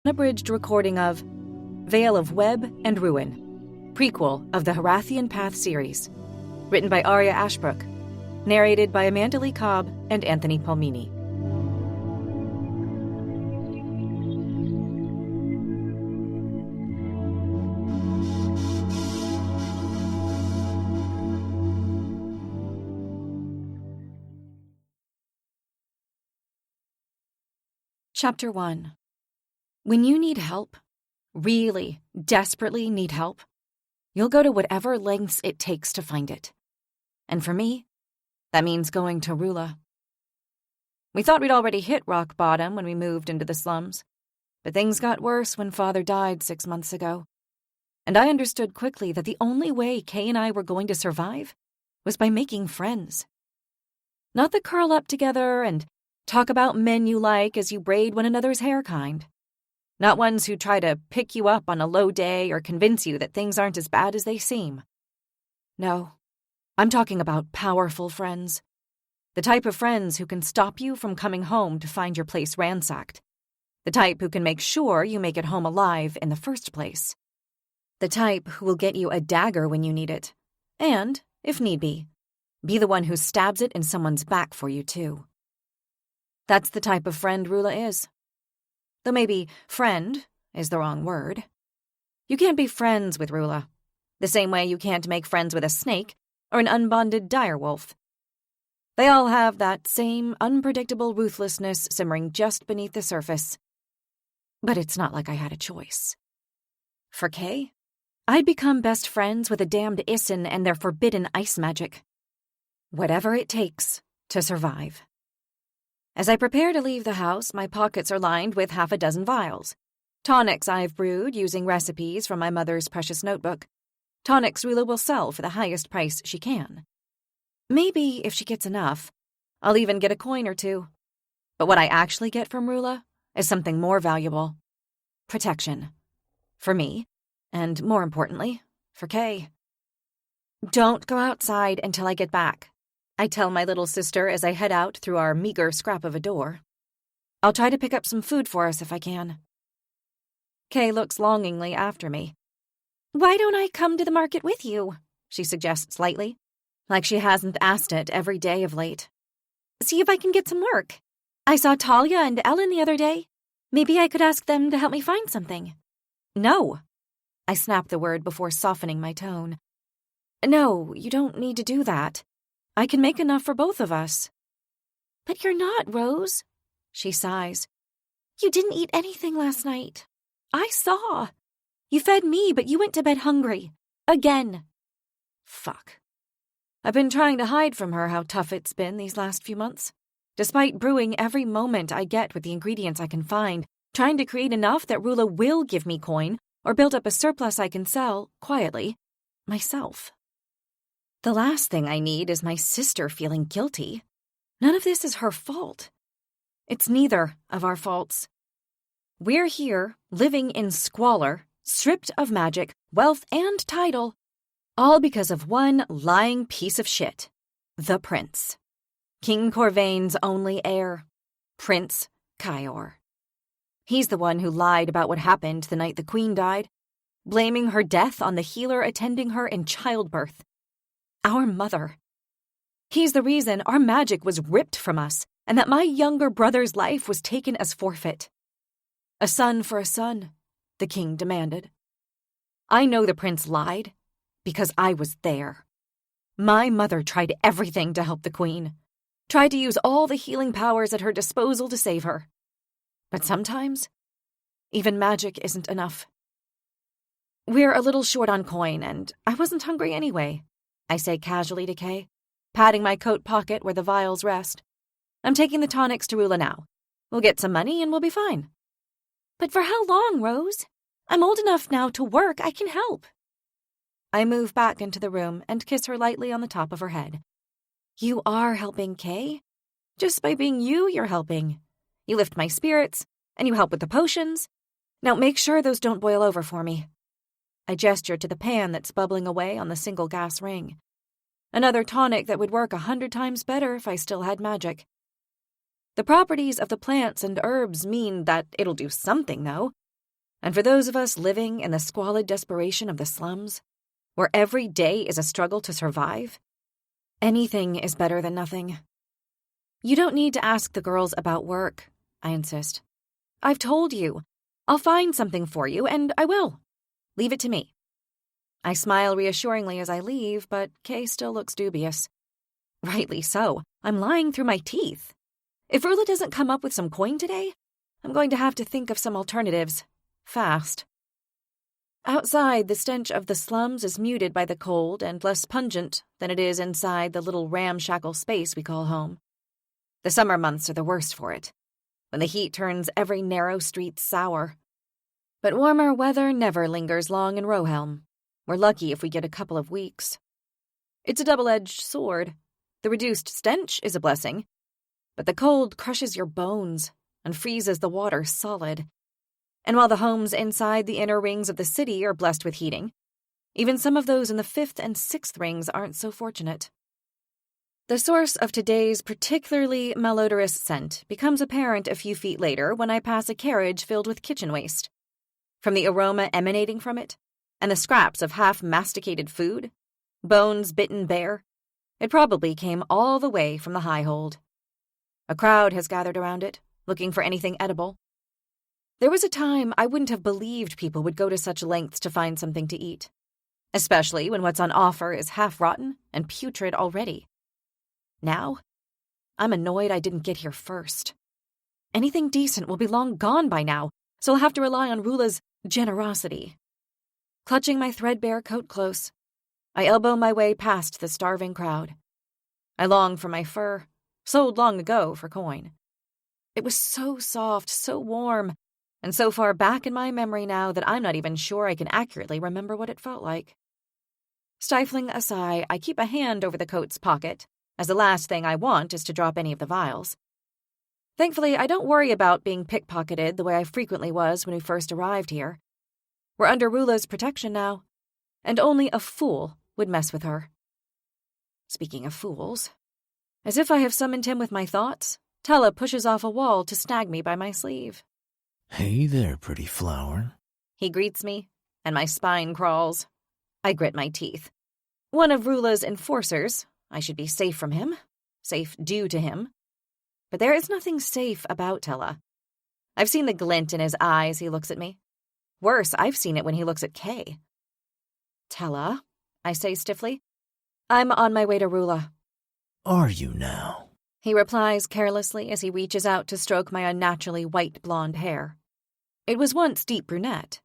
unabridged recording of Vale of Web and Ruin, prequel of the Harathian Path series, written by Aria Ashbrook, narrated by Amanda Lee Cobb and Anthony Palmini. Chapter 1. When you need help, really, desperately need help, you'll go to whatever lengths it takes to find it. And for me, that means going to Rula. We thought we'd already hit rock bottom when we moved into the slums, but things got worse when Father died 6 months ago. And I understood quickly that the only way Kay and I were going to survive was by making friends. Not the curl up together and talk about men you like as you braid one another's hair kind. Not ones who try to pick you up on a low day or convince you that things aren't as bad as they seem. No, I'm talking about powerful friends. The type of friends who can stop you from coming home to find your place ransacked. The type who can make sure you make it home alive in the first place. The type who will get you a dagger when you need it. And, if need be the one who stabs it in someone's back for you too. That's the type of friend Rula is. Though maybe friend is the wrong word. You can't be friends with Rula, the same way you can't make friends with a snake or an unbonded direwolf. They all have that same unpredictable ruthlessness simmering just beneath the surface. But it's not like I had a choice. For Kay, I'd become best friends with a damned Isin and their forbidden ice magic. Whatever it takes to survive. As I prepare to leave the house, my pockets are lined with 6 vials. Tonics I've brewed using recipes from my mother's precious notebook. Tonics Rula will sell for the highest price she can. Maybe, if she gets enough, I'll even get a coin or two. But what I actually get from Rula is something more valuable. Protection. For me, and more importantly, for Kay. Don't go outside until I get back, I tell my little sister as I head out through our meager scrap of a door. I'll try to pick up some food for us if I can. Kay looks longingly after me. Why don't I come to the market with you? She suggests lightly, like she hasn't asked it every day of late. See if I can get some work. I saw Talia and Ellen the other day. Maybe I could ask them to help me find something. No. I snap the word before softening my tone. No, you don't need to do that. I can make enough for both of us. But you're not, Rose, she sighs. You didn't eat anything last night. I saw. You fed me, but you went to bed hungry. Again. Fuck. I've been trying to hide from her how tough it's been these last few months. Despite brewing every moment I get with the ingredients I can find, trying to create enough that Rula will give me coin or build up a surplus I can sell, quietly, myself. The last thing I need is my sister feeling guilty. None of this is her fault. It's neither of our faults. We're here, living in squalor, stripped of magic, wealth, and title, all because of one lying piece of shit, the prince. King Corvain's only heir, Prince Kyor. He's the one who lied about what happened the night the queen died, blaming her death on the healer attending her in childbirth. Our mother. He's the reason our magic was ripped from us and that my younger brother's life was taken as forfeit. A son for a son, the king demanded. I know the prince lied because I was there. My mother tried everything to help the queen, tried to use all the healing powers at her disposal to save her. But sometimes, even magic isn't enough. We're a little short on coin, and I wasn't hungry anyway, I say casually to Kay, patting my coat pocket where the vials rest. I'm taking the tonics to Rula now. We'll get some money and we'll be fine. But for how long, Rose? I'm old enough now to work. I can help. I move back into the room and kiss her lightly on the top of her head. You are helping, Kay. Just by being you, you're helping. You lift my spirits, and you help with the potions. Now make sure those don't boil over for me. I gesture to the pan that's bubbling away on the single gas ring. Another tonic that would work 100 times better if I still had magic. The properties of the plants and herbs mean that it'll do something, though. And for those of us living in the squalid desperation of the slums, where every day is a struggle to survive, anything is better than nothing. You don't need to ask the girls about work, I insist. I've told you. I'll find something for you, and I will. Leave it to me. I smile reassuringly as I leave, but Kay still looks dubious. Rightly so. I'm lying through my teeth. If Rula doesn't come up with some coin today, I'm going to have to think of some alternatives. Fast. Outside, the stench of the slums is muted by the cold and less pungent than it is inside the little ramshackle space we call home. The summer months are the worst for it, when the heat turns every narrow street sour. But warmer weather never lingers long in Rohelm. We're lucky if we get a couple of weeks. It's a double-edged sword. The reduced stench is a blessing, but the cold crushes your bones and freezes the water solid. And while the homes inside the inner rings of the city are blessed with heating, even some of those in the 5th and 6th rings aren't so fortunate. The source of today's particularly malodorous scent becomes apparent a few feet later when I pass a carriage filled with kitchen waste. From the aroma emanating from it, and the scraps of half-masticated food, bones bitten bare, it probably came all the way from the high hold. A crowd has gathered around it, looking for anything edible. There was a time I wouldn't have believed people would go to such lengths to find something to eat, especially when what's on offer is half-rotten and putrid already. Now, I'm annoyed I didn't get here first. Anything decent will be long gone by now, so I'll have to rely on Rula's generosity. Clutching my threadbare coat close, I elbow my way past the starving crowd. I long for my fur, sold long ago for coin. It was so soft, so warm, and so far back in my memory now that I'm not even sure I can accurately remember what it felt like. Stifling a sigh, I keep a hand over the coat's pocket, as the last thing I want is to drop any of the vials. Thankfully, I don't worry about being pickpocketed the way I frequently was when we first arrived here. We're under Rula's protection now, and only a fool would mess with her. Speaking of fools, as if I have summoned him with my thoughts, Tella pushes off a wall to snag me by my sleeve. Hey there, pretty flower. He greets me, and my spine crawls. I grit my teeth. One of Rula's enforcers, I should be safe from him, safe due to him. But there is nothing safe about Tella. I've seen the glint in his eye as he looks at me. Worse, I've seen it when he looks at Kay. Tella, I say stiffly, I'm on my way to Rula. Are you now? He replies carelessly as he reaches out to stroke my unnaturally white blonde hair. It was once deep brunette,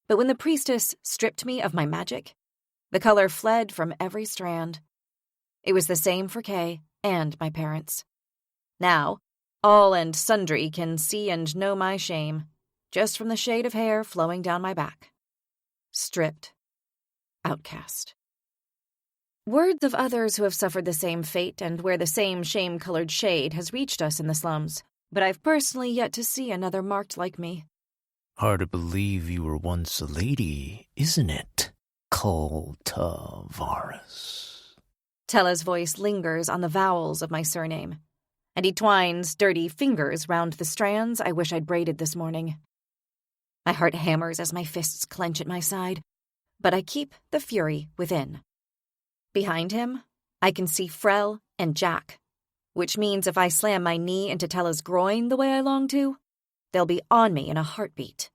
but when the priestess stripped me of my magic, the color fled from every strand. It was the same for Kay and my parents. Now, all and sundry can see and know my shame, just from the shade of hair flowing down my back. Stripped. Outcast. Words of others who have suffered the same fate and wear the same shame-colored shade has reached us in the slums, but I've personally yet to see another marked like me. Hard to believe you were once a lady, isn't it, Cultivaris? Tella's voice lingers on the vowels of my surname, and he twines dirty fingers round the strands I wish I'd braided this morning. My heart hammers as my fists clench at my side, but I keep the fury within. Behind him, I can see Frel and Jack, which means if I slam my knee into Tella's groin the way I long to, they'll be on me in a heartbeat.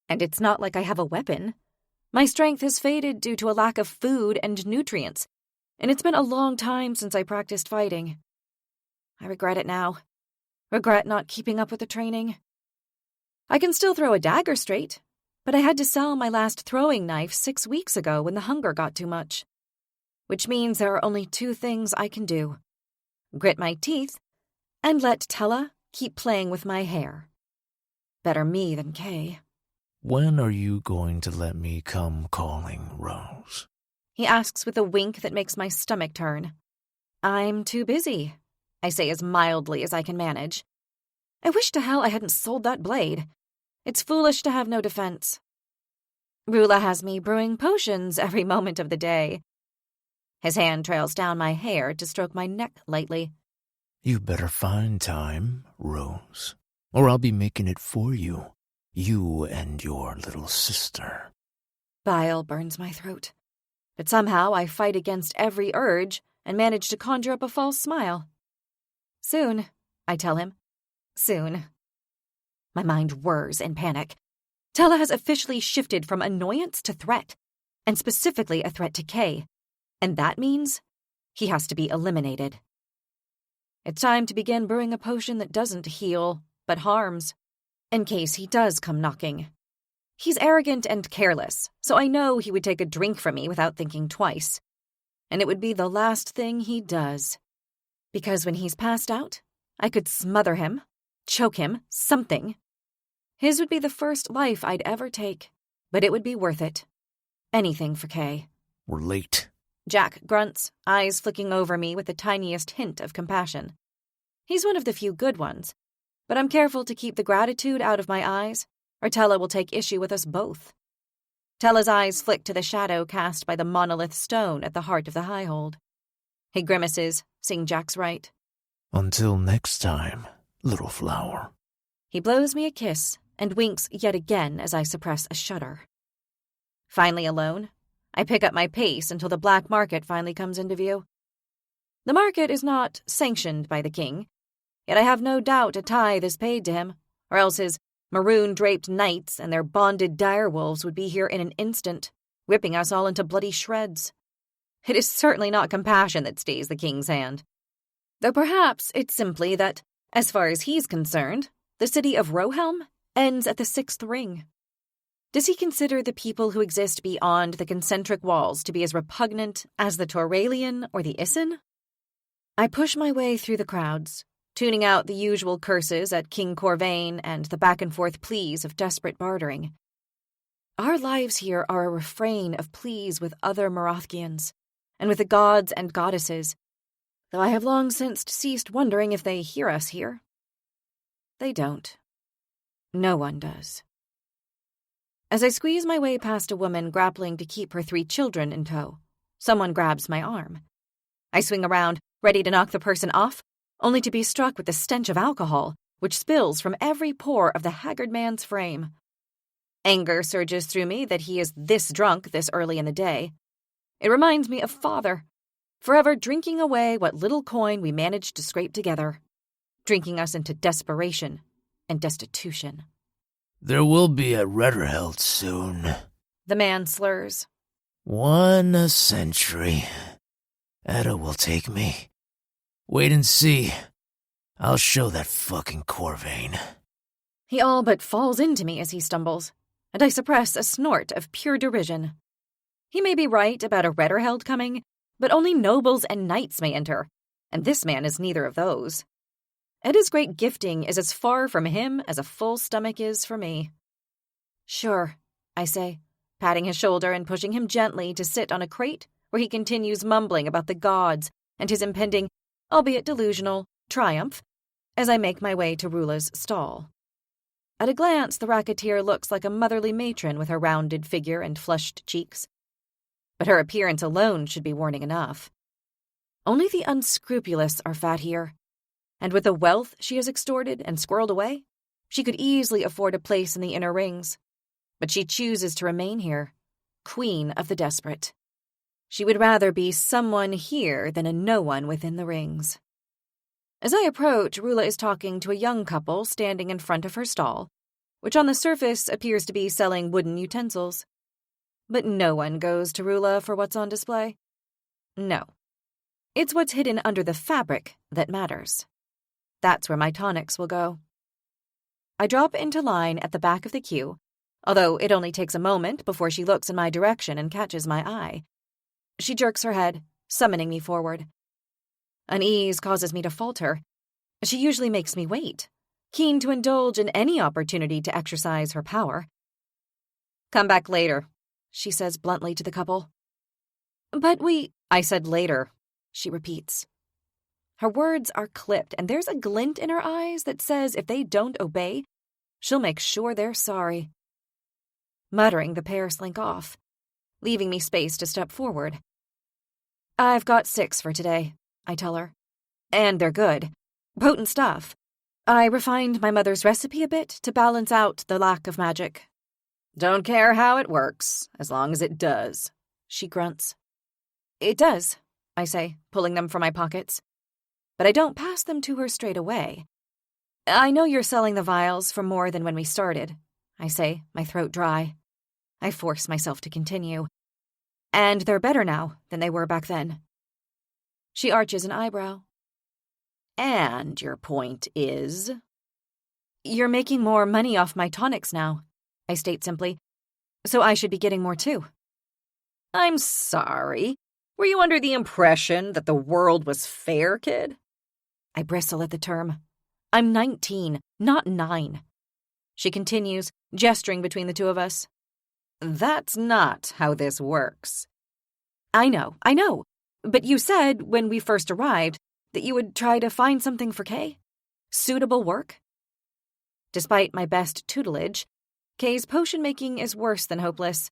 And it's not like I have a weapon. My strength has faded due to a lack of food and nutrients, and it's been a long time since I practiced fighting. I regret it now. Regret not keeping up with the training. I can still throw a dagger straight, but I had to sell my last throwing knife 6 weeks ago when the hunger got too much. Which means there are only 2 things I can do. Grit my teeth, and let Tella keep playing with my hair. Better me than Kay. When are you going to let me come calling, Rose? He asks with a wink that makes my stomach turn. I'm too busy, I say as mildly as I can manage. I wish to hell I hadn't sold that blade. It's foolish to have no defense. Rula has me brewing potions every moment of the day. His hand trails down my hair to stroke my neck lightly. You better find time, Rose, or I'll be making it for you. You and your little sister. Bile burns my throat. But somehow I fight against every urge and manage to conjure up a false smile. Soon, I tell him. Soon. My mind whirs in panic. Tella has officially shifted from annoyance to threat, and specifically a threat to Kay. And that means he has to be eliminated. It's time to begin brewing a potion that doesn't heal, but harms, in case he does come knocking. He's arrogant and careless, so I know he would take a drink from me without thinking twice. And it would be the last thing he does. Because when he's passed out, I could smother him, choke him, something. His would be the first life I'd ever take, but it would be worth it. Anything for Kay. We're late. Jack grunts, eyes flicking over me with the tiniest hint of compassion. He's one of the few good ones, but I'm careful to keep the gratitude out of my eyes, or Tella will take issue with us both. Tella's eyes flick to the shadow cast by the monolith stone at the heart of the highhold. He grimaces, seeing Jack's right. Until next time, little flower. He blows me a kiss and winks yet again as I suppress a shudder. Finally alone, I pick up my pace until the black market finally comes into view. The market is not sanctioned by the king, yet I have no doubt a tithe is paid to him, or else his maroon-draped knights and their bonded direwolves would be here in an instant, whipping us all into bloody shreds. It is certainly not compassion that stays the king's hand. Though perhaps it's simply that, as far as he's concerned, the city of Rohelm ends at the 6th ring. Does he consider the people who exist beyond the concentric walls to be as repugnant as the Tauralian or the Isin? I push my way through the crowds, tuning out the usual curses at King Corvain and the back-and-forth pleas of desperate bartering. Our lives here are a refrain of pleas with other Marathgians, and with the gods and goddesses, though I have long since ceased wondering if they hear us here. They don't. No one does. As I squeeze my way past a woman grappling to keep her 3 children in tow, someone grabs my arm. I swing around, ready to knock the person off, only to be struck with the stench of alcohol, which spills from every pore of the haggard man's frame. Anger surges through me that he is this drunk this early in the day. It reminds me of father, forever drinking away what little coin we managed to scrape together, drinking us into desperation and destitution. There will be a Riddled soon. The man slurs. 1 a century. Etta will take me. Wait and see. I'll show that fucking Corvain. He all but falls into me as he stumbles, and I suppress a snort of pure derision. He may be right about a Riddled coming, but only nobles and knights may enter, and this man is neither of those. Edda's great gifting is as far from him as a full stomach is for me. Sure, I say, patting his shoulder and pushing him gently to sit on a crate where he continues mumbling about the gods and his impending, albeit delusional, triumph as I make my way to Rula's stall. At a glance, the racketeer looks like a motherly matron with her rounded figure and flushed cheeks. But her appearance alone should be warning enough. Only the unscrupulous are fat here, and with the wealth she has extorted and squirreled away, she could easily afford a place in the inner rings. But she chooses to remain here, queen of the desperate. She would rather be someone here than a no one within the rings. As I approach, Rula is talking to a young couple standing in front of her stall, which on the surface appears to be selling wooden utensils. But no one goes to Rula for what's on display. No. It's what's hidden under the fabric that matters. That's where my tonics will go. I drop into line at the back of the queue, although it only takes a moment before she looks in my direction and catches my eye. She jerks her head, summoning me forward. Unease causes me to falter. She usually makes me wait, keen to indulge in any opportunity to exercise her power. Come back later, she says bluntly to the couple. But I said later, she repeats. Her words are clipped, and there's a glint in her eyes that says if they don't obey, she'll make sure they're sorry. Muttering, the pair slink off, leaving me space to step forward. I've got 6 for today, I tell her. And they're good. Potent stuff. I refined my mother's recipe a bit to balance out the lack of magic. Don't care how it works, as long as it does, she grunts. It does, I say, pulling them from my pockets. But I don't pass them to her straight away. I know you're selling the vials for more than when we started, I say, my throat dry. I force myself to continue. And they're better now than they were back then. She arches an eyebrow. And your point is? You're making more money off my tonics now, I state simply. So I should be getting more too. I'm sorry. Were you under the impression that the world was fair, kid? I bristle at the term. I'm 19, not 9. She continues, gesturing between the two of us. That's not how this works. I know. But you said when we first arrived that you would try to find something for Kay? Suitable work? Despite my best tutelage, Kay's potion making is worse than hopeless,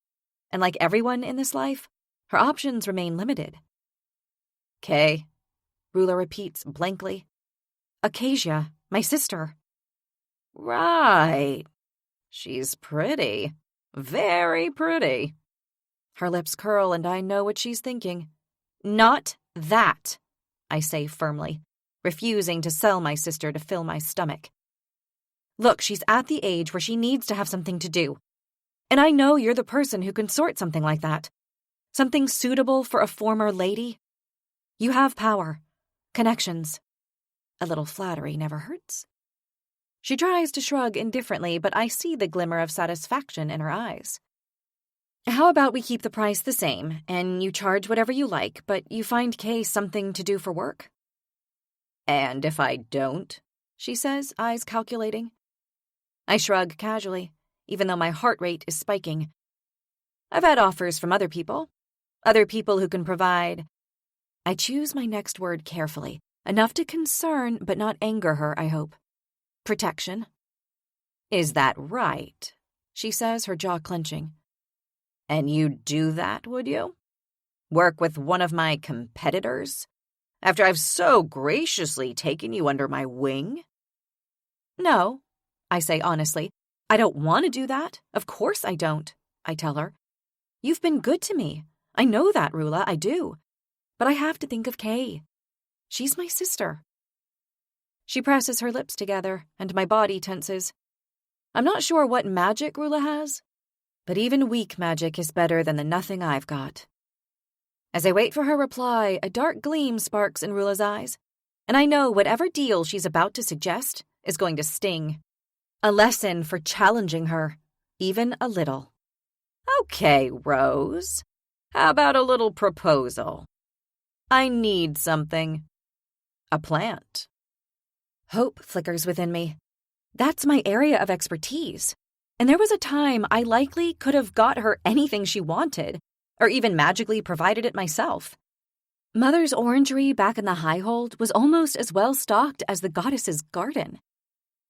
and like everyone in this life, her options remain limited. Kay, Rula repeats blankly. Acacia, my sister. Right. She's pretty. Very pretty. Her lips curl and I know what she's thinking. Not that, I say firmly, refusing to sell my sister to fill my stomach. Look, she's at the age where she needs to have something to do. And I know you're the person who can sort something like that. Something suitable for a former lady. You have power, connections. A little flattery never hurts. She tries to shrug indifferently, but I see the glimmer of satisfaction in her eyes. How about we keep the price the same, and you charge whatever you like, but you find Kay something to do for work? And if I don't? She says, eyes calculating. I shrug casually, even though my heart rate is spiking. I've had offers from other people who can provide. I choose my next word carefully, enough to concern but not anger her, I hope. Protection. Is that right? She says, her jaw clenching. And you'd do that, would you? Work with one of my competitors? After I've so graciously taken you under my wing? No, I say honestly. I don't want to do that. Of course I don't, I tell her. You've been good to me. I know that, Rula, I do. But I have to think of Kay. She's my sister. She presses her lips together, and my body tenses. I'm not sure what magic Rula has, but even weak magic is better than the nothing I've got. As I wait for her reply, a dark gleam sparks in Rula's eyes, and I know whatever deal she's about to suggest is going to sting. A lesson for challenging her, even a little. Okay, Rose. How about a little proposal? I need something. A plant. Hope flickers within me. That's my area of expertise. And there was a time I likely could have got her anything she wanted, or even magically provided it myself. Mother's orangery back in the Highhold was almost as well stocked as the goddess's garden.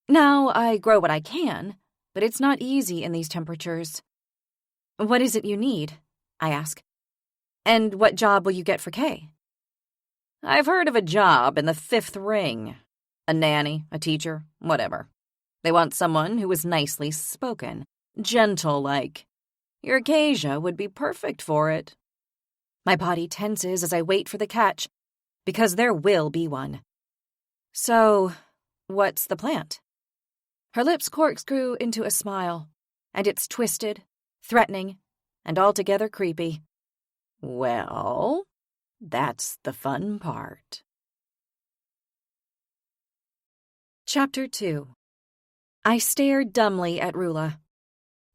Now I grow what I can, but it's not easy in these temperatures. What is it you need? I ask. And what job will you get for Kay? I've heard of a job in the 5th ring. A nanny, a teacher, whatever. They want someone who is nicely spoken, gentle-like. Your Acacia would be perfect for it. My body tenses as I wait for the catch, because there will be one. So, what's the plant? Her lips corkscrew into a smile, and it's twisted, threatening, and altogether creepy. Well, that's the fun part. Chapter 2. I stare dumbly at Rula.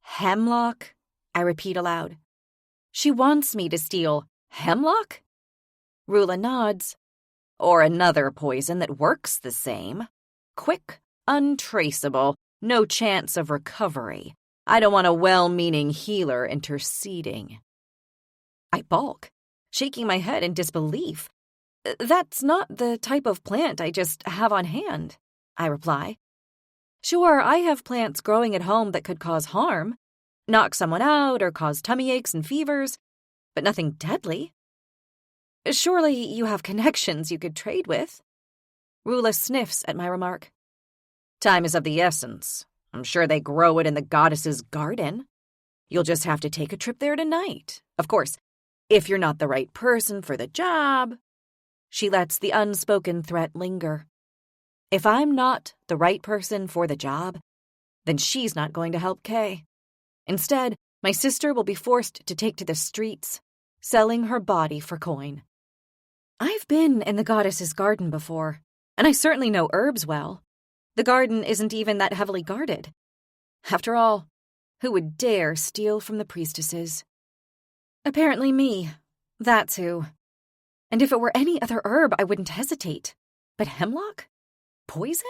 Hemlock? I repeat aloud. She wants me to steal hemlock? Rula nods. Or another poison that works the same. Quick, untraceable, no chance of recovery. I don't want a well-meaning healer interceding. I balk, shaking my head in disbelief. That's not the type of plant I just have on hand, I reply. Sure, I have plants growing at home that could cause harm, knock someone out or cause tummy aches and fevers, but nothing deadly. Surely you have connections you could trade with. Rula sniffs at my remark. Time is of the essence. I'm sure they grow it in the goddess's garden. You'll just have to take a trip there tonight. Of course, if you're not the right person for the job. She lets the unspoken threat linger. If I'm not the right person for the job, then she's not going to help Kay. Instead, my sister will be forced to take to the streets, selling her body for coin. I've been in the goddess's garden before, and I certainly know herbs well. The garden isn't even that heavily guarded. After all, who would dare steal from the priestesses? Apparently me. That's who. And if it were any other herb, I wouldn't hesitate. But hemlock? Poison?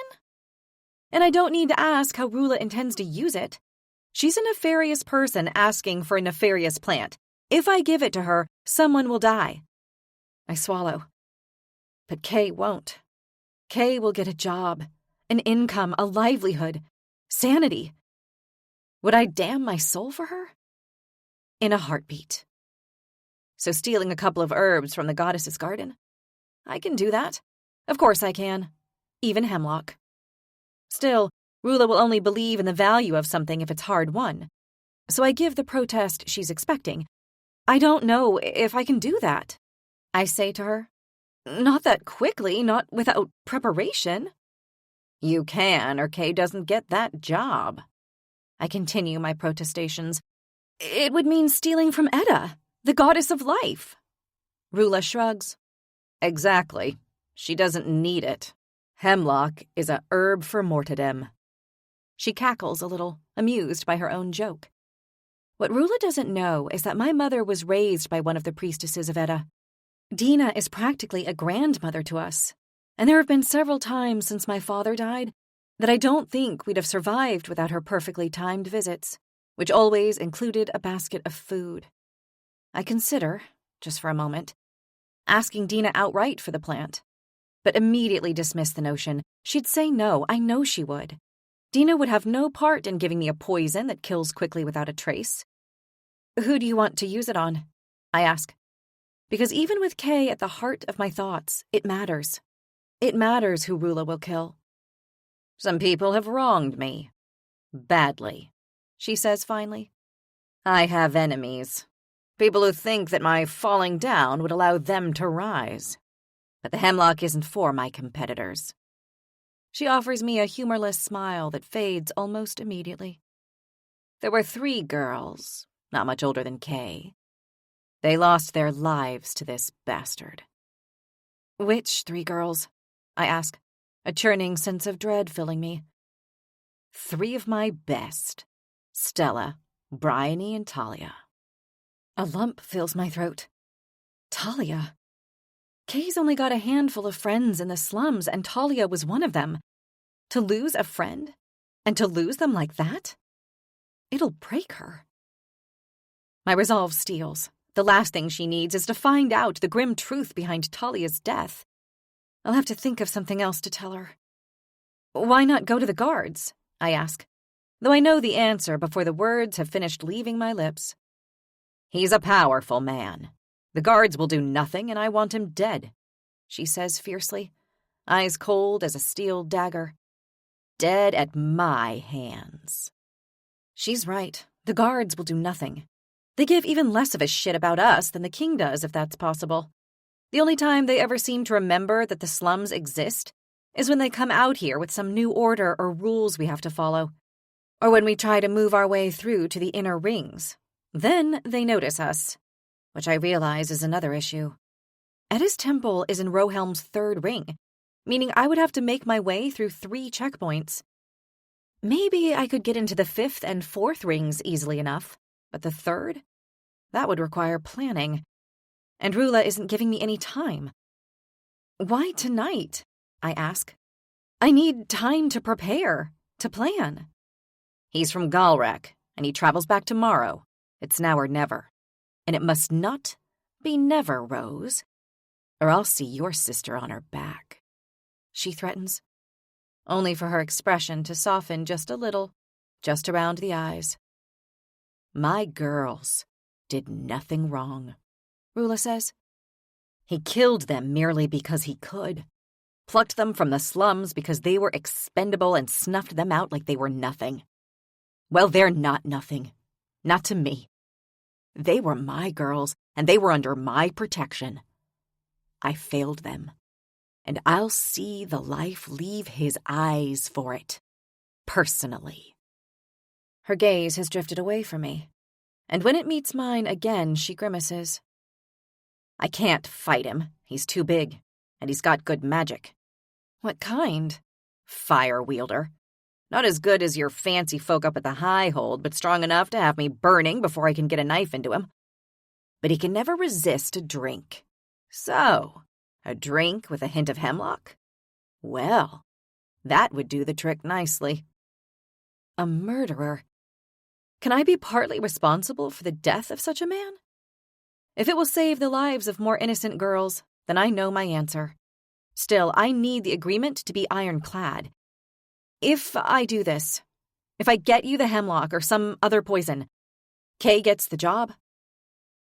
And I don't need to ask how Rula intends to use it. She's a nefarious person asking for a nefarious plant. If I give it to her, someone will die. I swallow. But Kay won't. Kay will get a job, an income, a livelihood, sanity. Would I damn my soul for her? In a heartbeat. So stealing a couple of herbs from the goddess's garden? I can do that. Of course I can. Even hemlock. Still, Rula will only believe in the value of something if it's hard-won. So I give the protest she's expecting. I don't know if I can do that, I say to her. Not that quickly, not without preparation. You can, or Kay doesn't get that job. I continue my protestations. It would mean stealing from Edda, the goddess of life. Rula shrugs. Exactly. She doesn't need it. Hemlock is a herb for mortadem. She cackles a little, amused by her own joke. What Rula doesn't know is that my mother was raised by one of the priestesses of Edda. Dina is practically a grandmother to us, and there have been several times since my father died that I don't think we'd have survived without her perfectly timed visits, which always included a basket of food. I consider, just for a moment, asking Dina outright for the plant, but immediately dismiss the notion. She'd say no, I know she would. Dina would have no part in giving me a poison that kills quickly without a trace. Who do you want to use it on? I ask. Because even with Kay at the heart of my thoughts, it matters. It matters who Rula will kill. Some people have wronged me. Badly, she says finally. I have enemies. People who think that my falling down would allow them to rise. But the hemlock isn't for my competitors. She offers me a humorless smile that fades almost immediately. There were 3 girls, not much older than Kay. They lost their lives to this bastard. Which 3 girls? I ask, a churning sense of dread filling me. 3 of my best. Stella, Bryony, and Talia. A lump fills my throat. Talia. Kay's only got a handful of friends in the slums, and Talia was one of them. To lose a friend? And to lose them like that? It'll break her. My resolve steels. The last thing she needs is to find out the grim truth behind Talia's death. I'll have to think of something else to tell her. Why not go to the guards? I ask, though I know the answer before the words have finished leaving my lips. He's a powerful man. The guards will do nothing, and I want him dead, she says fiercely, eyes cold as a steel dagger. Dead at my hands. She's right. The guards will do nothing. They give even less of a shit about us than the king does, if that's possible. The only time they ever seem to remember that the slums exist is when they come out here with some new order or rules we have to follow, or when we try to move our way through to the inner rings. Then they notice us, which I realize is another issue. Edda's temple is in Rohelm's 3rd ring, meaning I would have to make my way through 3 checkpoints. Maybe I could get into the 5th and 4th rings easily enough, but the 3rd? That would require planning. And Rula isn't giving me any time. Why tonight? I ask. I need time to prepare, to plan. He's from Galrek, and he travels back tomorrow. It's now or never. And it must not be never, Rose, or I'll see your sister on her back, she threatens, only for her expression to soften just a little, just around the eyes. My girls did nothing wrong, Rula says. He killed them merely because he could. plucked them from the slums because they were expendable and snuffed them out like they were nothing. Well, they're not nothing. Not to me. They were my girls, and they were under my protection. I failed them, and I'll see the life leave his eyes for it. Personally. Her gaze has drifted away from me, and when it meets mine again, she grimaces. I can't fight him. He's too big, and he's got good magic. What kind? Fire wielder. Not as good as your fancy folk up at the High Hold, but strong enough to have me burning before I can get a knife into him. But he can never resist a drink. So, a drink with a hint of hemlock? Well, that would do the trick nicely. A murderer. Can I be partly responsible for the death of such a man? If it will save the lives of more innocent girls, then I know my answer. Still, I need the agreement to be ironclad. If I do this, if I get you the hemlock or some other poison, Kay gets the job?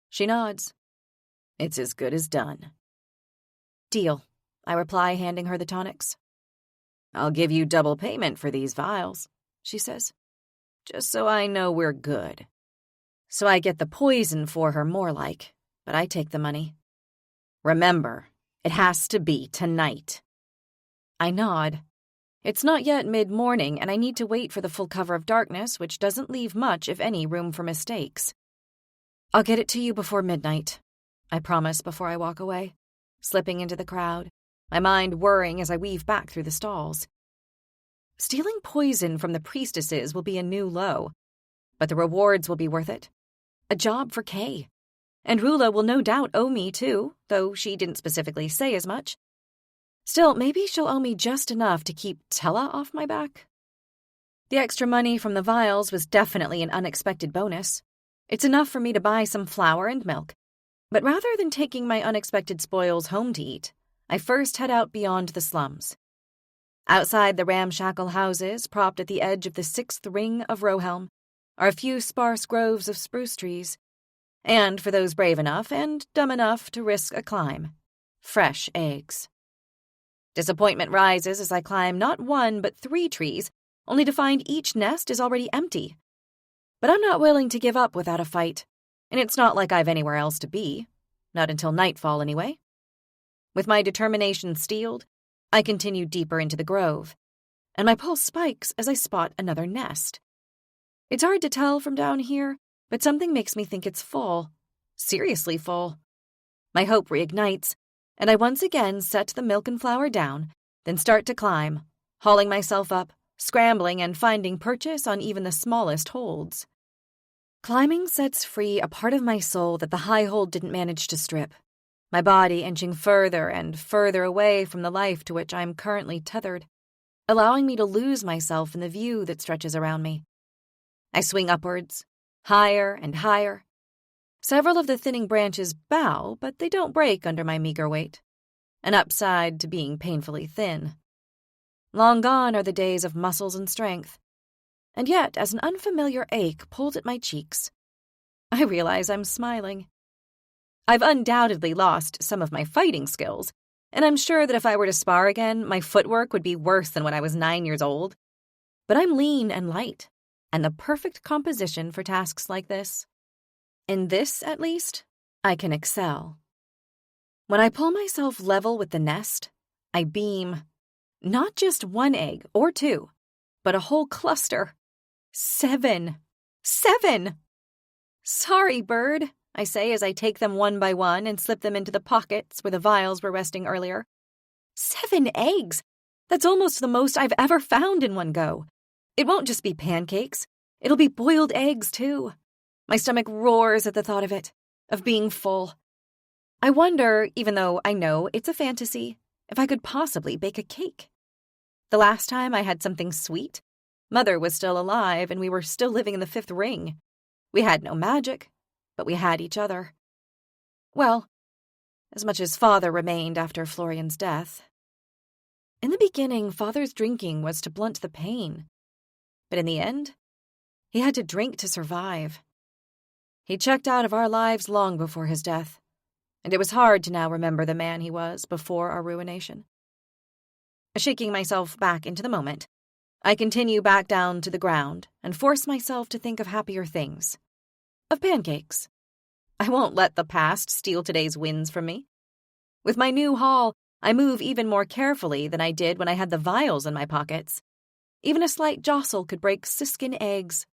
She nods. It's as good as done. Deal, I reply, handing her the tonics. I'll give you double payment for these vials, she says, just so I know we're good. So I get the poison for her more like, but I take the money. Remember, it has to be tonight. I nod. It's not yet mid-morning, and I need to wait for the full cover of darkness, which doesn't leave much, if any, room for mistakes. I'll get it to you before midnight, I promise before I walk away, slipping into the crowd, my mind whirring as I weave back through the stalls. Stealing poison from the priestesses will be a new low, but the rewards will be worth it. A job for Kay. And Rula will no doubt owe me, too, though she didn't specifically say as much. Still, maybe she'll owe me just enough to keep Tella off my back. The extra money from the vials was definitely an unexpected bonus. It's enough for me to buy some flour and milk. But rather than taking my unexpected spoils home to eat, I first head out beyond the slums. Outside the ramshackle houses, propped at the edge of the 6th ring of Rohelm, are a few sparse groves of spruce trees. And for those brave enough and dumb enough to risk a climb, fresh eggs. Disappointment rises as I climb not 1 but 3 trees, only to find each nest is already empty. But I'm not willing to give up without a fight, and it's not like I've anywhere else to be, not until nightfall anyway. With my determination steeled, I continue deeper into the grove, and my pulse spikes as I spot another nest. It's hard to tell from down here, but something makes me think it's full. Seriously full. My hope reignites, and I once again set the milk and flour down, then start to climb, hauling myself up, scrambling and finding purchase on even the smallest holds. Climbing sets free a part of my soul that the high hold didn't manage to strip, my body inching further and further away from the life to which I am currently tethered, allowing me to lose myself in the view that stretches around me. I swing upwards, higher and higher. Several of the thinning branches bow, but they don't break under my meager weight, an upside to being painfully thin. Long gone are the days of muscles and strength, and yet as an unfamiliar ache pulled at my cheeks, I realize I'm smiling. I've undoubtedly lost some of my fighting skills, and I'm sure that if I were to spar again, my footwork would be worse than when I was 9 years old. But I'm lean and light, and the perfect composition for tasks like this. In this, at least, I can excel. When I pull myself level with the nest, I beam. Not just 1 egg or 2, but a whole cluster. 7. 7! Sorry, bird, I say as I take them 1 by 1 and slip them into the pockets where the vials were resting earlier. 7 eggs! That's almost the most I've ever found in one go. It won't just be pancakes. It'll be boiled eggs, too. My stomach roars at the thought of it, of being full. I wonder, even though I know it's a fantasy, if I could possibly bake a cake. The last time I had something sweet, Mother was still alive and we were still living in the 5th ring. We had no magic, but we had each other. Well, as much as Father remained after Florian's death. In the beginning, Father's drinking was to blunt the pain. But in the end, he had to drink to survive. He checked out of our lives long before his death, and it was hard to now remember the man he was before our ruination. Shaking myself back into the moment, I continue back down to the ground and force myself to think of happier things. Of pancakes. I won't let the past steal today's wins from me. With my new haul, I move even more carefully than I did when I had the vials in my pockets. Even a slight jostle could break siskin eggs.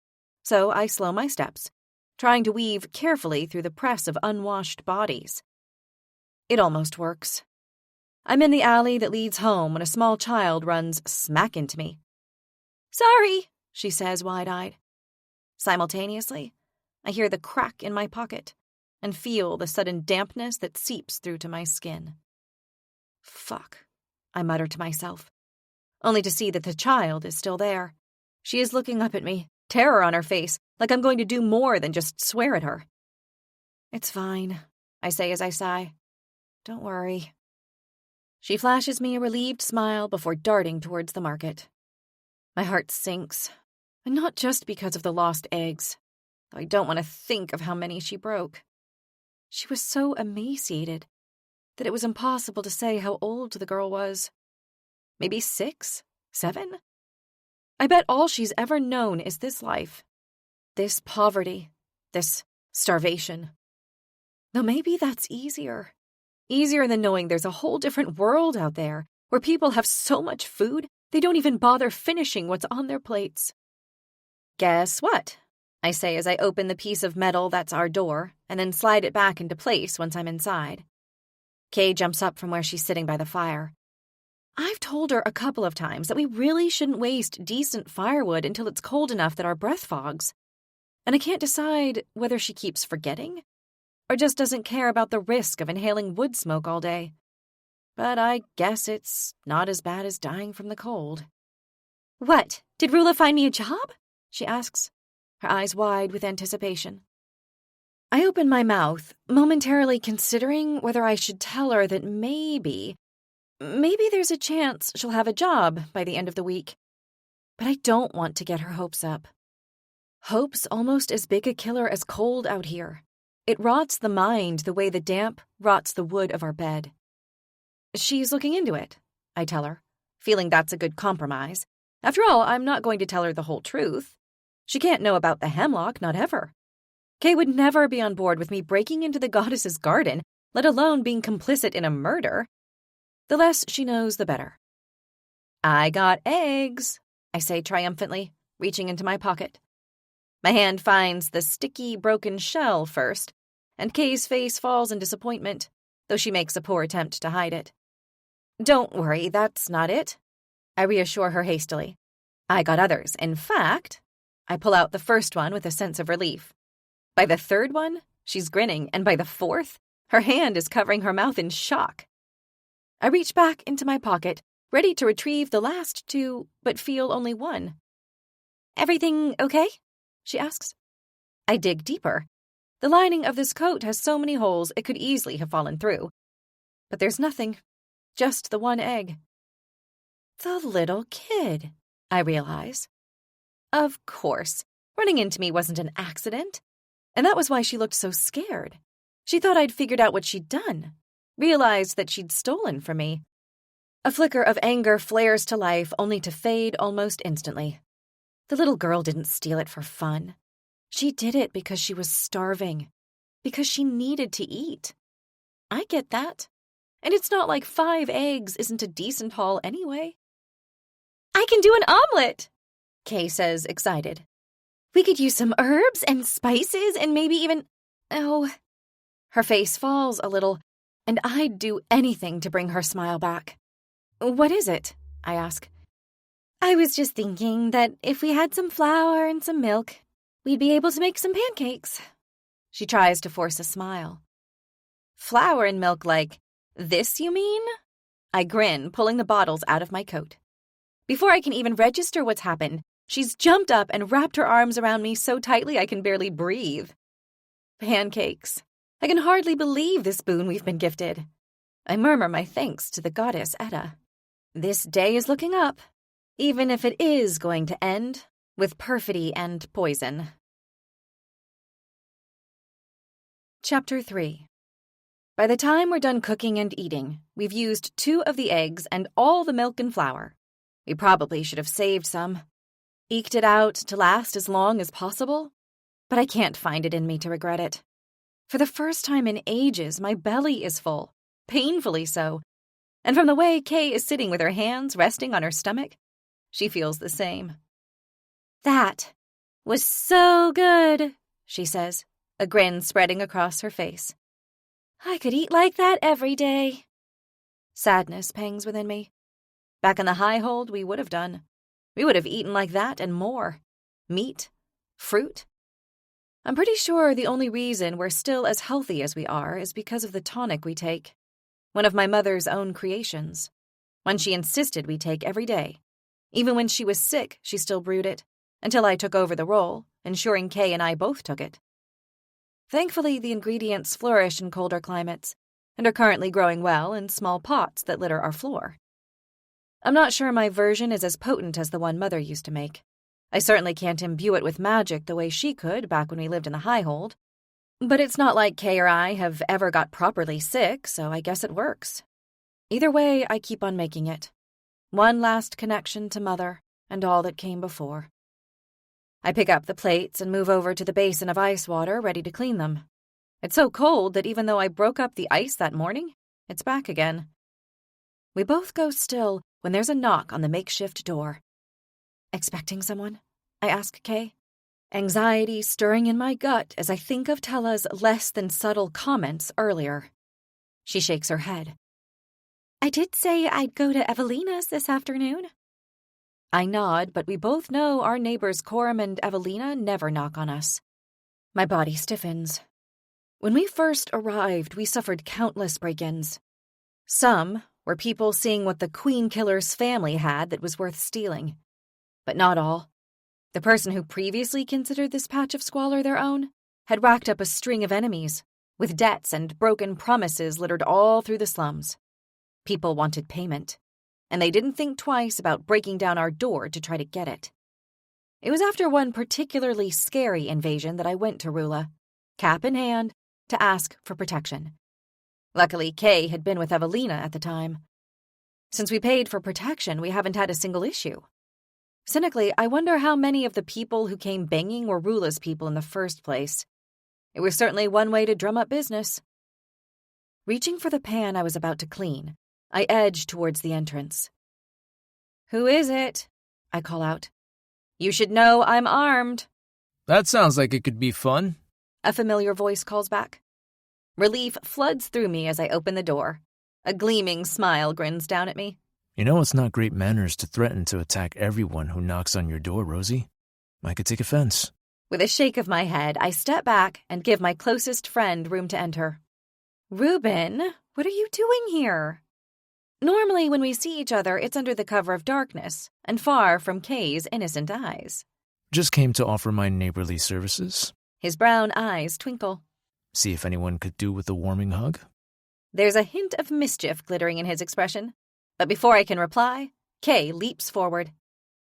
So I slow my steps, trying to weave carefully through the press of unwashed bodies. It almost works. I'm in the alley that leads home when a small child runs smack into me. "Sorry," she says wide-eyed. Simultaneously, I hear the crack in my pocket and feel the sudden dampness that seeps through to my skin. Fuck, I mutter to myself, only to see that the child is still there. She is looking up at me, terror on her face, like I'm going to do more than just swear at her. "It's fine," I say as I sigh. "Don't worry." She flashes me a relieved smile before darting towards the market. My heart sinks, and not just because of the lost eggs, though I don't want to think of how many she broke. She was so emaciated that it was impossible to say how old the girl was. Maybe 6, 7? I bet all she's ever known is this life, this poverty, this starvation. Though maybe that's easier. Easier than knowing there's a whole different world out there where people have so much food they don't even bother finishing what's on their plates. "Guess what?" I say as I open the piece of metal that's our door and then slide it back into place once I'm inside. Kay jumps up from where she's sitting by the fire. I've told her a couple of times that we really shouldn't waste decent firewood until it's cold enough that our breath fogs. And I can't decide whether she keeps forgetting or just doesn't care about the risk of inhaling wood smoke all day. But I guess it's not as bad as dying from the cold. "What, did Rula find me a job?" she asks, her eyes wide with anticipation. I open my mouth, momentarily considering whether I should tell her that maybe there's a chance she'll have a job by the end of the week. But I don't want to get her hopes up. Hope's almost as big a killer as cold out here. It rots the mind the way the damp rots the wood of our bed. "She's looking into it," I tell her, feeling that's a good compromise. After all, I'm not going to tell her the whole truth. She can't know about the hemlock, not ever. Kay would never be on board with me breaking into the goddess's garden, let alone being complicit in a murder. The less she knows, the better. "I got eggs," I say triumphantly, reaching into my pocket. My hand finds the sticky, broken shell first, and Kay's face falls in disappointment, though she makes a poor attempt to hide it. "Don't worry, that's not it," I reassure her hastily. "I got others. In fact," I pull out the first one with a sense of relief. By the third one, she's grinning, and by the fourth, her hand is covering her mouth in shock. I reach back into my pocket, ready to retrieve the last 2, but feel only one. "Everything okay?" she asks. I dig deeper. The lining of this coat has so many holes it could easily have fallen through. But there's nothing. Just the one egg. The little kid, I realize. Of course, running into me wasn't an accident. And that was why she looked so scared. She thought I'd figured out what she'd done. Realized that she'd stolen from me. A flicker of anger flares to life only to fade almost instantly. The little girl didn't steal it for fun. She did it because she was starving. Because she needed to eat. I get that. And it's not like 5 eggs isn't a decent haul anyway. "I can do an omelet," Kay says, excited. "We could use some herbs and spices and maybe even..." Oh. Her face falls a little, and I'd do anything to bring her smile back. "What is it?" I ask. "I was just thinking that if we had some flour and some milk, we'd be able to make some pancakes." She tries to force a smile. "Flour and milk like this, you mean?" I grin, pulling the bottles out of my coat. Before I can even register what's happened, she's jumped up and wrapped her arms around me so tightly I can barely breathe. Pancakes. I can hardly believe this boon we've been gifted. I murmur my thanks to the goddess Edda. This day is looking up, even if it is going to end with perfidy and poison. Chapter 3. By the time we're done cooking and eating, we've used 2 of the eggs and all the milk and flour. We probably should have saved some. Eked it out to last as long as possible, but I can't find it in me to regret it. For the first time in ages, my belly is full, painfully so, and from the way Kay is sitting with her hands resting on her stomach, she feels the same. "That was so good," she says, a grin spreading across her face. "I could eat like that every day." Sadness pangs within me. Back in the Highhold, we would have done. We would have eaten like that and more. Meat, fruit. I'm pretty sure the only reason we're still as healthy as we are is because of the tonic we take. One of my mother's own creations. One she insisted we take every day. Even when she was sick, she still brewed it, until I took over the role, ensuring Kay and I both took it. Thankfully, the ingredients flourish in colder climates, and are currently growing well in small pots that litter our floor. I'm not sure my version is as potent as the one Mother used to make. I certainly can't imbue it with magic the way she could back when we lived in the Highhold. But it's not like Kay or I have ever got properly sick, so I guess it works. Either way, I keep on making it. One last connection to Mother and all that came before. I pick up the plates and move over to the basin of ice water, ready to clean them. It's so cold that even though I broke up the ice that morning, it's back again. We both go still when there's a knock on the makeshift door. "Expecting someone?" I ask Kay. Anxiety stirring in my gut as I think of Tella's less than subtle comments earlier. She shakes her head. "I did say I'd go to Evelina's this afternoon." I nod, but we both know our neighbors Coram and Evelina never knock on us. My body stiffens. When we first arrived, we suffered countless break-ins. Some were people seeing what the Queen Killer's family had that was worth stealing. But not all. The person who previously considered this patch of squalor their own had racked up a string of enemies, with debts and broken promises littered all through the slums. People wanted payment, and they didn't think twice about breaking down our door to try to get it. It was after one particularly scary invasion that I went to Rula, cap in hand, to ask for protection. Luckily, Kay had been with Evelina at the time. Since we paid for protection, we haven't had a single issue. Cynically, I wonder how many of the people who came banging were Rula's people in the first place. It was certainly one way to drum up business. Reaching for the pan I was about to clean, I edge towards the entrance. "Who is it?" I call out. "You should know I'm armed." That sounds like it could be fun, a familiar voice calls back. Relief floods through me as I open the door. A gleaming smile grins down at me. You know it's not great manners to threaten to attack everyone who knocks on your door, Rosie. I could take offense. With a shake of my head, I step back and give my closest friend room to enter. "Reuben, what are you doing here?" Normally, when we see each other, it's under the cover of darkness and far from Kay's innocent eyes. Just came to offer my neighborly services. His brown eyes twinkle. See if anyone could do with a warming hug. There's a hint of mischief glittering in his expression. But before I can reply, Kay leaps forward.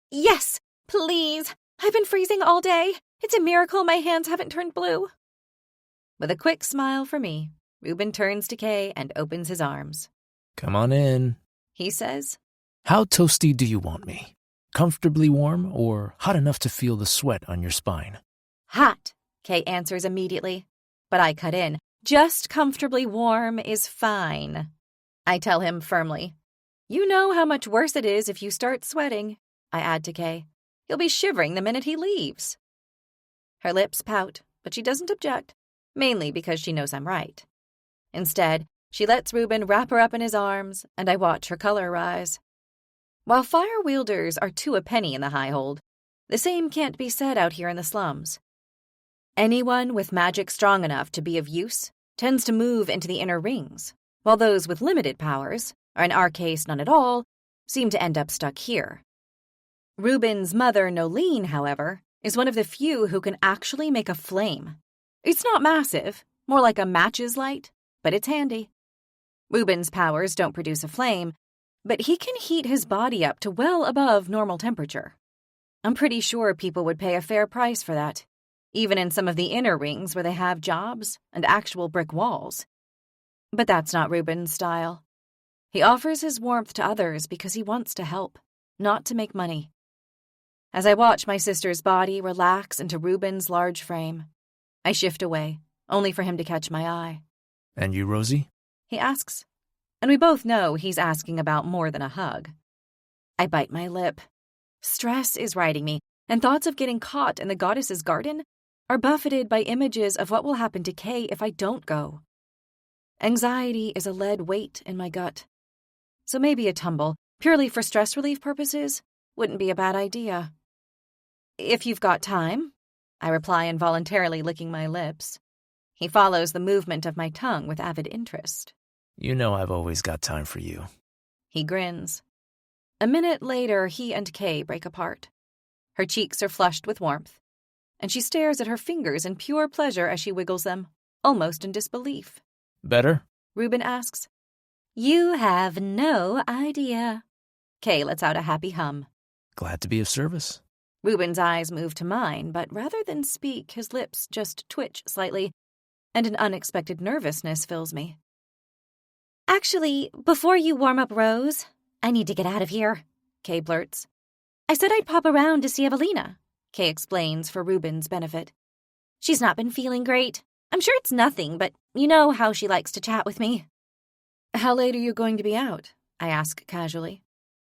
"Yes, please. I've been freezing all day. It's a miracle my hands haven't turned blue." With a quick smile for me, Reuben turns to Kay and opens his arms. Come on in, he says. How toasty do you want me? Comfortably warm or hot enough to feel the sweat on your spine? Hot, Kay answers immediately. But I cut in. Just comfortably warm is fine. I tell him firmly. You know how much worse it is if you start sweating, I add to Kay. He'll be shivering the minute he leaves. Her lips pout, but she doesn't object, mainly because she knows I'm right. Instead, she lets Reuben wrap her up in his arms, and I watch her color rise. While fire wielders are two a penny in the Highhold, the same can't be said out here in the slums. Anyone with magic strong enough to be of use tends to move into the inner rings, while those with limited powers, or in our case none at all, seem to end up stuck here. Reuben's mother, Nolene, however, is one of the few who can actually make a flame. It's not massive, more like a match's light, but it's handy. Reuben's powers don't produce a flame, but he can heat his body up to well above normal temperature. I'm pretty sure people would pay a fair price for that, even in some of the inner rings where they have jobs and actual brick walls. But that's not Ruben's style. He offers his warmth to others because he wants to help, not to make money. As I watch my sister's body relax into Ruben's large frame, I shift away, only for him to catch my eye. And you, Rosie? He asks, and we both know he's asking about more than a hug. I bite my lip. Stress is riding me, and thoughts of getting caught in the goddess's garden are buffeted by images of what will happen to Kay if I don't go. Anxiety is a lead weight in my gut. So maybe a tumble, purely for stress relief purposes, wouldn't be a bad idea. If you've got time, I reply, involuntarily licking my lips. He follows the movement of my tongue with avid interest. You know I've always got time for you. He grins. A minute later, he and Kay break apart. Her cheeks are flushed with warmth, and she stares at her fingers in pure pleasure as she wiggles them, almost in disbelief. Better? Ruben asks. You have no idea. Kay lets out a happy hum. Glad to be of service. Ruben's eyes move to mine, but rather than speak, his lips just twitch slightly, and an unexpected nervousness fills me. Actually, before you warm up, Rose, I need to get out of here, Kay blurts. I said I'd pop around to see Evelina, Kay explains for Ruben's benefit. She's not been feeling great. I'm sure it's nothing, but you know how she likes to chat with me. How late are you going to be out? I ask casually.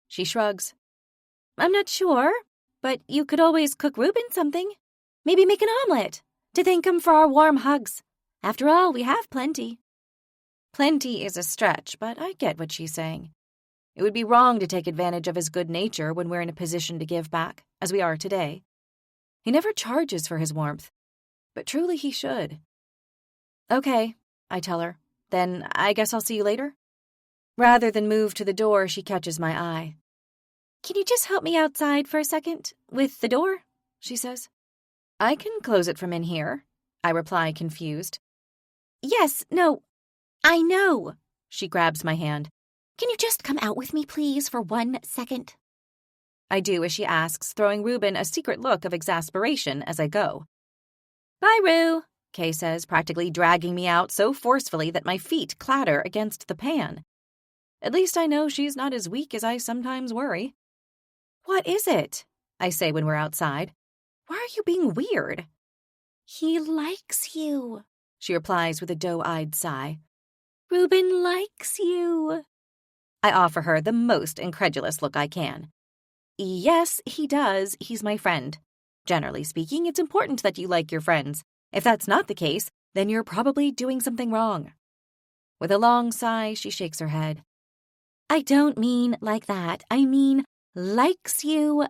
She shrugs. I'm not sure, but you could always cook Ruben something. Maybe make an omelet to thank him for our warm hugs. After all, we have plenty. Plenty is a stretch, but I get what she's saying. It would be wrong to take advantage of his good nature when we're in a position to give back, as we are today. He never charges for his warmth, but truly he should. Okay, I tell her. Then I guess I'll see you later. Rather than move to the door, she catches my eye. Can you just help me outside for a second? With the door? She says. I can close it from in here, I reply, confused. Yes, no, I know. She grabs my hand. Can you just come out with me, please, for 1 second? I do as she asks, throwing Ruben a secret look of exasperation as I go. Bye, Rue, Kay says, practically dragging me out so forcefully that my feet clatter against the pan. At least I know she's not as weak as I sometimes worry. What is it? I say when we're outside. Why are you being weird? He likes you, she replies with a doe-eyed sigh. Ruben likes you. I offer her the most incredulous look I can. Yes, he does. He's my friend. Generally speaking, it's important that you like your friends. If that's not the case, then you're probably doing something wrong. With a long sigh, she shakes her head. I don't mean like that. I mean likes you.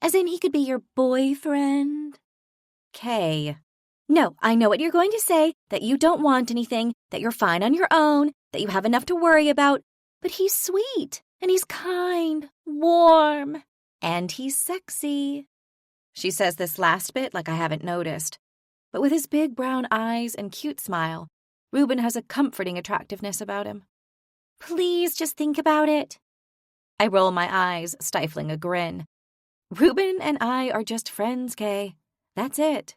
As in he could be your boyfriend. Kay. No, I know what you're going to say, that you don't want anything, that you're fine on your own, that you have enough to worry about. But he's sweet, and he's kind, warm, and he's sexy. She says this last bit like I haven't noticed. But with his big brown eyes and cute smile, Ruben has a comforting attractiveness about him. Please just think about it. I roll my eyes, stifling a grin. Ruben and I are just friends, Kay. That's it.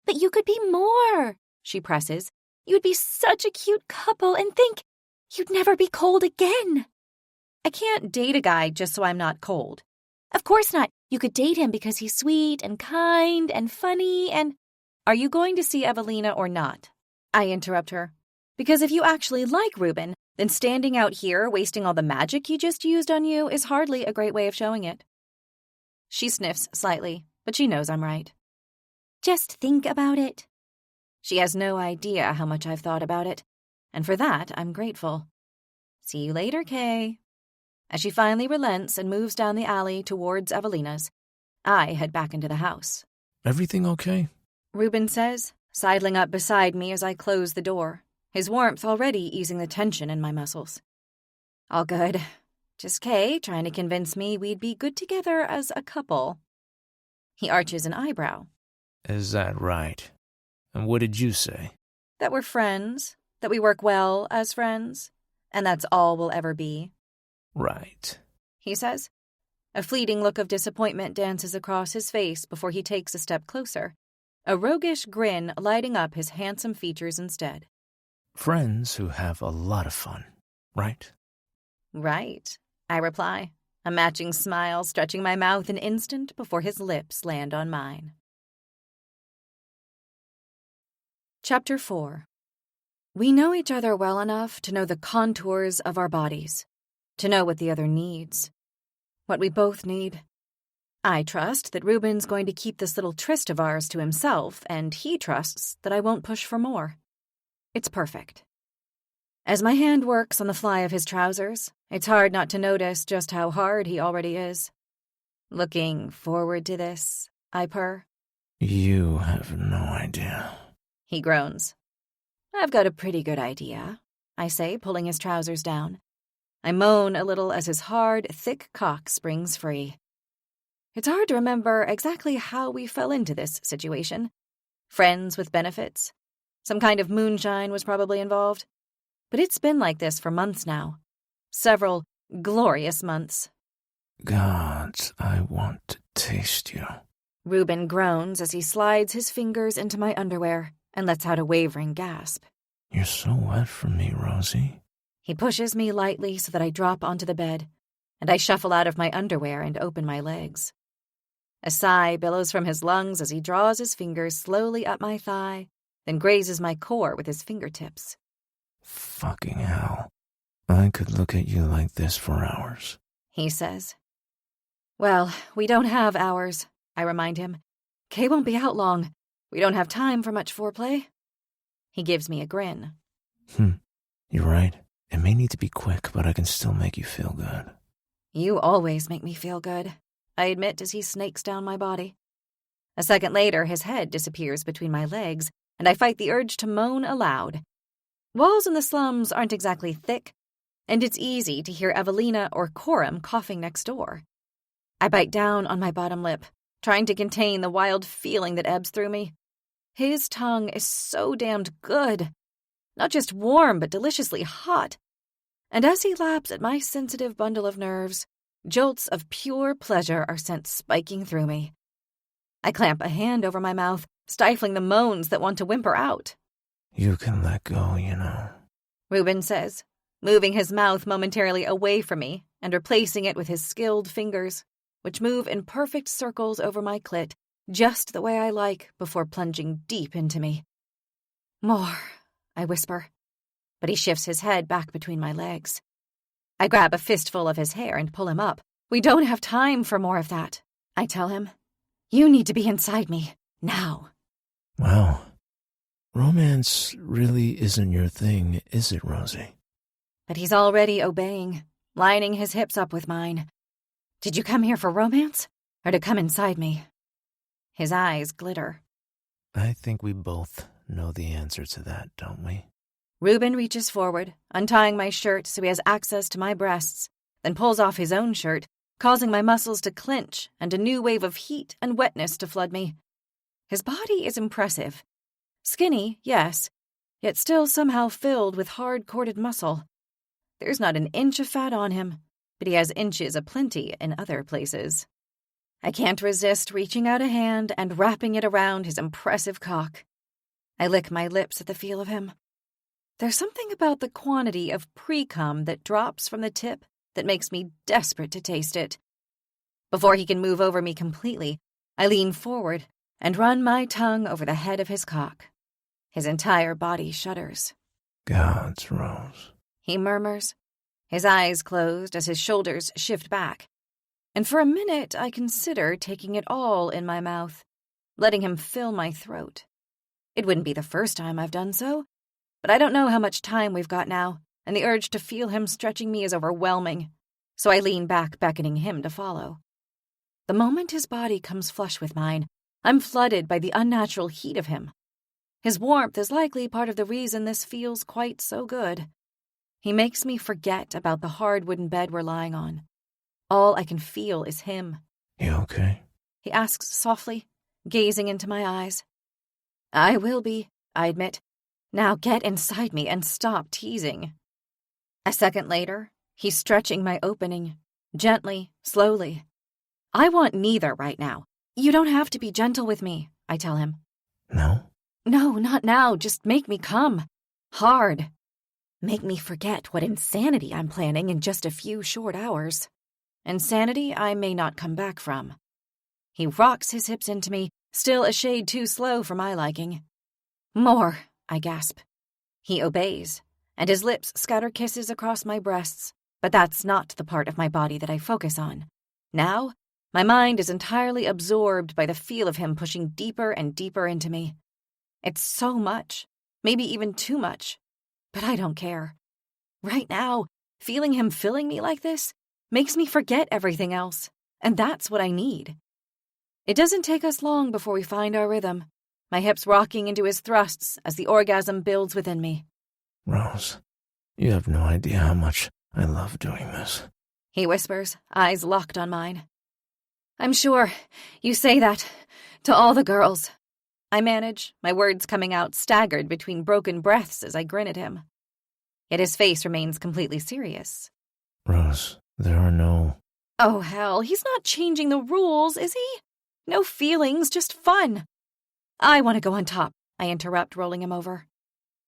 But you could be more, she presses. You'd be such a cute couple, and think, you'd never be cold again. I can't date a guy just so I'm not cold. Of course not. You could date him because he's sweet and kind and funny and... Are you going to see Evelina or not? I interrupt her. Because if you actually like Ruben, then standing out here wasting all the magic he just used on you is hardly a great way of showing it. She sniffs slightly, but she knows I'm right. Just think about it. She has no idea how much I've thought about it, and for that I'm grateful. See you later, Kay. As she finally relents and moves down the alley towards Evelina's, I head back into the house. Everything okay? Ruben says, sidling up beside me as I close the door, his warmth already easing the tension in my muscles. All good. Just Kay trying to convince me we'd be good together as a couple. He arches an eyebrow. Is that right? And what did you say? That we're friends, that we work well as friends, and that's all we'll ever be. Right, he says. A fleeting look of disappointment dances across his face before he takes a step closer, a roguish grin lighting up his handsome features instead. Friends who have a lot of fun, right? Right, I reply, a matching smile stretching my mouth an instant before his lips land on mine. Chapter 4. We know each other well enough to know the contours of our bodies, to know what the other needs, what we both need. I trust that Ruben's going to keep this little tryst of ours to himself, and he trusts that I won't push for more. It's perfect. As my hand works on the fly of his trousers, it's hard not to notice just how hard he already is. Looking forward to this, I purr. You have no idea. He groans. I've got a pretty good idea, I say, pulling his trousers down. I moan a little as his hard, thick cock springs free. It's hard to remember exactly how we fell into this situation. Friends with benefits. Some kind of moonshine was probably involved. But it's been like this for months now. Several glorious months. God, I want to taste you. Ruben groans as he slides his fingers into my underwear and lets out a wavering gasp. You're so wet for me, Rosie. He pushes me lightly so that I drop onto the bed, and I shuffle out of my underwear and open my legs. A sigh billows from his lungs as he draws his fingers slowly up my thigh, then grazes my core with his fingertips. Fucking hell. I could look at you like this for hours, he says. Well, we don't have hours, I remind him. Kay won't be out long. We don't have time for much foreplay. He gives me a grin. You're right. It may need to be quick, but I can still make you feel good. You always make me feel good, I admit as he snakes down my body. A second later, his head disappears between my legs, and I fight the urge to moan aloud. Walls in the slums aren't exactly thick, and it's easy to hear Evelina or Coram coughing next door. I bite down on my bottom lip, trying to contain the wild feeling that ebbs through me. His tongue is so damned good. Not just warm, but deliciously hot. And as he laps at my sensitive bundle of nerves, jolts of pure pleasure are sent spiking through me. I clamp a hand over my mouth, stifling the moans that want to whimper out. You can let go, you know, Ruben says, moving his mouth momentarily away from me and replacing it with his skilled fingers, which move in perfect circles over my clit, just the way I like before plunging deep into me. More, I whisper, but he shifts his head back between my legs. I grab a fistful of his hair and pull him up. We don't have time for more of that, I tell him. You need to be inside me, now. Wow. Romance really isn't your thing, is it, Rosie? But he's already obeying, lining his hips up with mine. Did you come here for romance, or to come inside me? His eyes glitter. I think we both know the answer to that, don't we? Ruben reaches forward, untying my shirt so he has access to my breasts, then pulls off his own shirt, causing my muscles to clench and a new wave of heat and wetness to flood me. His body is impressive. Skinny, yes, yet still somehow filled with hard-corded muscle. There's not an inch of fat on him, but he has inches aplenty in other places. I can't resist reaching out a hand and wrapping it around his impressive cock. I lick my lips at the feel of him. There's something about the quantity of pre-cum that drops from the tip that makes me desperate to taste it. Before he can move over me completely, I lean forward and run my tongue over the head of his cock. His entire body shudders. Gods, Rose, He murmurs, his eyes closed as his shoulders shift back. And for a minute I consider taking it all in my mouth, letting him fill my throat. It wouldn't be the first time I've done so, but I don't know how much time we've got now, and the urge to feel him stretching me is overwhelming, so I lean back, beckoning him to follow. The moment his body comes flush with mine, I'm flooded by the unnatural heat of him. His warmth is likely part of the reason this feels quite so good. He makes me forget about the hard wooden bed we're lying on. All I can feel is him. You okay? He asks softly, gazing into my eyes. I will be, I admit. Now get inside me and stop teasing. A second later, he's stretching my opening, gently, slowly. I want neither right now. You don't have to be gentle with me, I tell him. No? No, not now. Just make me come. Hard. Make me forget what insanity I'm planning in just a few short hours. Insanity I may not come back from. He rocks his hips into me, still a shade too slow for my liking. More, I gasp. He obeys, and his lips scatter kisses across my breasts, but that's not the part of my body that I focus on. Now, my mind is entirely absorbed by the feel of him pushing deeper and deeper into me. It's so much, maybe even too much, but I don't care. Right now, feeling him filling me like this makes me forget everything else, and that's what I need. It doesn't take us long before we find our rhythm, my hips rocking into his thrusts as the orgasm builds within me. Rose, you have no idea how much I love doing this. He whispers, eyes locked on mine. I'm sure you say that to all the girls. I manage, my words coming out staggered between broken breaths as I grin at him. Yet his face remains completely serious. Rose, there are no... Oh, hell, he's not changing the rules, is he? No feelings, just fun. I want to go on top, I interrupt, rolling him over.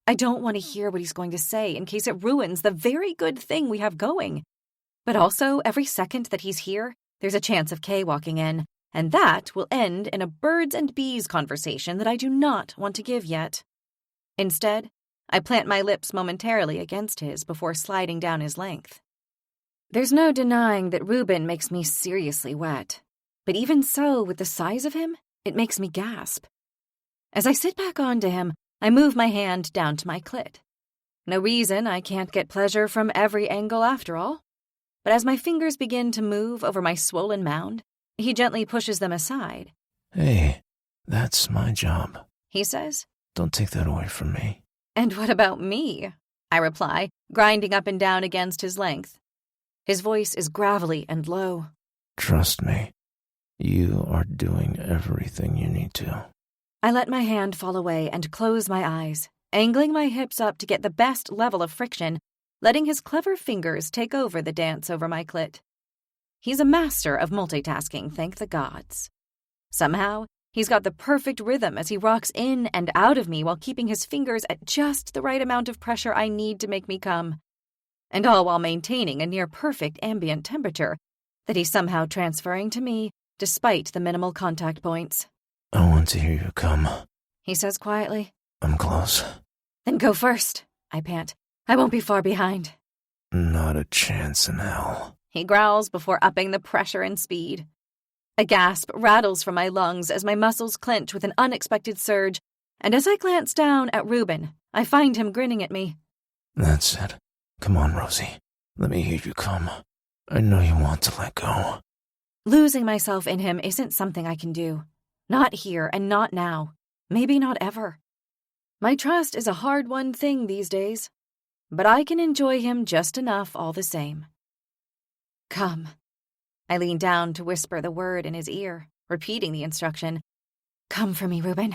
I don't want to hear what he's going to say in case it ruins the very good thing we have going. But also, every second that he's here, there's a chance of Kay walking in, and that will end in a birds and bees conversation that I do not want to give yet. Instead, I plant my lips momentarily against his before sliding down his length. There's no denying that Reuben makes me seriously wet, but even so, with the size of him, it makes me gasp. As I sit back onto him, I move my hand down to my clit. No reason I can't get pleasure from every angle after all. But as my fingers begin to move over my swollen mound, he gently pushes them aside. Hey, that's my job, he says. Don't take that away from me. And what about me? I reply, grinding up and down against his length. His voice is gravelly and low. Trust me, you are doing everything you need to. I let my hand fall away and close my eyes, angling my hips up to get the best level of friction, letting his clever fingers take over the dance over my clit. He's a master of multitasking, thank the gods. Somehow, he's got the perfect rhythm as he rocks in and out of me while keeping his fingers at just the right amount of pressure I need to make me come. And all while maintaining a near-perfect ambient temperature that he's somehow transferring to me despite the minimal contact points. I want to hear you come, he says quietly. I'm close. Then go first, I pant. I won't be far behind. Not a chance in hell, he growls before upping the pressure and speed. A gasp rattles from my lungs as my muscles clench with an unexpected surge, and as I glance down at Reuben, I find him grinning at me. That's it. Come on, Rosie. Let me hear you come. I know you want to let go. Losing myself in him isn't something I can do. Not here and not now. Maybe not ever. My trust is a hard-won thing these days, but I can enjoy him just enough all the same. Come. I lean down to whisper the word in his ear, repeating the instruction. Come for me, Reuben.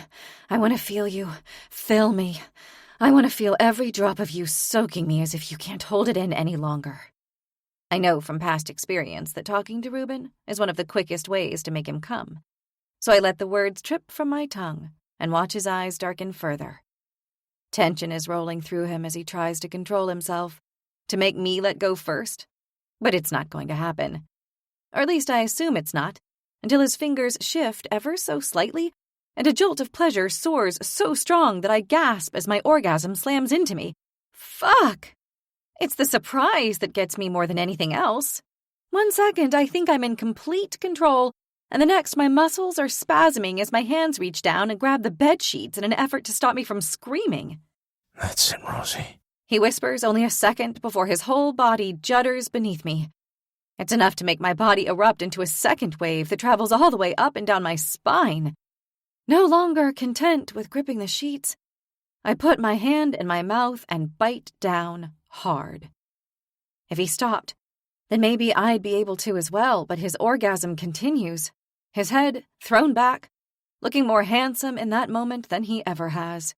I want to feel you. Fill me. I want to feel every drop of you soaking me as if you can't hold it in any longer. I know from past experience that talking to Reuben is one of the quickest ways to make him come. So I let the words trip from my tongue and watch his eyes darken further. Tension is rolling through him as he tries to control himself, to make me let go first. But it's not going to happen. Or at least I assume it's not, until his fingers shift ever so slightly, and a jolt of pleasure soars so strong that I gasp as my orgasm slams into me. Fuck! It's the surprise that gets me more than anything else. 1 second, I think I'm in complete control, and the next my muscles are spasming as my hands reach down and grab the bed sheets in an effort to stop me from screaming. That's it, Rosie, he whispers only a second before his whole body judders beneath me. It's enough to make my body erupt into a second wave that travels all the way up and down my spine. No longer content with gripping the sheets, I put my hand in my mouth and bite down hard. If he stopped, then maybe I'd be able to as well, but his orgasm continues, his head thrown back, looking more handsome in that moment than he ever has.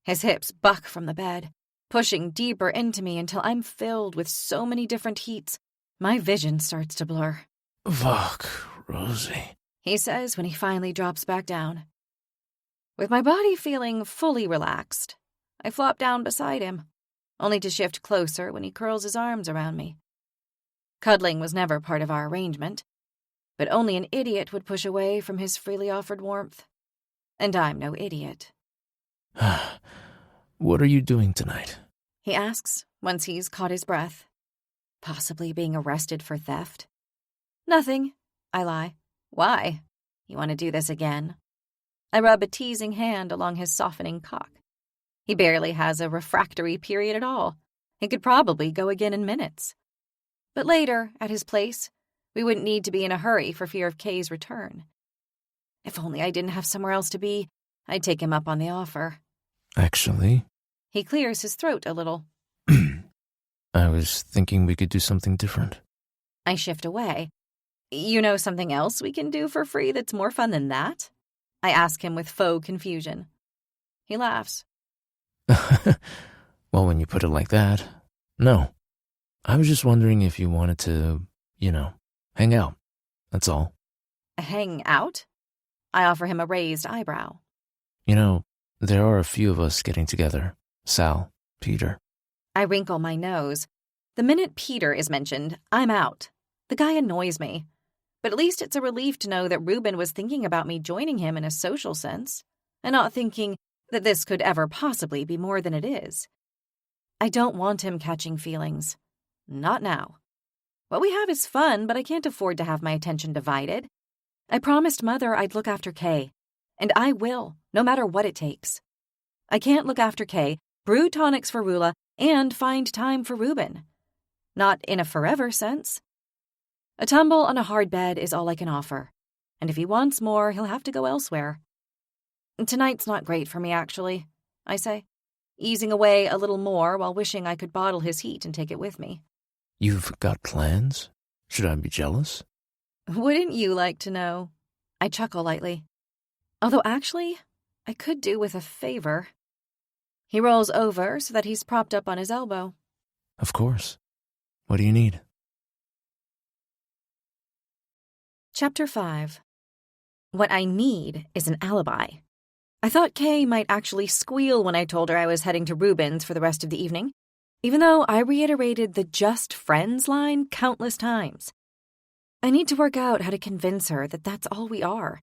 His hips buck from the bed, pushing deeper into me until I'm filled with so many different heats, my vision starts to blur. Fuck, Rosie, he says when he finally drops back down. With my body feeling fully relaxed, I flop down beside him, only to shift closer when he curls his arms around me. Cuddling was never part of our arrangement, but only an idiot would push away from his freely offered warmth. And I'm no idiot. What are you doing tonight? He asks, once he's caught his breath. Possibly being arrested for theft? Nothing, I lie. Why? You want to do this again? I rub a teasing hand along his softening cock. He barely has a refractory period at all. He could probably go again in minutes. But later, at his place, we wouldn't need to be in a hurry for fear of Kay's return. If only I didn't have somewhere else to be, I'd take him up on the offer. Actually, he clears his throat a little. I was thinking we could do something different. I shift away. You know something else we can do for free that's more fun than that? I ask him with faux confusion. He laughs. Well, when you put it like that, no. I was just wondering if you wanted to, hang out. That's all. Hang out? I offer him a raised eyebrow. There are a few of us getting together. Sal, Peter. I wrinkle my nose. The minute Peter is mentioned, I'm out. The guy annoys me. But at least it's a relief to know that Reuben was thinking about me joining him in a social sense, and not thinking that this could ever possibly be more than it is. I don't want him catching feelings. Not now. What we have is fun, but I can't afford to have my attention divided. I promised Mother I'd look after Kay, and I will, no matter what it takes. I can't look after Kay, brew tonics for Rula, and find time for Reuben. Not in a forever sense. A tumble on a hard bed is all I can offer, and if he wants more, he'll have to go elsewhere. Tonight's not great for me, actually, I say, easing away a little more while wishing I could bottle his heat and take it with me. You've got plans? Should I be jealous? Wouldn't you like to know? I chuckle lightly. Although actually, I could do with a favor. He rolls over so that he's propped up on his elbow. Of course. What do you need? Chapter 5. What I need is an alibi. I thought Kay might actually squeal when I told her I was heading to Reuben's for the rest of the evening, even though I reiterated the just friends line countless times. I need to work out how to convince her that that's all we are.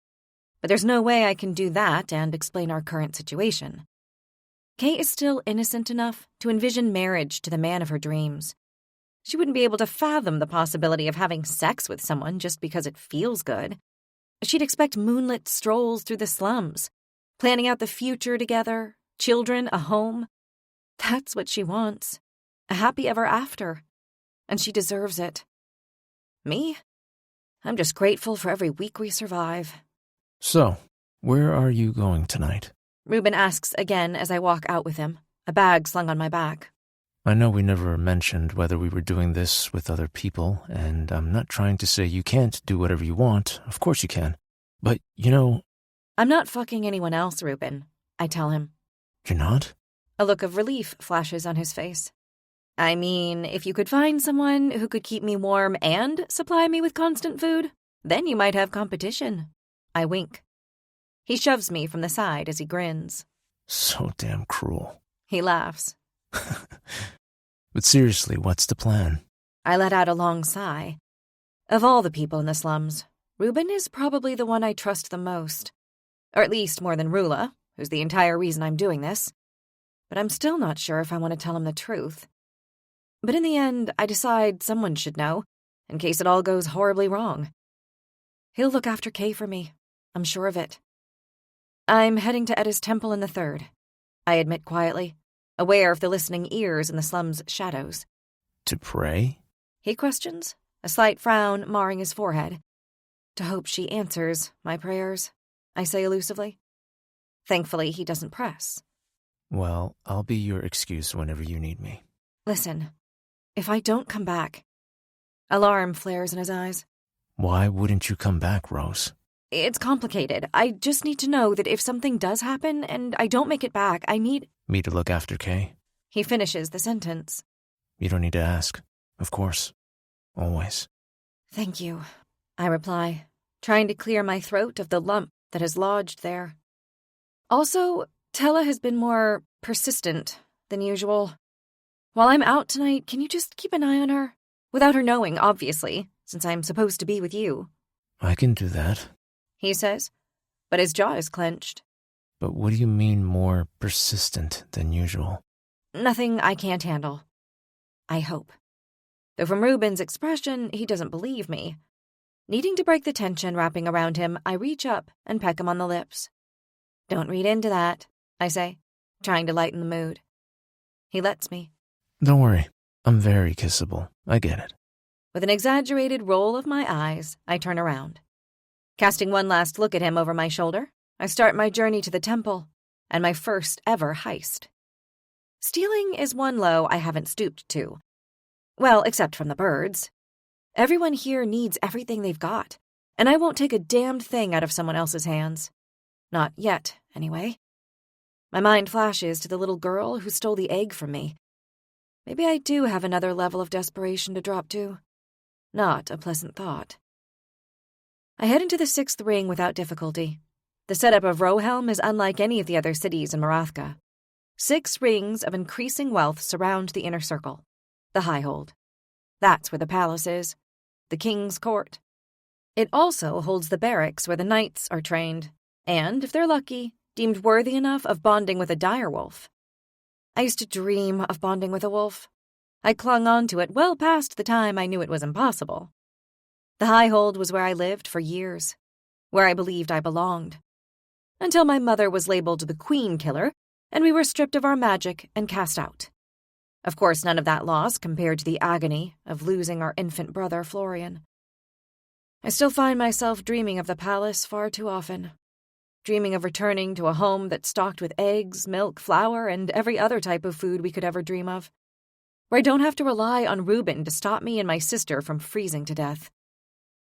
But there's no way I can do that and explain our current situation. Kay is still innocent enough to envision marriage to the man of her dreams. She wouldn't be able to fathom the possibility of having sex with someone just because it feels good. She'd expect moonlit strolls through the slums, planning out the future together, children, a home. That's what she wants. A happy ever after. And she deserves it. Me? I'm just grateful for every week we survive. So, where are you going tonight? Reuben asks again as I walk out with him, a bag slung on my back. I know we never mentioned whether we were doing this with other people, and I'm not trying to say you can't do whatever you want. Of course you can. But, I'm not fucking anyone else, Reuben, I tell him. You're not? A look of relief flashes on his face. I mean, if you could find someone who could keep me warm and supply me with constant food, then you might have competition. I wink. He shoves me from the side as he grins. So damn cruel. He laughs. But seriously, what's the plan? I let out a long sigh. Of all the people in the slums, Reuben is probably the one I trust the most. Or at least more than Rula, who's the entire reason I'm doing this. But I'm still not sure if I want to tell him the truth. But in the end, I decide someone should know, in case it all goes horribly wrong. He'll look after Kay for me. I'm sure of it. I'm heading to Edda's temple in the 3rd, I admit quietly, aware of the listening ears in the slum's shadows. To pray? He questions, a slight frown marring his forehead. To hope she answers my prayers, I say elusively. Thankfully, he doesn't press. Well, I'll be your excuse whenever you need me. Listen, if I don't come back... Alarm flares in his eyes. Why wouldn't you come back, Rose? It's complicated. I just need to know that if something does happen and I don't make it back, I need... Me to look after Kay? He finishes the sentence. You don't need to ask. Of course. Always. Thank you, I reply, trying to clear my throat of the lump that has lodged there. Also, Tella has been more persistent than usual. While I'm out tonight, can you just keep an eye on her? Without her knowing, obviously, since I'm supposed to be with you. I can do that. He says, but his jaw is clenched. But what do you mean more persistent than usual? Nothing I can't handle. I hope. Though from Ruben's expression, he doesn't believe me. Needing to break the tension wrapping around him, I reach up and peck him on the lips. Don't read into that, I say, trying to lighten the mood. He lets me. Don't worry. I'm very kissable. I get it. With an exaggerated roll of my eyes, I turn around. Casting one last look at him over my shoulder, I start my journey to the temple, and my first ever heist. Stealing is one low I haven't stooped to. Well, except from the birds. Everyone here needs everything they've got, and I won't take a damned thing out of someone else's hands. Not yet, anyway. My mind flashes to the little girl who stole the egg from me. Maybe I do have another level of desperation to drop to. Not a pleasant thought. I head into the 6th ring without difficulty. The setup of Rohelm is unlike any of the other cities in Marathka. 6 rings of increasing wealth surround the inner circle, the Highhold. That's where the palace is, the king's court. It also holds the barracks where the knights are trained, and, if they're lucky, deemed worthy enough of bonding with a direwolf. I used to dream of bonding with a wolf. I clung on to it well past the time I knew it was impossible. The Highhold was where I lived for years, where I believed I belonged. Until my mother was labeled the Queen Killer, and we were stripped of our magic and cast out. Of course, none of that loss compared to the agony of losing our infant brother, Florian. I still find myself dreaming of the palace far too often. Dreaming of returning to a home that's stocked with eggs, milk, flour, and every other type of food we could ever dream of. Where I don't have to rely on Reuben to stop me and my sister from freezing to death.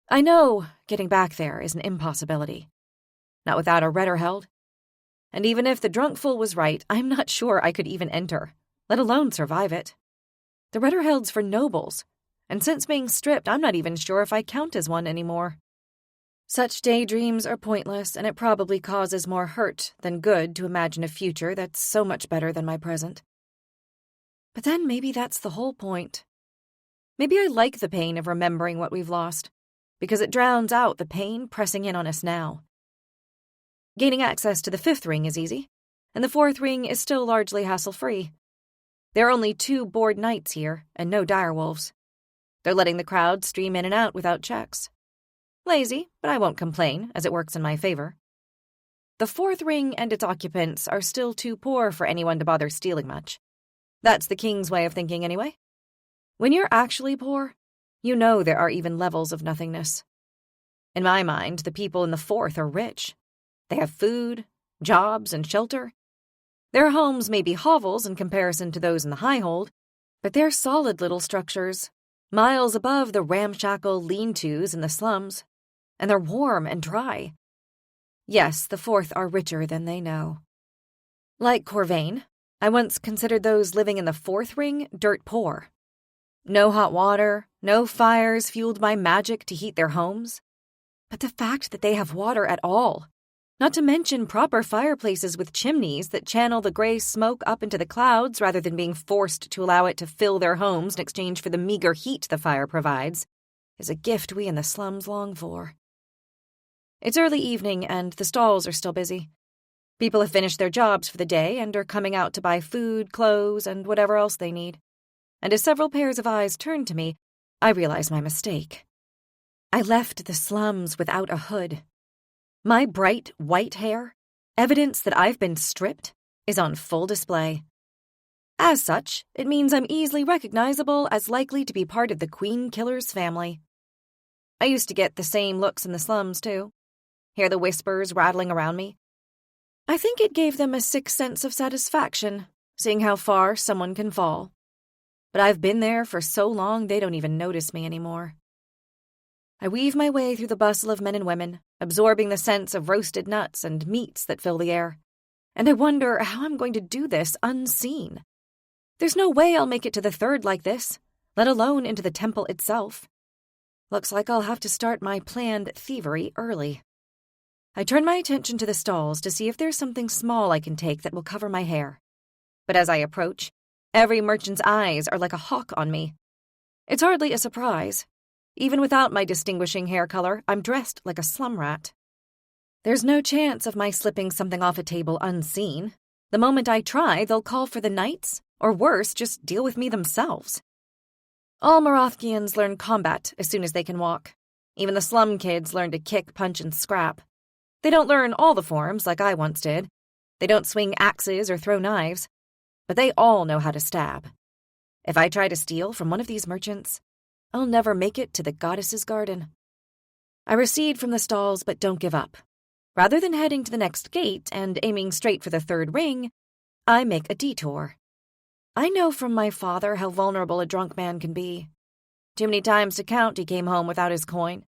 I know getting back there is an impossibility. Not without a Riddled. And even if the drunk fool was right, I'm not sure I could even enter, let alone survive it. The Riddled's for nobles, and since being stripped, I'm not even sure if I count as one anymore. Such daydreams are pointless, and it probably causes more hurt than good to imagine a future that's so much better than my present. But then maybe that's the whole point. Maybe I like the pain of remembering what we've lost, because it drowns out the pain pressing in on us now. Gaining access to the 5th ring is easy, and the 4th ring is still largely hassle-free. There are only 2 bored knights here, and no direwolves. They're letting the crowd stream in and out without checks. Lazy, but I won't complain, as it works in my favor. The 4th ring and its occupants are still too poor for anyone to bother stealing much. That's the king's way of thinking anyway. When you're actually poor, you know there are even levels of nothingness. In my mind, the people in the 4th are rich. They have food, jobs, and shelter. Their homes may be hovels in comparison to those in the Highhold, but they're solid little structures, miles above the ramshackle lean-tos in the slums, and they're warm and dry. Yes, the 4th are richer than they know. Like Corvain, I once considered those living in the 4th ring dirt poor. No hot water, no fires fueled by magic to heat their homes. But the fact that they have water at all, not to mention proper fireplaces with chimneys that channel the gray smoke up into the clouds rather than being forced to allow it to fill their homes in exchange for the meager heat the fire provides, is a gift we in the slums long for. It's early evening and the stalls are still busy. People have finished their jobs for the day and are coming out to buy food, clothes, and whatever else they need. And as several pairs of eyes turn to me, I realize my mistake. I left the slums without a hood. My bright white hair, evidence that I've been stripped, is on full display. As such, it means I'm easily recognizable as likely to be part of the Queen Killer's family. I used to get the same looks in the slums, too. Hear the whispers rattling around me. I think it gave them a sick sense of satisfaction, seeing how far someone can fall. But I've been there for so long they don't even notice me anymore. I weave my way through the bustle of men and women, absorbing the scents of roasted nuts and meats that fill the air. And I wonder how I'm going to do this unseen. There's no way I'll make it to the 3rd like this, let alone into the temple itself. Looks like I'll have to start my planned thievery early. I turn my attention to the stalls to see if there's something small I can take that will cover my hair. But as I approach, every merchant's eyes are like a hawk on me. It's hardly a surprise. Even without my distinguishing hair color, I'm dressed like a slum rat. There's no chance of my slipping something off a table unseen. The moment I try, they'll call for the knights, or worse, just deal with me themselves. All Morathkians learn combat as soon as they can walk. Even the slum kids learn to kick, punch, and scrap. They don't learn all the forms like I once did. They don't swing axes or throw knives. But they all know how to stab. If I try to steal from one of these merchants, I'll never make it to the goddess's garden. I recede from the stalls but don't give up. Rather than heading to the next gate and aiming straight for the third ring, I make a detour. I know from my father how vulnerable a drunk man can be. Too many times to count he came home without his coin,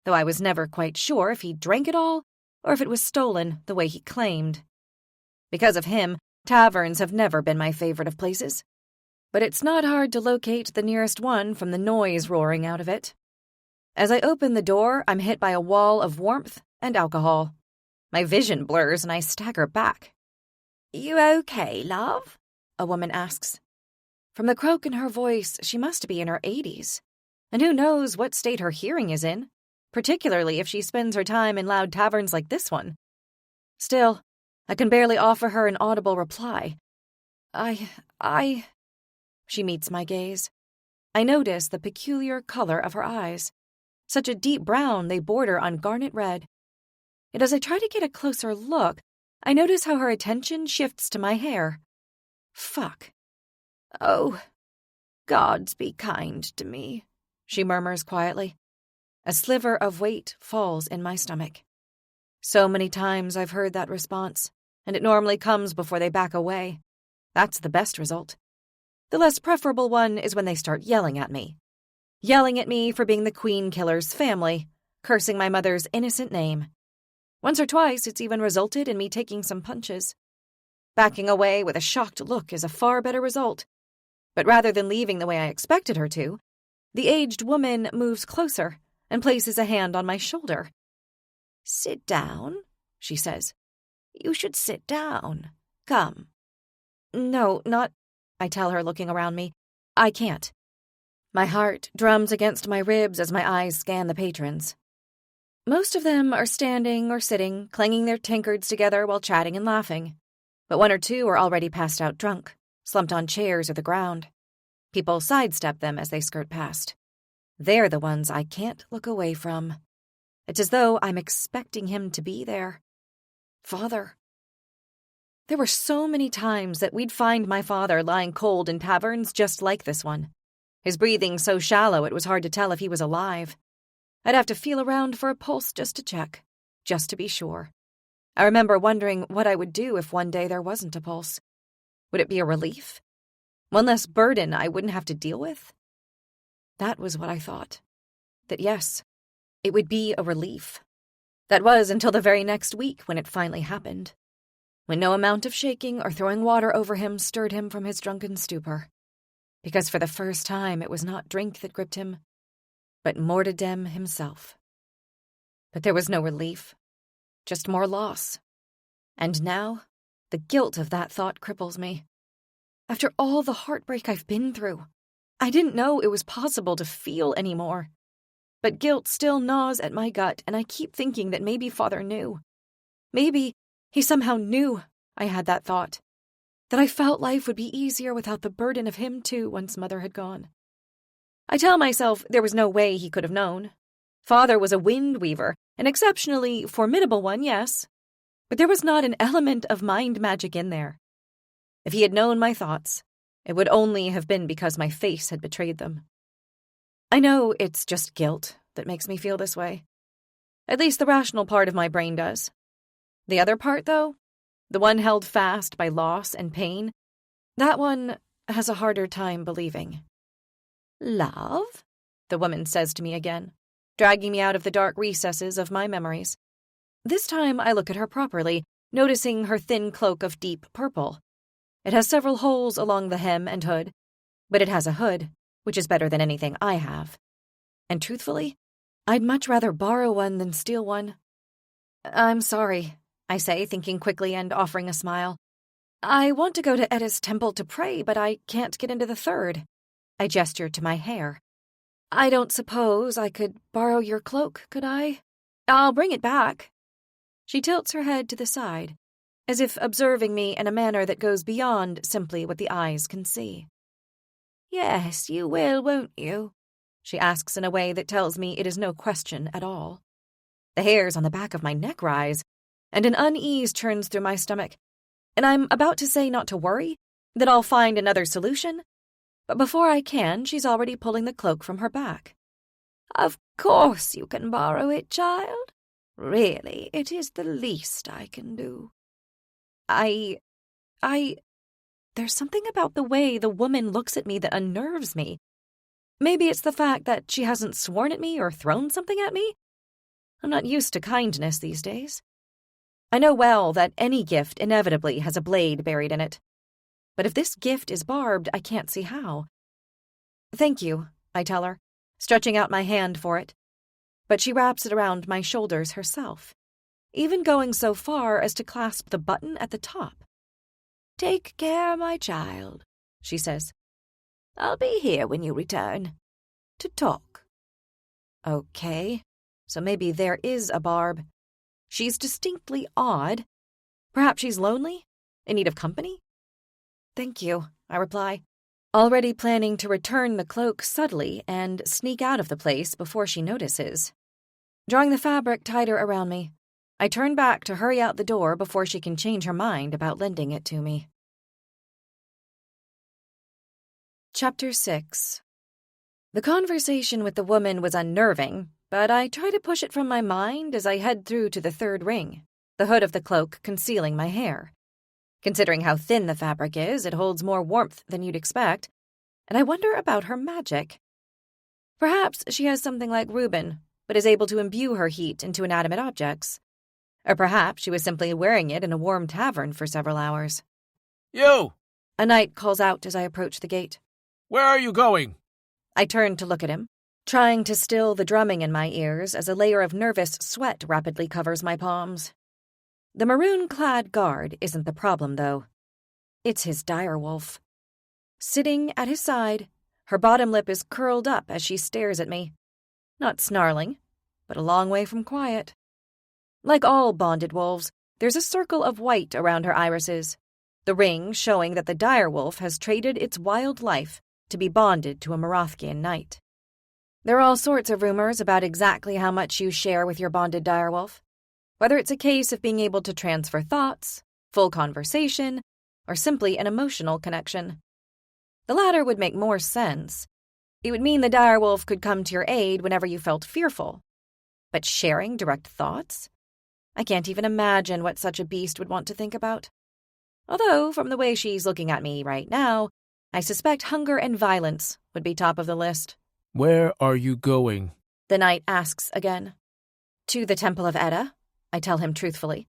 though I was never quite sure if he drank it all or if it was stolen the way he claimed. Because of him, taverns have never been my favorite of places. But it's not hard to locate the nearest one from the noise roaring out of it. As I open the door, I'm hit by a wall of warmth and alcohol. My vision blurs and I stagger back. "You okay, love?" a woman asks. From the croak in her voice, she must be in her 80s. And who knows what state her hearing is in, particularly if she spends her time in loud taverns like this one. Still, I can barely offer her an audible reply. She meets my gaze. I notice the peculiar color of her eyes. Such a deep brown they border on garnet red. Yet as I try to get a closer look, I notice how her attention shifts to my hair. Fuck. "Oh, gods be kind to me," she murmurs quietly. A sliver of weight falls in my stomach. So many times I've heard that response, and it normally comes before they back away. That's the best result. The less preferable one is when they start yelling at me. Yelling at me for being the Queen Killer's family, cursing my mother's innocent name. Once or twice, it's even resulted in me taking some punches. Backing away with a shocked look is a far better result. But rather than leaving the way I expected her to, the aged woman moves closer and places a hand on my shoulder. "Sit down," she says. "You should sit down. Come." "No, not," I tell her, looking around me. "I can't." My heart drums against my ribs as my eyes scan the patrons. Most of them are standing or sitting, clanging their tankards together while chatting and laughing. But one or two are already passed out drunk, slumped on chairs or the ground. People sidestep them as they skirt past. They're the ones I can't look away from. It's as though I'm expecting him to be there. Father. There were so many times that we'd find my father lying cold in taverns just like this one. His breathing so shallow it was hard to tell if he was alive. I'd have to feel around for a pulse just to check, just to be sure. I remember wondering what I would do if one day there wasn't a pulse. Would it be a relief? One less burden I wouldn't have to deal with? That was what I thought. That yes, it would be a relief. That was until the very next week when it finally happened. When no amount of shaking or throwing water over him stirred him from his drunken stupor. Because for the first time it was not drink that gripped him, but Mortadem himself. But there was no relief, just more loss. And now, the guilt of that thought cripples me. After all the heartbreak I've been through, I didn't know it was possible to feel anymore. But guilt still gnaws at my gut, and I keep thinking that maybe Father knew. Maybe he somehow knew I had that thought. That I felt life would be easier without the burden of him too once Mother had gone. I tell myself there was no way he could have known. Father was a wind weaver, an exceptionally formidable one, yes. But there was not an element of mind magic in there. If he had known my thoughts, it would only have been because my face had betrayed them. I know it's just guilt that makes me feel this way. At least the rational part of my brain does. The other part, though, the one held fast by loss and pain, that one has a harder time believing. "Love?" the woman says to me again, dragging me out of the dark recesses of my memories. This time I look at her properly, noticing her thin cloak of deep purple. It has several holes along the hem and hood, but it has a hood, which is better than anything I have. And truthfully, I'd much rather borrow one than steal one. I'm sorry, I say, thinking quickly and offering a smile. I want to go to Edda's temple to pray, but I can't get into the third. I gesture to my hair. I don't suppose I could borrow your cloak, could I? I'll bring it back. She tilts her head to the side, as if observing me in a manner that goes beyond simply what the eyes can see. Yes, you will, won't you? She asks in a way that tells me it is no question at all. The hairs on the back of my neck rise, and an unease churns through my stomach, and I'm about to say not to worry, that I'll find another solution, but before I can, she's already pulling the cloak from her back. Of course you can borrow it, child. Really, it is the least I can do. There's something about the way the woman looks at me that unnerves me. Maybe it's the fact that she hasn't sworn at me or thrown something at me. I'm not used to kindness these days. I know well that any gift inevitably has a blade buried in it. But if this gift is barbed, I can't see how. Thank you, I tell her, stretching out my hand for it. But she wraps it around my shoulders herself, even going so far as to clasp the button at the top. Take care, my child, she says. I'll be here when you return. To talk. Okay, so maybe there is a barb. She's distinctly odd. Perhaps she's lonely? In need of company? Thank you, I reply, already planning to return the cloak subtly and sneak out of the place before she notices. Drawing the fabric tighter around me, I turn back to hurry out the door before she can change her mind about lending it to me. Chapter 6. The conversation with the woman was unnerving, but I try to push it from my mind as I head through to the third ring, the hood of the cloak concealing my hair. Considering how thin the fabric is, it holds more warmth than you'd expect, and I wonder about her magic. Perhaps she has something like Reuben, but is able to imbue her heat into inanimate objects. Or perhaps she was simply wearing it in a warm tavern for several hours. You! A knight calls out as I approach the gate. Where are you going? I turn to look at him, trying to still the drumming in my ears as a layer of nervous sweat rapidly covers my palms. The maroon-clad guard isn't the problem, though. It's his direwolf. Sitting at his side, her bottom lip is curled up as she stares at me. Not snarling, but a long way from quiet. Like all bonded wolves, there's a circle of white around her irises, the ring showing that the direwolf has traded its wild life to be bonded to a Marathkian knight. There are all sorts of rumors about exactly how much you share with your bonded direwolf. Whether it's a case of being able to transfer thoughts, full conversation, or simply an emotional connection. The latter would make more sense. It would mean the direwolf could come to your aid whenever you felt fearful. But sharing direct thoughts? I can't even imagine what such a beast would want to think about. Although, from the way she's looking at me right now, I suspect hunger and violence would be top of the list. Where are you going? The knight asks again. To the Temple of Edda, I tell him truthfully.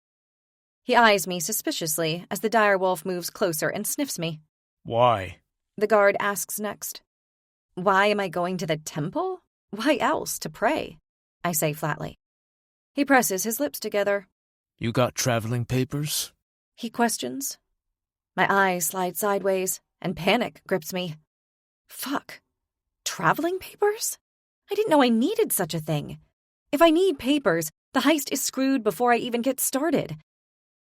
He eyes me suspiciously as the direwolf moves closer and sniffs me. Why? The guard asks next. Why am I going to the temple? Why else to pray? I say flatly. He presses his lips together. You got traveling papers? He questions. My eyes slide sideways, and panic grips me. Fuck. Traveling papers? I didn't know I needed such a thing. If I need papers, the heist is screwed before I even get started.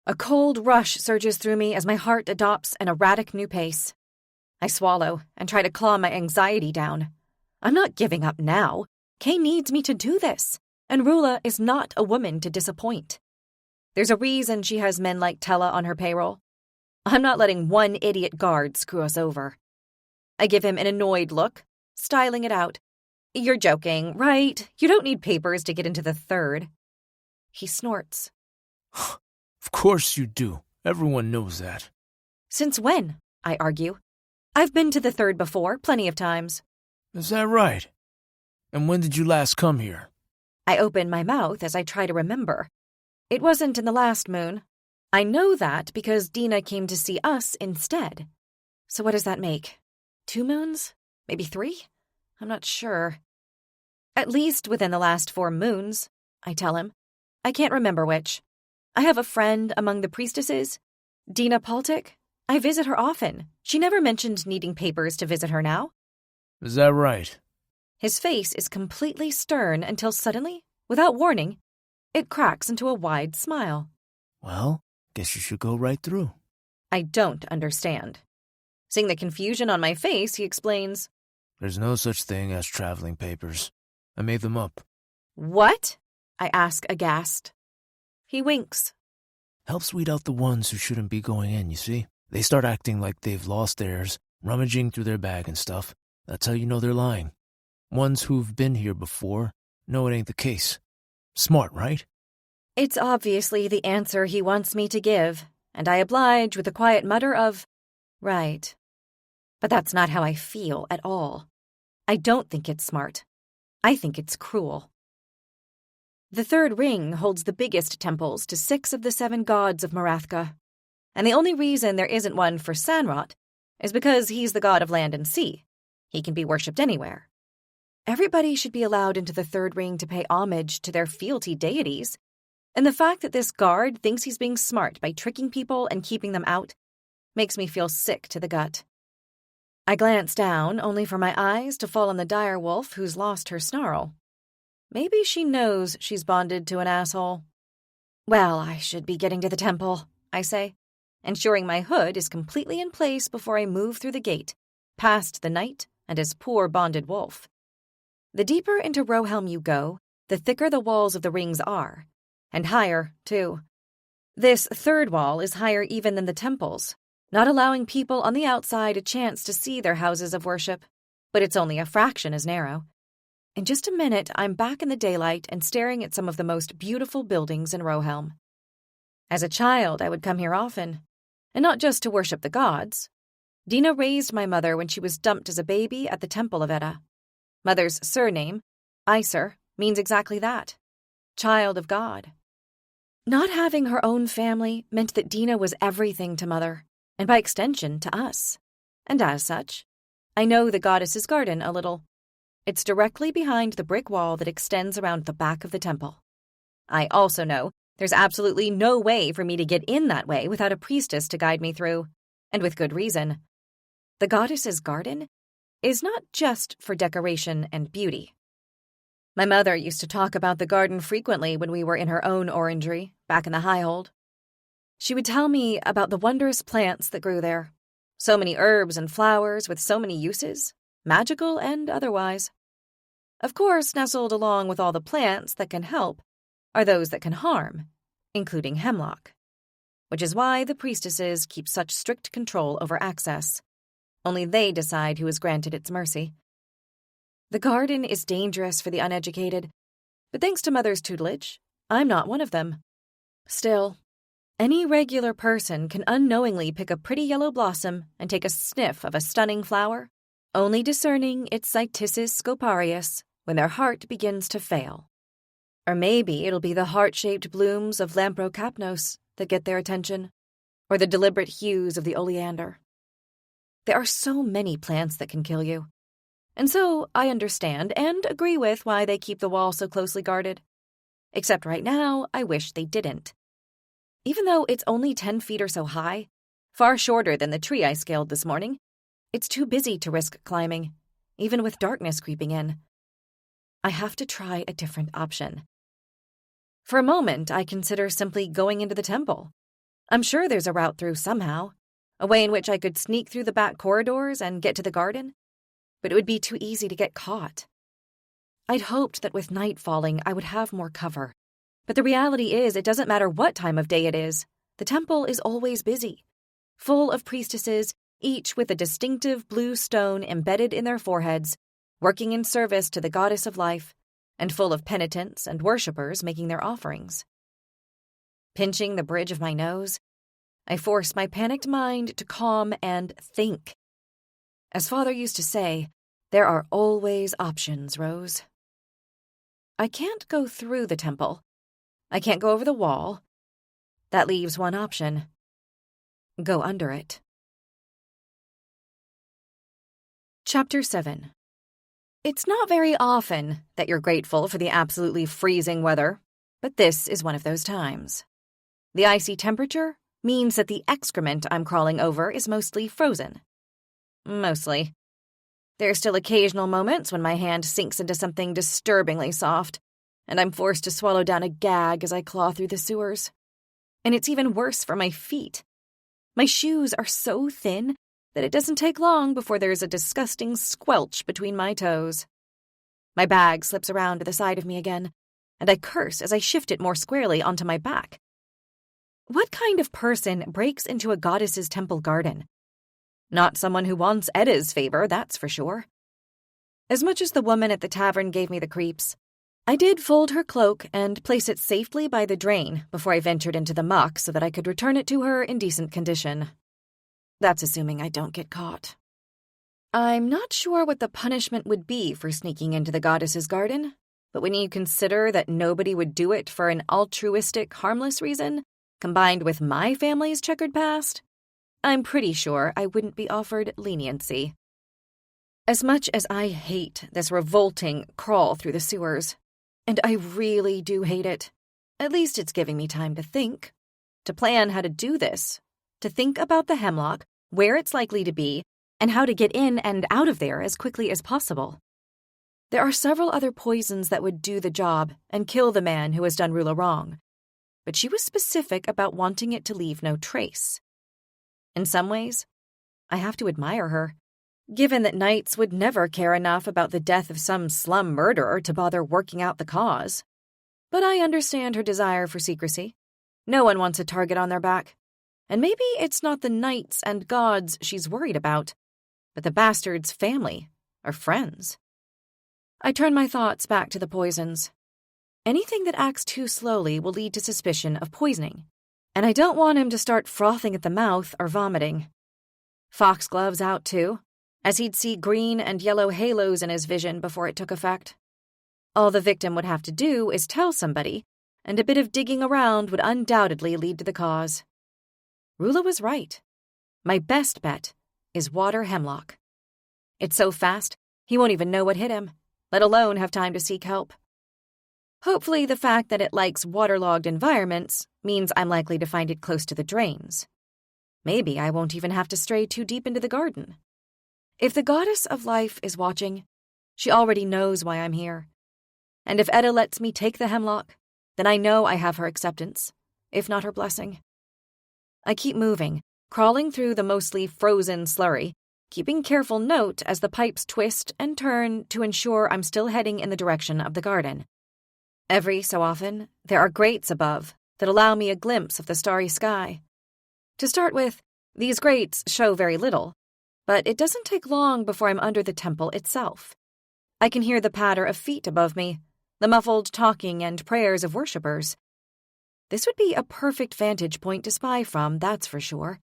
A cold rush surges through me as my heart adopts an erratic new pace. I swallow and try to claw my anxiety down. I'm not giving up now. Kay needs me to do this, and Rula is not a woman to disappoint. There's a reason she has men like Tella on her payroll. I'm not letting one idiot guard screw us over. I give him an annoyed look, styling it out. You're joking, right? You don't need papers to get into the third. He snorts. Of course you do. Everyone knows that. Since when? I argue. I've been to the third before, plenty of times. Is that right? And when did you last come here? I open my mouth as I try to remember. It wasn't in the last moon. I know that because Dina came to see us instead. So what does that make? 2 moons? Maybe 3? I'm not sure. At least within the last 4 moons, I tell him, I can't remember which. I have a friend among the priestesses, Dina Paltic. I visit her often. She never mentioned needing papers to visit her now. Is that right? His face is completely stern until suddenly, without warning, it cracks into a wide smile. Well, guess you should go right through. I don't understand. Seeing the confusion on my face, he explains, There's no such thing as traveling papers. I made them up. "What?" I ask aghast. He winks. Helps weed out the ones who shouldn't be going in, you see? They start acting like they've lost theirs, rummaging through their bag and stuff. That's how you know they're lying. Ones who've been here before know it ain't the case. Smart, right? It's obviously the answer he wants me to give, and I oblige with a quiet mutter of, "Right." But that's not how I feel at all. I don't think it's smart. I think it's cruel. The third ring holds the biggest temples to 6 of the 7 gods of Marathka, and the only reason there isn't one for Sanrot is because he's the god of land and sea. He can be worshipped anywhere. Everybody should be allowed into the third ring to pay homage to their fealty deities, and the fact that this guard thinks he's being smart by tricking people and keeping them out makes me feel sick to the gut. I glance down, only for my eyes to fall on the dire wolf who's lost her snarl. Maybe she knows she's bonded to an asshole. Well, I should be getting to the temple, I say, ensuring my hood is completely in place before I move through the gate, past the knight and his poor bonded wolf. The deeper into Rohelm you go, the thicker the walls of the rings are, and higher, too. This third wall is higher even than the temples, not allowing people on the outside a chance to see their houses of worship, but it's only a fraction as narrow. In just a minute, I'm back in the daylight and staring at some of the most beautiful buildings in Rohelm. As a child, I would come here often, and not just to worship the gods. Dina raised my mother when she was dumped as a baby at the Temple of Edda. Mother's surname, Iser, means exactly that, child of God. Not having her own family meant that Dina was everything to Mother, and by extension to us. And as such, I know the goddess's garden a little. It's directly behind the brick wall that extends around the back of the temple. I also know there's absolutely no way for me to get in that way without a priestess to guide me through, and with good reason. The goddess's garden is not just for decoration and beauty. My mother used to talk about the garden frequently when we were in her own orangery, back in the Highhold. She would tell me about the wondrous plants that grew there. So many herbs and flowers with so many uses, magical and otherwise. Of course, nestled along with all the plants that can help are those that can harm, including hemlock. Which is why the priestesses keep such strict control over access. Only they decide who is granted its mercy. The garden is dangerous for the uneducated, but thanks to Mother's tutelage, I'm not one of them. Still, any regular person can unknowingly pick a pretty yellow blossom and take a sniff of a stunning flower, only discerning its Cytisus scoparius when their heart begins to fail. Or maybe it'll be the heart-shaped blooms of Lamprocapnos that get their attention, or the deliberate hues of the oleander. There are so many plants that can kill you. And so I understand and agree with why they keep the wall so closely guarded. Except right now, I wish they didn't. Even though it's only 10 feet or so high, far shorter than the tree I scaled this morning, it's too busy to risk climbing, even with darkness creeping in. I have to try a different option. For a moment, I consider simply going into the temple. I'm sure there's a route through somehow, a way in which I could sneak through the back corridors and get to the garden, but it would be too easy to get caught. I'd hoped that with night falling, I would have more cover, but the reality is it doesn't matter what time of day it is. The temple is always busy, full of priestesses, each with a distinctive blue stone embedded in their foreheads, working in service to the goddess of life, and full of penitents and worshippers making their offerings. Pinching the bridge of my nose, I force my panicked mind to calm and think. As Father used to say, there are always options, Rose. I can't go through the temple. I can't go over the wall. That leaves one option. Go under it. Chapter 7. It's not very often that you're grateful for the absolutely freezing weather, But this is one of those times. The icy temperature means that the excrement I'm crawling over is mostly frozen. Mostly. There are still occasional moments when my hand sinks into something disturbingly soft, and I'm forced to swallow down a gag as I claw through the sewers. And it's even worse for my feet. My shoes are so thin that it doesn't take long before there's a disgusting squelch between my toes. My bag slips around to the side of me again, and I curse as I shift it more squarely onto my back. What kind of person breaks into a goddess's temple garden? Not someone who wants Edda's favor, that's for sure. As much as the woman at the tavern gave me the creeps, I did fold her cloak and place it safely by the drain before I ventured into the muck so that I could return it to her in decent condition. That's assuming I don't get caught. I'm not sure what the punishment would be for sneaking into the goddess's garden, but when you consider that nobody would do it for an altruistic, harmless reason, combined with my family's checkered past, I'm pretty sure I wouldn't be offered leniency. As much as I hate this revolting crawl through the sewers, and I really do hate it, at least it's giving me time to think, to plan how to do this, to think about the hemlock, where it's likely to be, and how to get in and out of there as quickly as possible. There are several other poisons that would do the job and kill the man who has done Rula wrong, but she was specific about wanting it to leave no trace. In some ways, I have to admire her, given that knights would never care enough about the death of some slum murderer to bother working out the cause. But I understand her desire for secrecy. No one wants a target on their back. And maybe it's not the knights and gods she's worried about, but the bastard's family or friends. I turn my thoughts back to the poisons. Anything that acts too slowly will lead to suspicion of poisoning, and I don't want him to start frothing at the mouth or vomiting. Foxglove's out too, as he'd see green and yellow halos in his vision before it took effect. All the victim would have to do is tell somebody, and a bit of digging around would undoubtedly lead to the cause. Rula was right. My best bet is water hemlock. It's so fast, he won't even know what hit him, let alone have time to seek help. Hopefully the fact that it likes waterlogged environments means I'm likely to find it close to the drains. Maybe I won't even have to stray too deep into the garden. If the goddess of life is watching, she already knows why I'm here. And if Edda lets me take the hemlock, then I know I have her acceptance, if not her blessing. I keep moving, crawling through the mostly frozen slurry, keeping careful note as the pipes twist and turn to ensure I'm still heading in the direction of the garden. Every so often, there are grates above that allow me a glimpse of the starry sky. To start with, these grates show very little, but it doesn't take long before I'm under the temple itself. I can hear the patter of feet above me, the muffled talking and prayers of worshippers. This would be a perfect vantage point to spy from, that's for sure.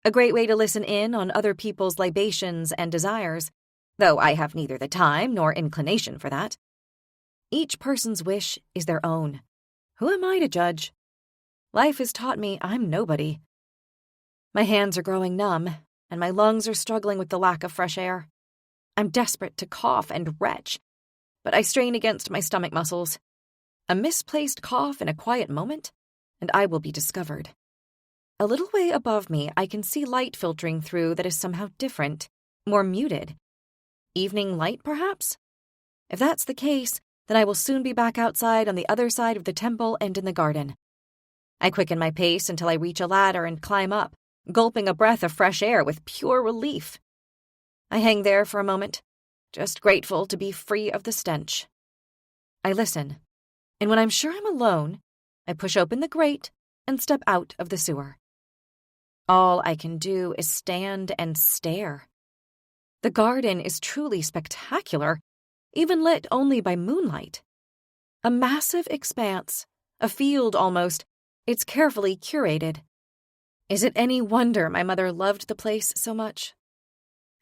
A great way to listen in on other people's libations and desires, though I have neither the time nor inclination for that. Each person's wish is their own. Who am I to judge? Life has taught me I'm nobody. My hands are growing numb, and my lungs are struggling with the lack of fresh air. I'm desperate to cough and retch, but I strain against my stomach muscles. A misplaced cough in a quiet moment, and I will be discovered. A little way above me, I can see light filtering through that is somehow different, more muted. Evening light, perhaps? If that's the case, then I will soon be back outside on the other side of the temple and in the garden. I quicken my pace until I reach a ladder and climb up, gulping a breath of fresh air with pure relief. I hang there for a moment, just grateful to be free of the stench. I listen, and when I'm sure I'm alone, I push open the grate and step out of the sewer. All I can do is stand and stare. The garden is truly spectacular, even lit only by moonlight. A massive expanse, a field almost, it's carefully curated. Is it any wonder my mother loved the place so much?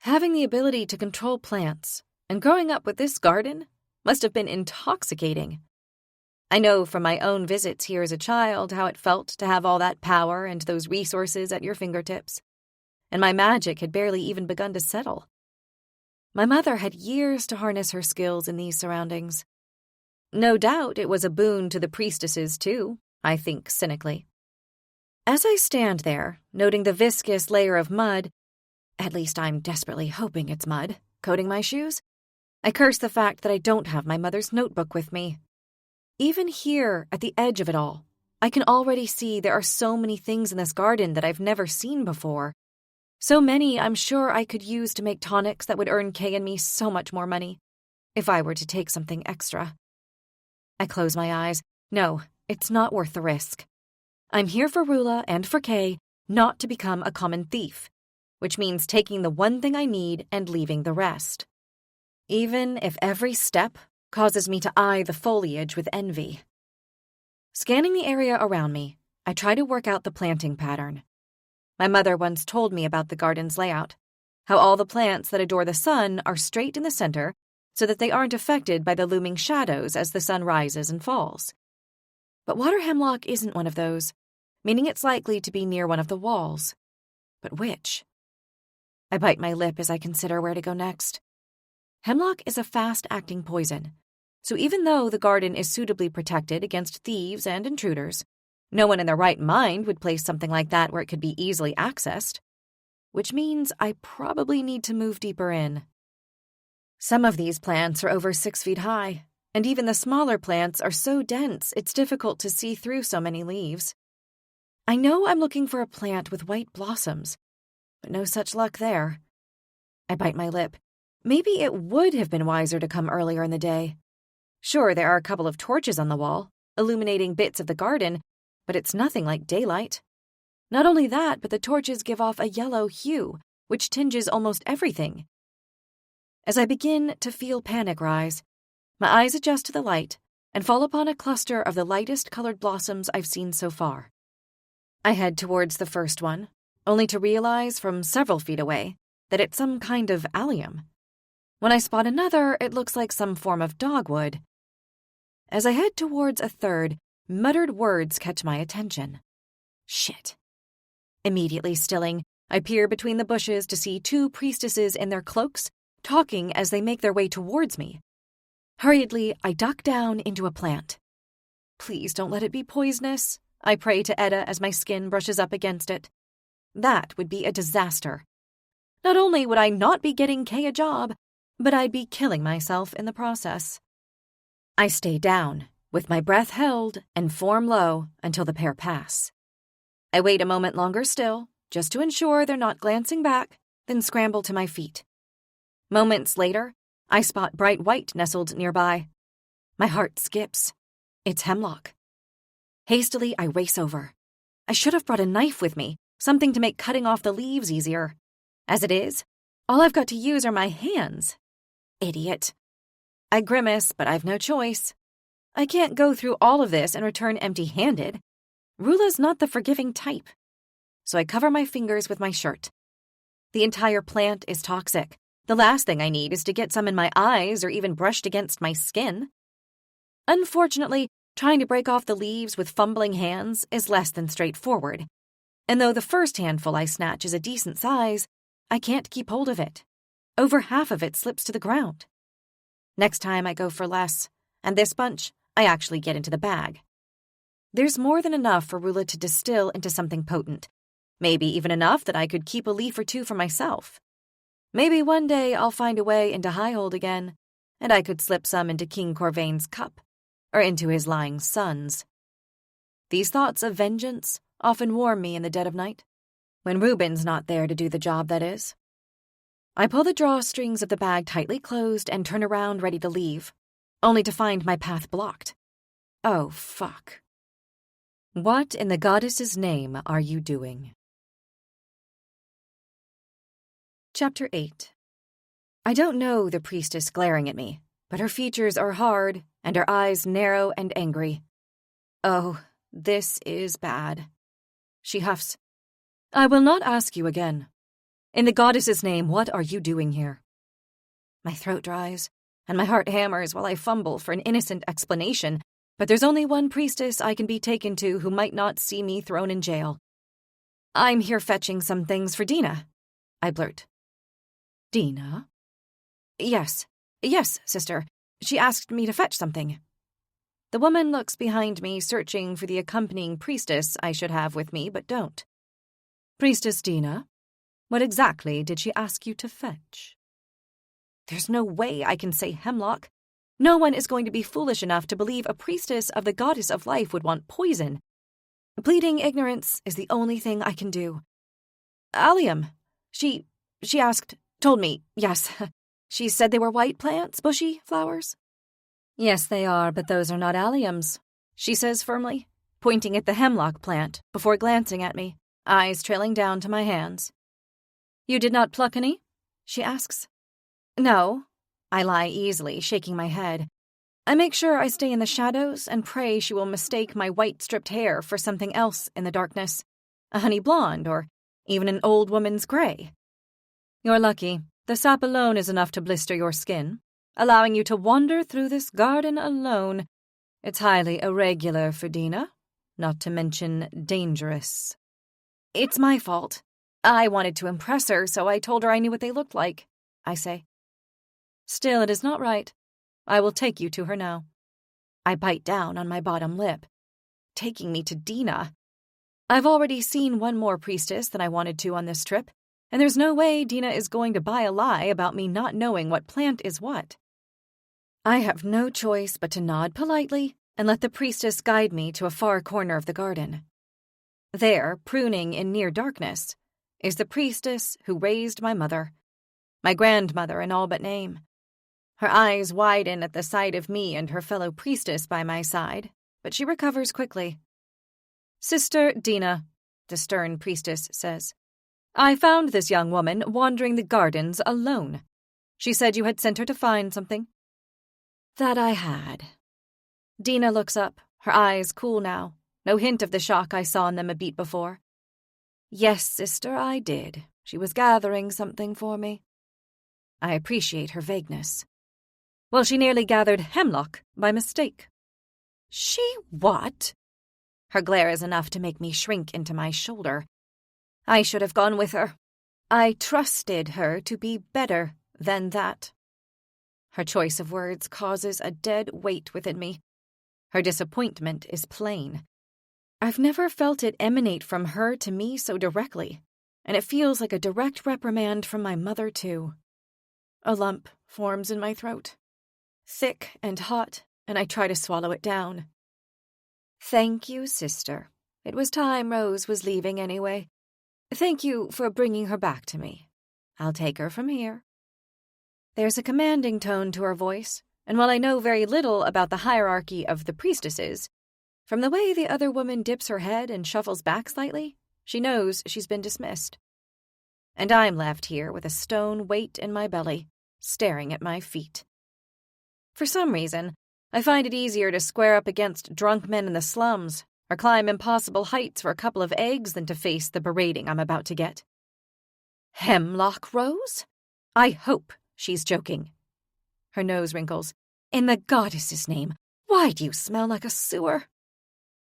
Having the ability to control plants and growing up with this garden must have been intoxicating. I know from my own visits here as a child how it felt to have all that power and those resources at your fingertips, and my magic had barely even begun to settle. My mother had years to harness her skills in these surroundings. No doubt it was a boon to the priestesses, too, I think cynically. As I stand there, noting the viscous layer of mud, at least I'm desperately hoping it's mud, coating my shoes, I curse the fact that I don't have my mother's notebook with me. Even here, at the edge of it all, I can already see there are so many things in this garden that I've never seen before. So many I'm sure I could use to make tonics that would earn Kay and me so much more money, if I were to take something extra. I close my eyes. No, it's not worth the risk. I'm here for Rula and for Kay, not to become a common thief, which means taking the one thing I need and leaving the rest. Even if every step causes me to eye the foliage with envy. Scanning the area around me, I try to work out the planting pattern. My mother once told me about the garden's layout, how all the plants that adore the sun are straight in the center so that they aren't affected by the looming shadows as the sun rises and falls. But water hemlock isn't one of those, meaning it's likely to be near one of the walls. But which? I bite my lip as I consider where to go next. Hemlock is a fast-acting poison, so even though the garden is suitably protected against thieves and intruders, no one in their right mind would place something like that where it could be easily accessed, which means I probably need to move deeper in. Some of these plants are over 6 feet high, and even the smaller plants are so dense it's difficult to see through so many leaves. I know I'm looking for a plant with white blossoms, but no such luck there. I bite my lip. Maybe it would have been wiser to come earlier in the day. Sure, there are a couple of torches on the wall, illuminating bits of the garden, but it's nothing like daylight. Not only that, but the torches give off a yellow hue, which tinges almost everything. As I begin to feel panic rise, my eyes adjust to the light and fall upon a cluster of the lightest colored blossoms I've seen so far. I head towards the first one, only to realize from several feet away that it's some kind of allium. When I spot another, it looks like some form of dogwood. As I head towards a third, muttered words catch my attention. Shit. Immediately stilling, I peer between the bushes to see 2 priestesses in their cloaks, talking as they make their way towards me. Hurriedly, I duck down into a plant. Please don't let it be poisonous, I pray to Edda as my skin brushes up against it. That would be a disaster. Not only would I not be getting Kay a job, but I'd be killing myself in the process. I stay down, with my breath held and form low until the pair pass. I wait a moment longer still, just to ensure they're not glancing back, then scramble to my feet. Moments later, I spot bright white nestled nearby. My heart skips. It's hemlock. Hastily, I race over. I should have brought a knife with me, something to make cutting off the leaves easier. As it is, all I've got to use are my hands. Idiot. I grimace, but I've no choice. I can't go through all of this and return empty-handed. Rula's not the forgiving type. So I cover my fingers with my shirt. The entire plant is toxic. The last thing I need is to get some in my eyes or even brushed against my skin. Unfortunately, trying to break off the leaves with fumbling hands is less than straightforward. And though the first handful I snatch is a decent size, I can't keep hold of it. Over half of it slips to the ground. Next time I go for less, and this bunch, I actually get into the bag. There's more than enough for Rula to distill into something potent. Maybe even enough that I could keep a leaf or 2 for myself. Maybe one day I'll find a way into Highhold again, and I could slip some into King Corvain's cup, or into his lying sons. These thoughts of vengeance often warm me in the dead of night. When Reuben's not there to do the job, that is. I pull the drawstrings of the bag tightly closed and turn around ready to leave, only to find my path blocked. Oh, fuck. What in the goddess's name are you doing? Chapter 8. I don't know the priestess glaring at me, but her features are hard and her eyes narrow and angry. Oh, this is bad. She huffs. I will not ask you again. In the goddess's name, what are you doing here? My throat dries, and my heart hammers while I fumble for an innocent explanation, but there's only one priestess I can be taken to who might not see me thrown in jail. I'm here fetching some things for Dina, I blurt. Dina? Yes, sister. She asked me to fetch something. The woman looks behind me, searching for the accompanying priestess I should have with me, but don't. Priestess Dina, what exactly did she ask you to fetch? There's no way I can say hemlock. No one is going to be foolish enough to believe a priestess of the goddess of life would want poison. Pleading ignorance is the only thing I can do. Allium. She told me, yes. She said they were white plants, bushy flowers. Yes, they are, but those are not alliums, she says firmly, pointing at the hemlock plant before glancing at me, eyes trailing down to my hands. You did not pluck any? She asks. No. I lie easily, shaking my head. I make sure I stay in the shadows and pray she will mistake my white stripped hair for something else in the darkness, a honey blonde or even an old woman's gray. You're lucky. The sap alone is enough to blister your skin, allowing you to wander through this garden alone. It's highly irregular for Dina, not to mention dangerous. It's my fault. I wanted to impress her, so I told her I knew what they looked like, I say. Still, it is not right. I will take you to her now. I bite down on my bottom lip. Taking me to Dina. I've already seen one more priestess than I wanted to on this trip, and there's no way Dina is going to buy a lie about me not knowing what plant is what. I have no choice but to nod politely and let the priestess guide me to a far corner of the garden. There, pruning in near darkness, is the priestess who raised my mother, my grandmother in all but name. Her eyes widen at the sight of me and her fellow priestess by my side, but she recovers quickly. Sister Dina, the stern priestess says, I found this young woman wandering the gardens alone. She said you had sent her to find something. That I had. Dina looks up, her eyes cool now, no hint of the shock I saw in them a beat before. Yes, sister, I did. She was gathering something for me. I appreciate her vagueness. Well, she nearly gathered hemlock by mistake. She what? Her glare is enough to make me shrink into my shoulder. I should have gone with her. I trusted her to be better than that. Her choice of words causes a dead weight within me. Her disappointment is plain. I've never felt it emanate from her to me so directly, and it feels like a direct reprimand from my mother, too. A lump forms in my throat. Thick and hot, and I try to swallow it down. Thank you, sister. It was time Rose was leaving anyway. Thank you for bringing her back to me. I'll take her from here. There's a commanding tone to her voice, and while I know very little about the hierarchy of the priestesses, from the way the other woman dips her head and shuffles back slightly, she knows she's been dismissed. And I'm left here with a stone weight in my belly, staring at my feet. For some reason, I find it easier to square up against drunk men in the slums or climb impossible heights for a couple of eggs than to face the berating I'm about to get. Hemlock Rose? I hope she's joking. Her nose wrinkles. In the goddess's name, why do you smell like a sewer?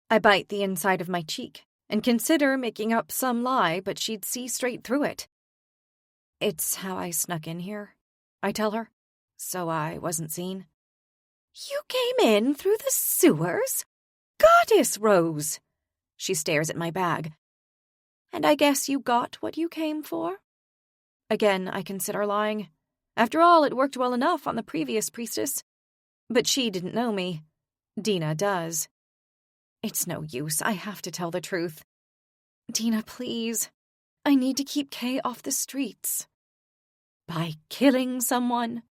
I bite the inside of my cheek and consider making up some lie, but she'd see straight through it. It's how I snuck in here, I tell her, so I wasn't seen. You came in through the sewers? Goddess Rose! She stares at my bag. And I guess you got what you came for? Again, I consider lying. After all, it worked well enough on the previous priestess. But she didn't know me. Dina does. It's no use. I have to tell the truth. Dina, please. I need to keep Kay off the streets. By killing someone?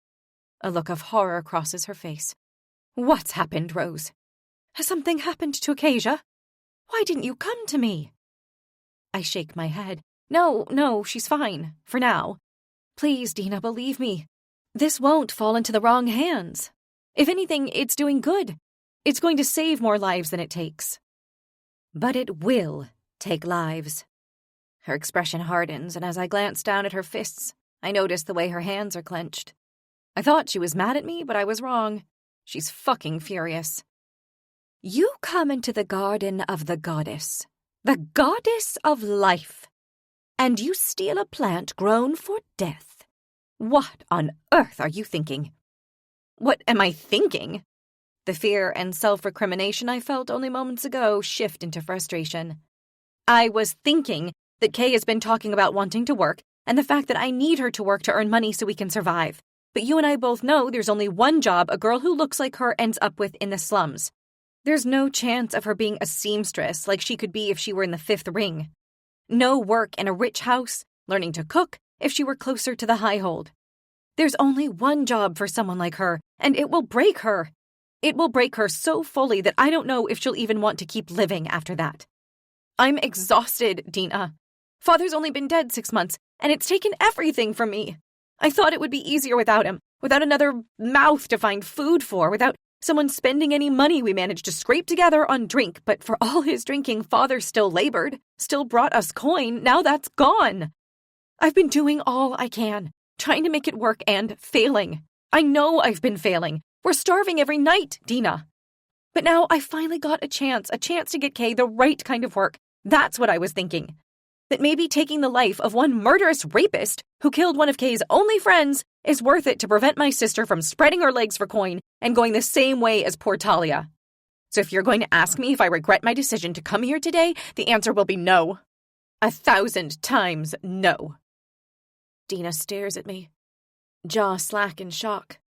A look of horror crosses her face. What's happened, Rose? Has something happened to Acacia? Why didn't you come to me? I shake my head. No, she's fine, for now. Please, Dina, believe me. This won't fall into the wrong hands. If anything, it's doing good. It's going to save more lives than it takes. But it will take lives. Her expression hardens, and as I glance down at her fists, I notice the way her hands are clenched. I thought she was mad at me, but I was wrong. She's fucking furious. You come into the garden of the goddess of life, and you steal a plant grown for death. What on earth are you thinking? What am I thinking? The fear and self-recrimination I felt only moments ago shift into frustration. I was thinking that Kay has been talking about wanting to work and the fact that I need her to work to earn money so we can survive. But you and I both know there's only one job a girl who looks like her ends up with in the slums. There's no chance of her being a seamstress like she could be if she were in the fifth ring. No work in a rich house, learning to cook if she were closer to the high hold. There's only one job for someone like her, and it will break her. It will break her so fully that I don't know if she'll even want to keep living after that. I'm exhausted, Dina. Father's only been dead 6 months, and it's taken everything from me. I thought it would be easier without him, without another mouth to find food for, without someone spending any money we managed to scrape together on drink, but for all his drinking, Father still labored, still brought us coin. Now that's gone. I've been doing all I can, trying to make it work and failing. I know I've been failing. We're starving every night, Dina. But now I finally got a chance to get Kay the right kind of work. That's what I was thinking. That maybe taking the life of one murderous rapist who killed one of Kay's only friends is worth it to prevent my sister from spreading her legs for coin and going the same way as poor Talia. So if you're going to ask me if I regret my decision to come here today, the answer will be no. 1,000 times no. Dina stares at me, jaw slack in shock.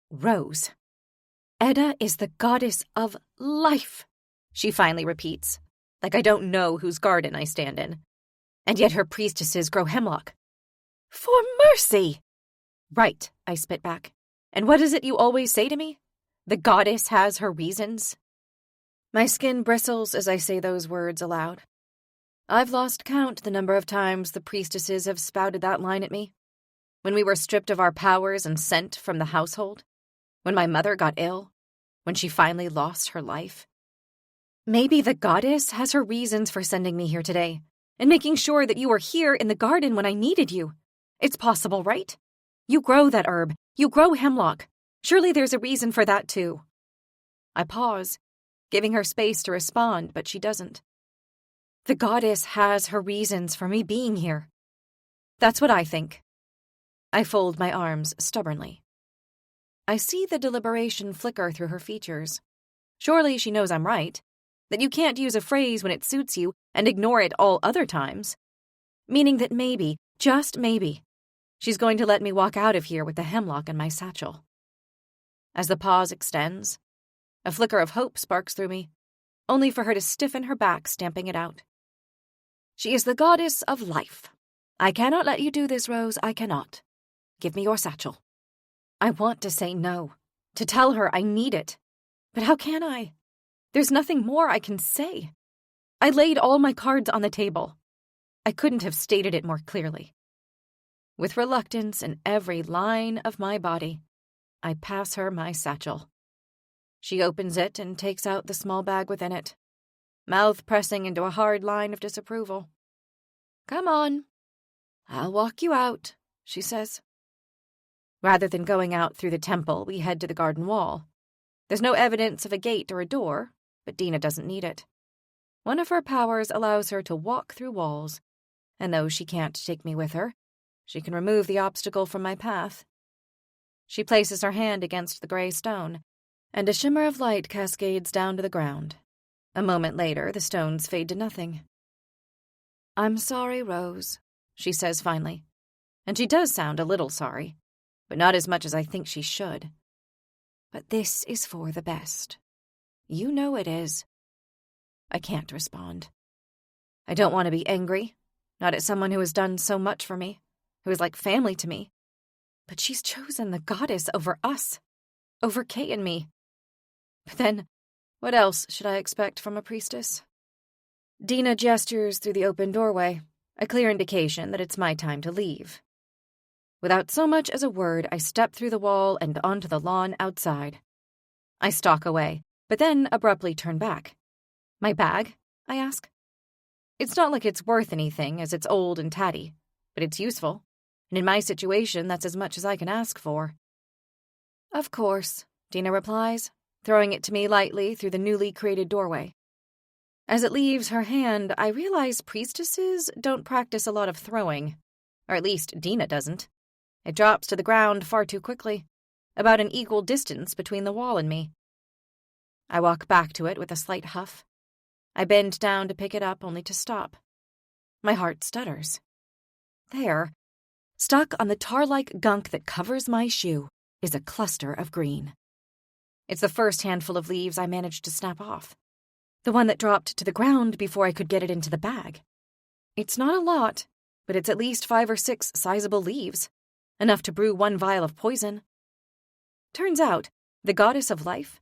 Rose. Edda is the goddess of life, she finally repeats, like I don't know whose garden I stand in. And yet her priestesses grow hemlock. For mercy! Right, I spit back. And what is it you always say to me? The goddess has her reasons. My skin bristles as I say those words aloud. I've lost count the number of times the priestesses have spouted that line at me. When we were stripped of our powers and sent from the household. When my mother got ill. When she finally lost her life. Maybe the goddess has her reasons for sending me here today. And making sure that you were here in the garden when I needed you. It's possible, right? You grow that herb. You grow hemlock. Surely there's a reason for that, too. I pause, giving her space to respond, but she doesn't. The goddess has her reasons for me being here. That's what I think. I fold my arms stubbornly. I see the deliberation flicker through her features. Surely she knows I'm right. That you can't use a phrase when it suits you and ignore it all other times. Meaning that maybe, just maybe, she's going to let me walk out of here with the hemlock in my satchel. As the pause extends, a flicker of hope sparks through me, only for her to stiffen her back, stamping it out. She is the goddess of life. I cannot let you do this, Rose, I cannot. Give me your satchel. I want to say no, to tell her I need it. But how can I? There's nothing more I can say. I laid all my cards on the table. I couldn't have stated it more clearly. With reluctance in every line of my body, I pass her my satchel. She opens it and takes out the small bag within it, mouth pressing into a hard line of disapproval. Come on. I'll walk you out, she says. Rather than going out through the temple, we head to the garden wall. There's no evidence of a gate or a door, but Dina doesn't need it. One of her powers allows her to walk through walls, and though she can't take me with her, she can remove the obstacle from my path. She places her hand against the gray stone, and a shimmer of light cascades down to the ground. A moment later, the stones fade to nothing. I'm sorry, Rose, she says finally. And she does sound a little sorry, but not as much as I think she should. But this is for the best. You know it is. I can't respond. I don't want to be angry, not at someone who has done so much for me, who is like family to me. But she's chosen the goddess over us, over Kay and me. But then, what else should I expect from a priestess? Dina gestures through the open doorway, a clear indication that it's my time to leave. Without so much as a word, I step through the wall and onto the lawn outside. I stalk away, but then abruptly turn back. My bag? I ask. It's not like it's worth anything, as it's old and tatty, but it's useful, and in my situation, that's as much as I can ask for. Of course, Dina replies, throwing it to me lightly through the newly created doorway. As it leaves her hand, I realize priestesses don't practice a lot of throwing, or at least Dina doesn't. It drops to the ground far too quickly, about an equal distance between the wall and me. I walk back to it with a slight huff. I bend down to pick it up, only to stop. My heart stutters. There, stuck on the tar-like gunk that covers my shoe, is a cluster of green. It's the first handful of leaves I managed to snap off. The one that dropped to the ground before I could get it into the bag. It's not a lot, but it's at least 5 or 6 sizable leaves, enough to brew 1 vial of poison. Turns out, the goddess of life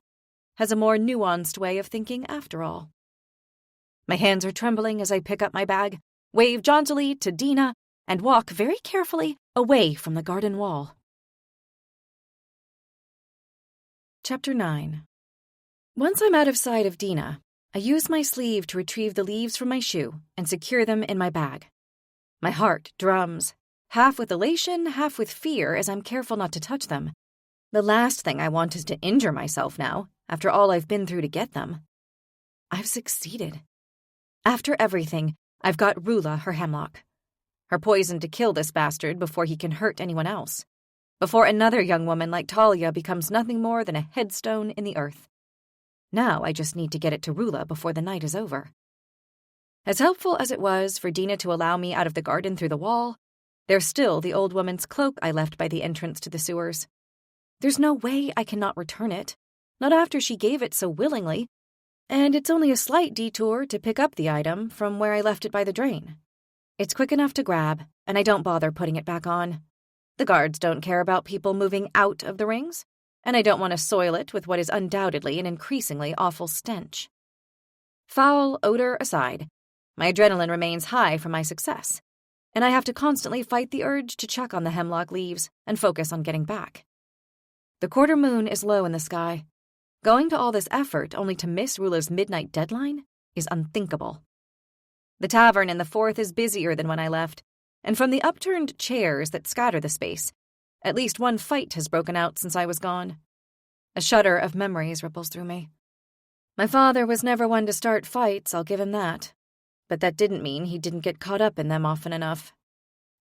has a more nuanced way of thinking after all. My hands are trembling as I pick up my bag, wave jauntily to Dina, and walk very carefully away from the garden wall. Chapter 9. Once I'm out of sight of Dina, I use my sleeve to retrieve the leaves from my shoe and secure them in my bag. My heart drums, half with elation, half with fear as I'm careful not to touch them. The last thing I want is to injure myself now, after all I've been through to get them. I've succeeded. After everything, I've got Rula her hemlock. Her poison to kill this bastard before he can hurt anyone else. Before another young woman like Talia becomes nothing more than a headstone in the earth. Now I just need to get it to Rula before the night is over. As helpful as it was for Dina to allow me out of the garden through the wall, there's still the old woman's cloak I left by the entrance to the sewers. There's no way I cannot return it, not after she gave it so willingly, and it's only a slight detour to pick up the item from where I left it by the drain. It's quick enough to grab, and I don't bother putting it back on. The guards don't care about people moving out of the rings, and I don't want to soil it with what is undoubtedly an increasingly awful stench. Foul odor aside, my adrenaline remains high from my success, and I have to constantly fight the urge to check on the hemlock leaves and focus on getting back. The quarter moon is low in the sky. Going to all this effort only to miss Rula's midnight deadline is unthinkable. The tavern in the Fourth is busier than when I left, and from the upturned chairs that scatter the space, at least one fight has broken out since I was gone. A shudder of memories ripples through me. My father was never one to start fights, I'll give him that. But that didn't mean he didn't get caught up in them often enough.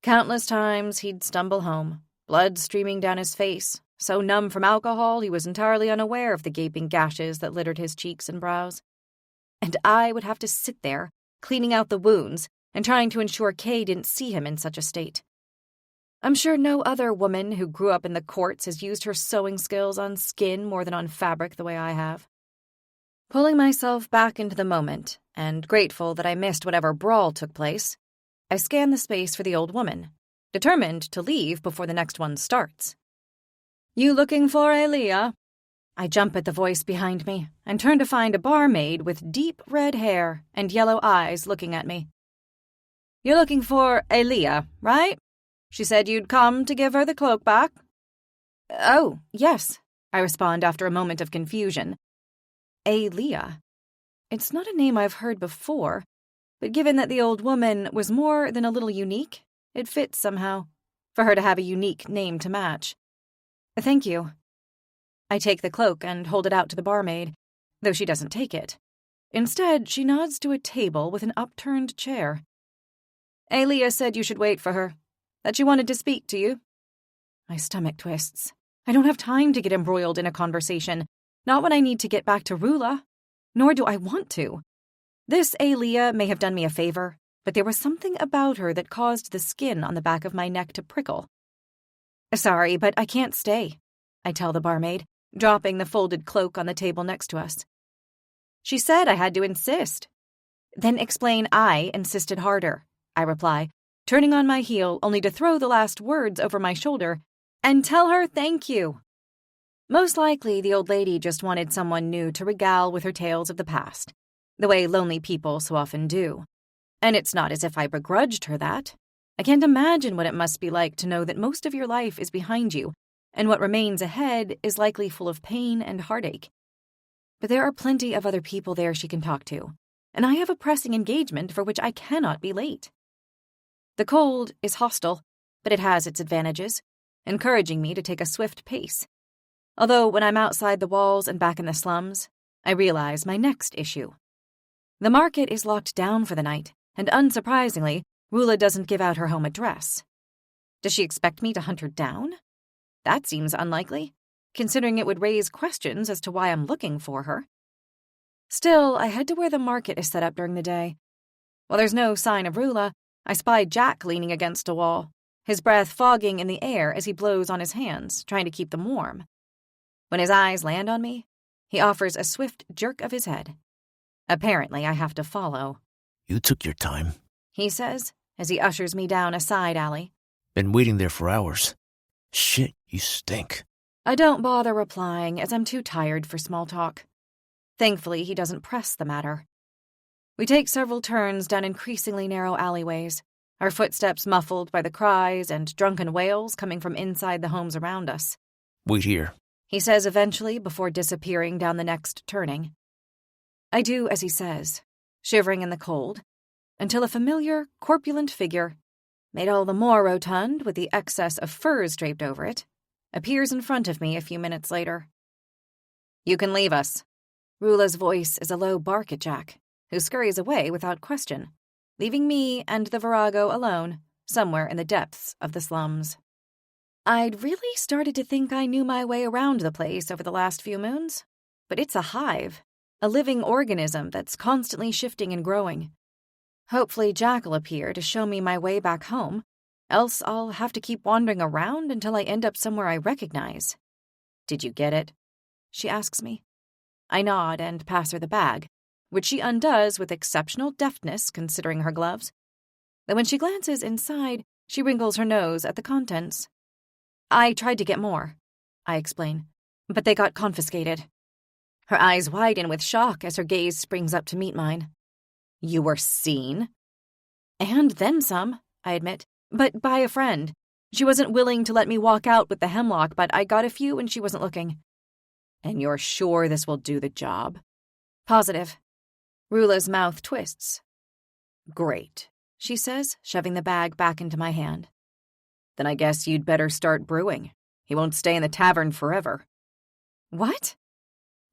Countless times he'd stumble home, blood streaming down his face, so numb from alcohol he was entirely unaware of the gaping gashes that littered his cheeks and brows. And I would have to sit there, cleaning out the wounds and trying to ensure Kay didn't see him in such a state. I'm sure no other woman who grew up in the courts has used her sewing skills on skin more than on fabric the way I have. Pulling myself back into the moment, and grateful that I missed whatever brawl took place, I scan the space for the old woman, determined to leave before the next one starts. "You looking for Elia?" I jump at the voice behind me and turn to find a barmaid with deep red hair and yellow eyes looking at me. "You're looking for Elia, right? She said you'd come to give her the cloak back." "Oh, yes," I respond after a moment of confusion. Elia. It's not a name I've heard before, but given that the old woman was more than a little unique, it fits somehow, for her to have a unique name to match. "Thank you." I take the cloak and hold it out to the barmaid, though she doesn't take it. Instead, she nods to a table with an upturned chair. "Elia said you should wait for her, that she wanted to speak to you." My stomach twists. I don't have time to get embroiled in a conversation, not when I need to get back to Rula, nor do I want to. This Elia may have done me a favor, but there was something about her that caused the skin on the back of my neck to prickle. "Sorry, but I can't stay," I tell the barmaid, dropping the folded cloak on the table next to us. "She said I had to insist." "Then explain I insisted harder," I reply, turning on my heel only to throw the last words over my shoulder, "and tell her thank you." Most likely the old lady just wanted someone new to regale with her tales of the past, the way lonely people so often do. And it's not as if I begrudged her that. I can't imagine what it must be like to know that most of your life is behind you, and what remains ahead is likely full of pain and heartache. But there are plenty of other people there she can talk to, and I have a pressing engagement for which I cannot be late. The cold is hostile, but it has its advantages, encouraging me to take a swift pace. Although when I'm outside the walls and back in the slums, I realize my next issue. The market is locked down for the night, and unsurprisingly, Rula doesn't give out her home address. Does she expect me to hunt her down? That seems unlikely, considering it would raise questions as to why I'm looking for her. Still, I head to where the market is set up during the day. While there's no sign of Rula, I spy Jack leaning against a wall, his breath fogging in the air as he blows on his hands, trying to keep them warm. When his eyes land on me, he offers a swift jerk of his head. Apparently, I have to follow. You took your time. He says, as he ushers me down a side alley. Been waiting there for hours. Shit, you stink. I don't bother replying, as I'm too tired for small talk. Thankfully, he doesn't press the matter. We take several turns down increasingly narrow alleyways, our footsteps muffled by the cries and drunken wails coming from inside the homes around us. Wait here, He says eventually before disappearing down the next turning. I do as he says, shivering in the cold, until a familiar, corpulent figure, made all the more rotund with the excess of furs draped over it, appears in front of me a few minutes later. You can leave us. Rula's voice is a low bark at Jack, who scurries away without question, leaving me and the virago alone, somewhere in the depths of the slums. I'd really started to think I knew my way around the place over the last few moons, but it's a hive, a living organism that's constantly shifting and growing. Hopefully Jack will appear to show me my way back home, else I'll have to keep wandering around until I end up somewhere I recognize. Did you get it? She asks me. I nod and pass her the bag, which she undoes with exceptional deftness considering her gloves. Then when she glances inside, she wrinkles her nose at the contents. I tried to get more, I explain, but they got confiscated. Her eyes widen with shock as her gaze springs up to meet mine. You were seen? And then some, I admit, but by a friend. She wasn't willing to let me walk out with the hemlock, but I got a few when she wasn't looking. And you're sure this will do the job? Positive. Rula's mouth twists. Great, she says, shoving the bag back into my hand. Then I guess you'd better start brewing. He won't stay in the tavern forever. What?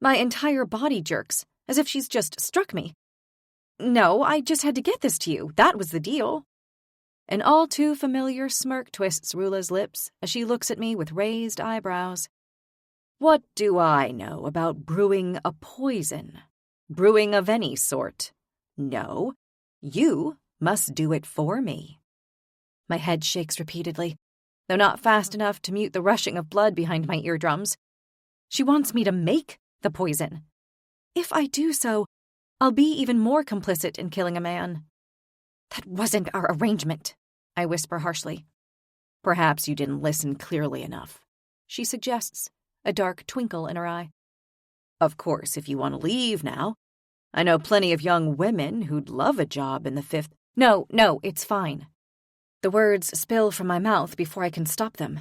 My entire body jerks, as if she's just struck me. No, I just had to get this to you. That was the deal. An all too familiar smirk twists Rula's lips as she looks at me with raised eyebrows. What do I know about brewing a poison? Brewing of any sort? No, you must do it for me. My head shakes repeatedly, though not fast enough to mute the rushing of blood behind my eardrums. She wants me to make the poison. If I do so, I'll be even more complicit in killing a man. That wasn't our arrangement, I whisper harshly. Perhaps you didn't listen clearly enough, she suggests, a dark twinkle in her eye. Of course, if you want to leave now. I know plenty of young women who'd love a job in the 5th. No, it's fine. The words spill from my mouth before I can stop them.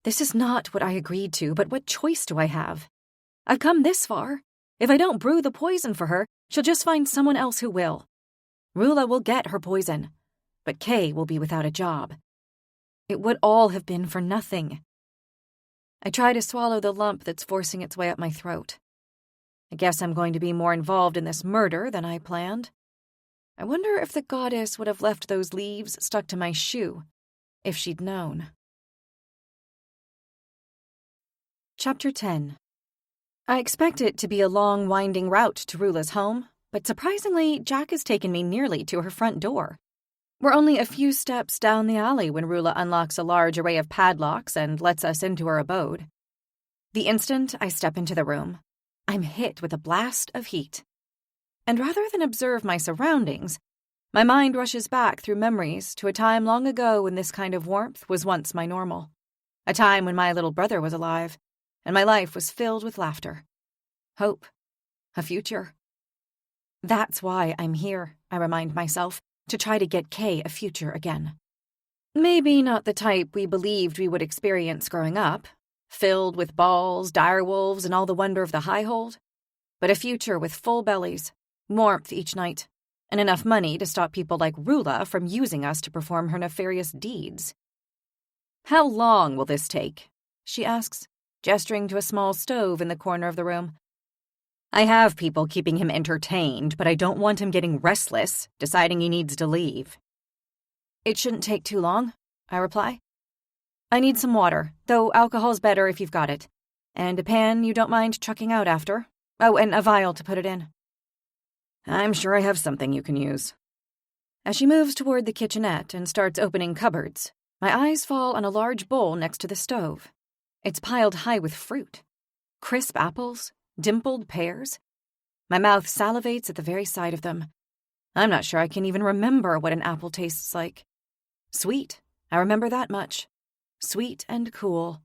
This is not what I agreed to, but what choice do I have? I've come this far. If I don't brew the poison for her, she'll just find someone else who will. Rula will get her poison, but Kay will be without a job. It would all have been for nothing. I try to swallow the lump that's forcing its way up my throat. I guess I'm going to be more involved in this murder than I planned. I wonder if the goddess would have left those leaves stuck to my shoe, if she'd known. Chapter 10. I expect it to be a long, winding route to Rula's home, but surprisingly, Jack has taken me nearly to her front door. We're only a few steps down the alley when Rula unlocks a large array of padlocks and lets us into her abode. The instant I step into the room, I'm hit with a blast of heat. And rather than observe my surroundings, my mind rushes back through memories to a time long ago when this kind of warmth was once my normal. A time when my little brother was alive, and my life was filled with laughter, hope, a future. That's why I'm here, I remind myself, to try to get Kay a future again. Maybe not the type we believed we would experience growing up, filled with balls, direwolves, and all the wonder of the high hold, but a future with full bellies, warmth each night, and enough money to stop people like Rula from using us to perform her nefarious deeds. How long will this take? She asks, gesturing to a small stove in the corner of the room. I have people keeping him entertained, but I don't want him getting restless, deciding he needs to leave. It shouldn't take too long, I reply. I need some water, though alcohol's better if you've got it. And a pan you don't mind chucking out after. Oh, and a vial to put it in. I'm sure I have something you can use. As she moves toward the kitchenette and starts opening cupboards, my eyes fall on a large bowl next to the stove. It's piled high with fruit. Crisp apples, dimpled pears. My mouth salivates at the very sight of them. I'm not sure I can even remember what an apple tastes like. Sweet, I remember that much. Sweet and cool.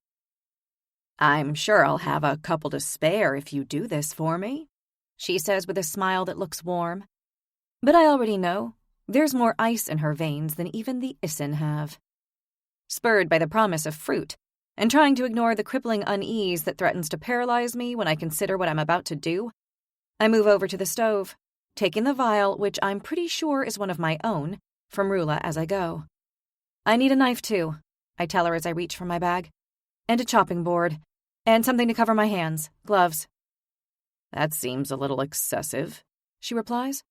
I'm sure I'll have a couple to spare if you do this for me, she says with a smile that looks warm. But I already know. There's more ice in her veins than even the Isin have. Spurred by the promise of fruit, and trying to ignore the crippling unease that threatens to paralyze me when I consider what I'm about to do, I move over to the stove, taking the vial, which I'm pretty sure is one of my own, from Rula as I go. I need a knife, too, I tell her as I reach for my bag, and a chopping board, and something to cover my hands, gloves. That seems a little excessive, she replies.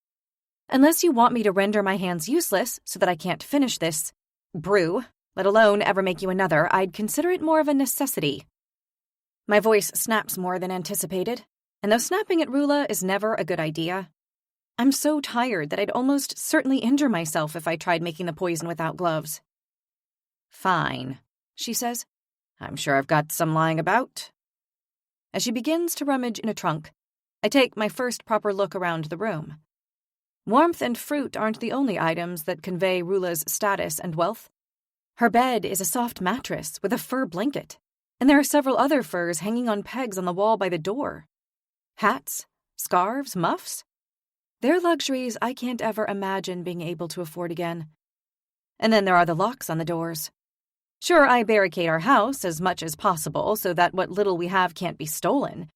Unless you want me to render my hands useless so that I can't finish this brew, let alone ever make you another, I'd consider it more of a necessity. My voice snaps more than anticipated, and though snapping at Rula is never a good idea, I'm so tired that I'd almost certainly injure myself if I tried making the poison without gloves. Fine, she says. I'm sure I've got some lying about. As she begins to rummage in a trunk, I take my first proper look around the room. Warmth and fruit aren't the only items that convey Rula's status and wealth. Her bed is a soft mattress with a fur blanket, and there are several other furs hanging on pegs on the wall by the door. Hats, scarves, muffs. They're luxuries I can't ever imagine being able to afford again. And then there are the locks on the doors. Sure, I barricade our house as much as possible so that what little we have can't be stolen,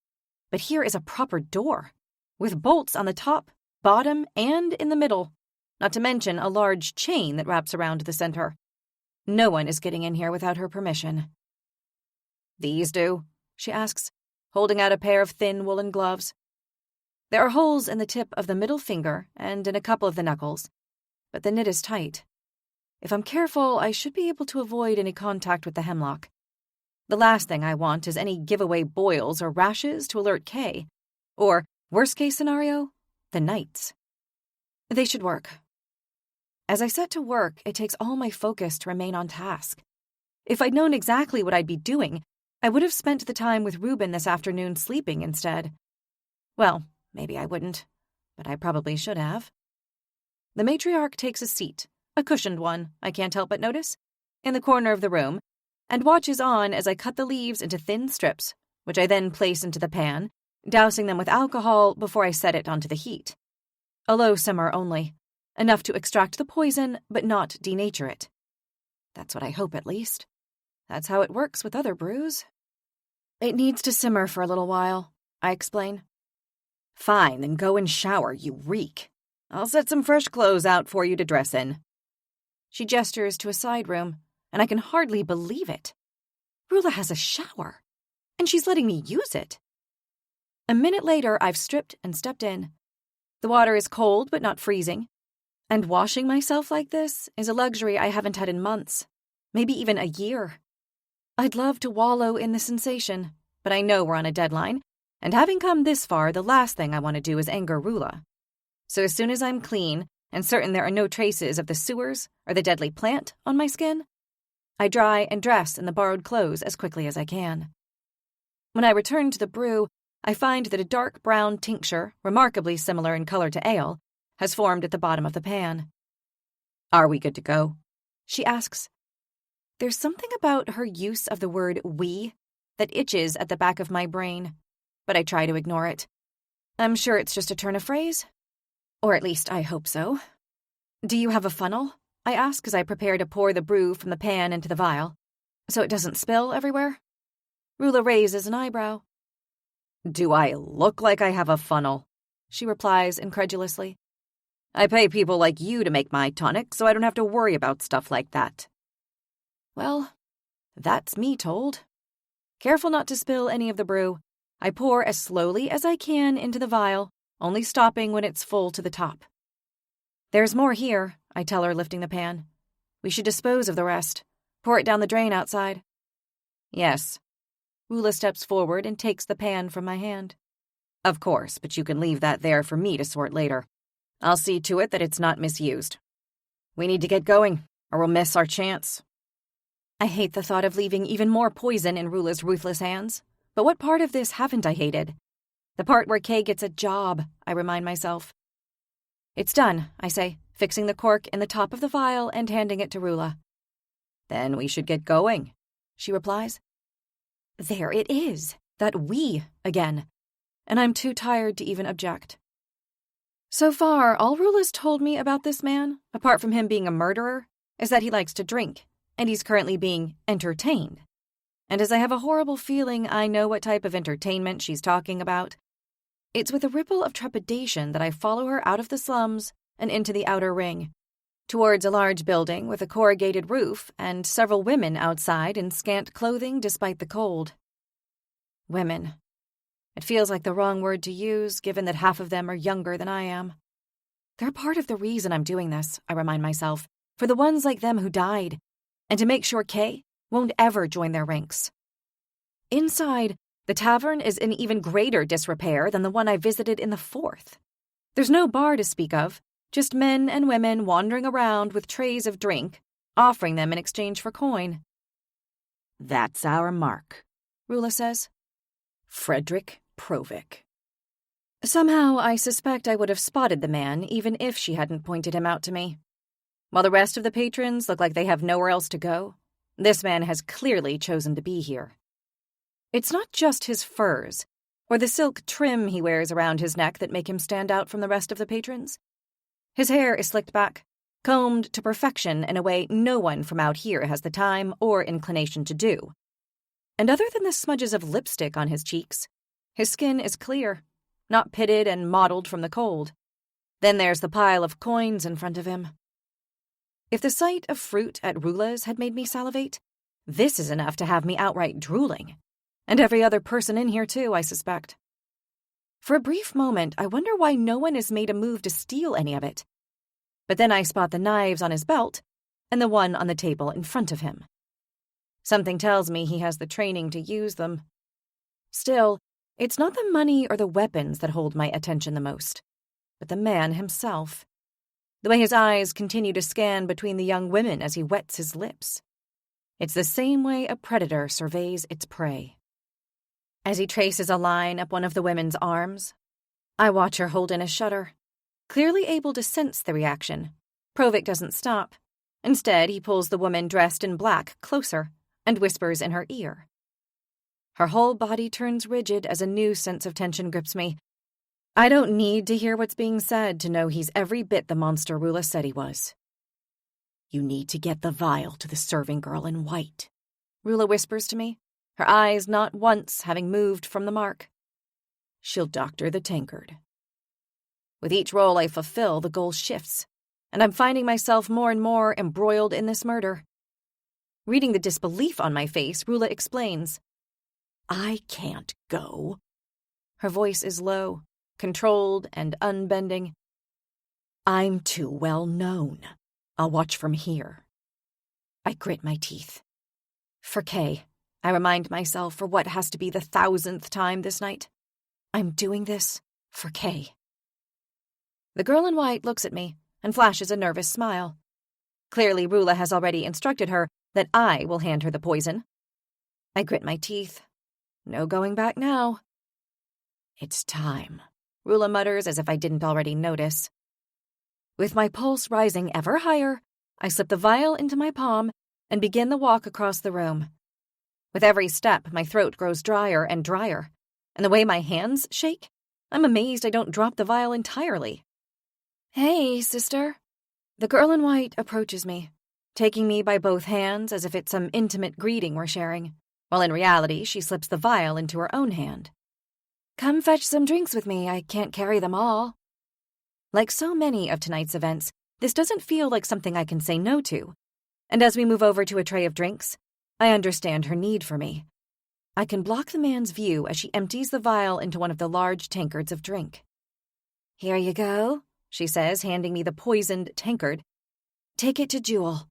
but here is a proper door, with bolts on the top, bottom, and in the middle, not to mention a large chain that wraps around the center. No one is getting in here without her permission. These do, she asks, holding out a pair of thin woolen gloves. There are holes in the tip of the middle finger and in a couple of the knuckles, but the knit is tight. If I'm careful, I should be able to avoid any contact with the hemlock. The last thing I want is any giveaway boils or rashes to alert Kay, or, worst-case scenario, the knights. They should work. As I set to work, it takes all my focus to remain on task. If I'd known exactly what I'd be doing, I would have spent the time with Reuben this afternoon sleeping instead. Well, maybe I wouldn't, but I probably should have. The matriarch takes a seat, a cushioned one, I can't help but notice, in the corner of the room, and watches on as I cut the leaves into thin strips, which I then place into the pan, dousing them with alcohol before I set it onto the heat. A low simmer only, enough to extract the poison but not denature it. That's what I hope, at least. That's how it works with other brews. It needs to simmer for a little while, I explain. Fine, then go and shower, you reek. I'll set some fresh clothes out for you to dress in. She gestures to a side room, and I can hardly believe it. Rula has a shower, and she's letting me use it. A minute later, I've stripped and stepped in. The water is cold but not freezing, and washing myself like this is a luxury I haven't had in months, maybe even a year. I'd love to wallow in the sensation, but I know we're on a deadline, and having come this far, the last thing I want to do is anger Rula. So as soon as I'm clean and certain there are no traces of the sewers or the deadly plant on my skin, I dry and dress in the borrowed clothes as quickly as I can. When I return to the brew, I find that a dark brown tincture, remarkably similar in color to ale, has formed at the bottom of the pan. Are we good to go? She asks. There's something about her use of the word we that itches at the back of my brain, but I try to ignore it. I'm sure it's just a turn of phrase. Or at least I hope so. Do you have a funnel? I ask as I prepare to pour the brew from the pan into the vial, so it doesn't spill everywhere. Rula raises an eyebrow. Do I look like I have a funnel? She replies incredulously. I pay people like you to make my tonic, so I don't have to worry about stuff like that. Well, that's me told. Careful not to spill any of the brew, I pour as slowly as I can into the vial, only stopping when it's full to the top. There's more here, I tell her, lifting the pan. We should dispose of the rest. Pour it down the drain outside. Yes. Rula steps forward and takes the pan from my hand. Of course, but you can leave that there for me to sort later. I'll see to it that it's not misused. We need to get going, or we'll miss our chance. I hate the thought of leaving even more poison in Rula's ruthless hands. But what part of this haven't I hated? The part where Kay gets a job, I remind myself. It's done, I say, fixing the cork in the top of the vial and handing it to Rula. Then we should get going, she replies. There it is, that we again, and I'm too tired to even object. So far, all Rula's told me about this man, apart from him being a murderer, is that he likes to drink, and he's currently being entertained. And as I have a horrible feeling I know what type of entertainment she's talking about, it's with a ripple of trepidation that I follow her out of the slums and into the outer ring, towards a large building with a corrugated roof and several women outside in scant clothing despite the cold. Women. It feels like the wrong word to use, given that half of them are younger than I am. They're part of the reason I'm doing this, I remind myself, for the ones like them who died, and to make sure Kay won't ever join their ranks. Inside, the tavern is in even greater disrepair than the one I visited in the 4th. There's no bar to speak of, just men and women wandering around with trays of drink, offering them in exchange for coin. That's our mark, Rula says. Frederick Provic. Somehow, I suspect I would have spotted the man even if she hadn't pointed him out to me. While the rest of the patrons look like they have nowhere else to go, this man has clearly chosen to be here. It's not just his furs, or the silk trim he wears around his neck that make him stand out from the rest of the patrons. His hair is slicked back, combed to perfection in a way no one from out here has the time or inclination to do. And other than the smudges of lipstick on his cheeks, his skin is clear, not pitted and mottled from the cold. Then there's the pile of coins in front of him. If the sight of fruit at Rula's had made me salivate, this is enough to have me outright drooling. And every other person in here, too, I suspect. For a brief moment, I wonder why no one has made a move to steal any of it. But then I spot the knives on his belt and the one on the table in front of him. Something tells me he has the training to use them. Still, it's not the money or the weapons that hold my attention the most, but the man himself. The way his eyes continue to scan between the young women as he wets his lips. It's the same way a predator surveys its prey. As he traces a line up one of the women's arms, I watch her hold in a shudder, clearly able to sense the reaction. Provic doesn't stop. Instead, he pulls the woman dressed in black closer and whispers in her ear. Her whole body turns rigid as a new sense of tension grips me. I don't need to hear what's being said to know he's every bit the monster Rula said he was. You need to get the vial to the serving girl in white, Rula whispers to me, her eyes not once having moved from the mark. She'll doctor the tankard. With each role I fulfill, the goal shifts, and I'm finding myself more and more embroiled in this murder. Reading the disbelief on my face, Rula explains. I can't go. Her voice is low, controlled and unbending. I'm too well known. I'll watch from here. I grit my teeth. For Kay, I remind myself for what has to be the 1,000th time this night. I'm doing this for Kay. The girl in white looks at me and flashes a nervous smile. Clearly, Rula has already instructed her that I will hand her the poison. I grit my teeth. No going back now. It's time, Rula mutters as if I didn't already notice. With my pulse rising ever higher, I slip the vial into my palm and begin the walk across the room. With every step, my throat grows drier and drier, and the way my hands shake, I'm amazed I don't drop the vial entirely. Hey, sister. The girl in white approaches me, taking me by both hands as if it's some intimate greeting we're sharing, while in reality she slips the vial into her own hand. Come fetch some drinks with me, I can't carry them all. Like so many of tonight's events, this doesn't feel like something I can say no to, and as we move over to a tray of drinks, I understand her need for me. I can block the man's view as she empties the vial into one of the large tankards of drink. Here you go, she says, handing me the poisoned tankard. Take it to Jewel.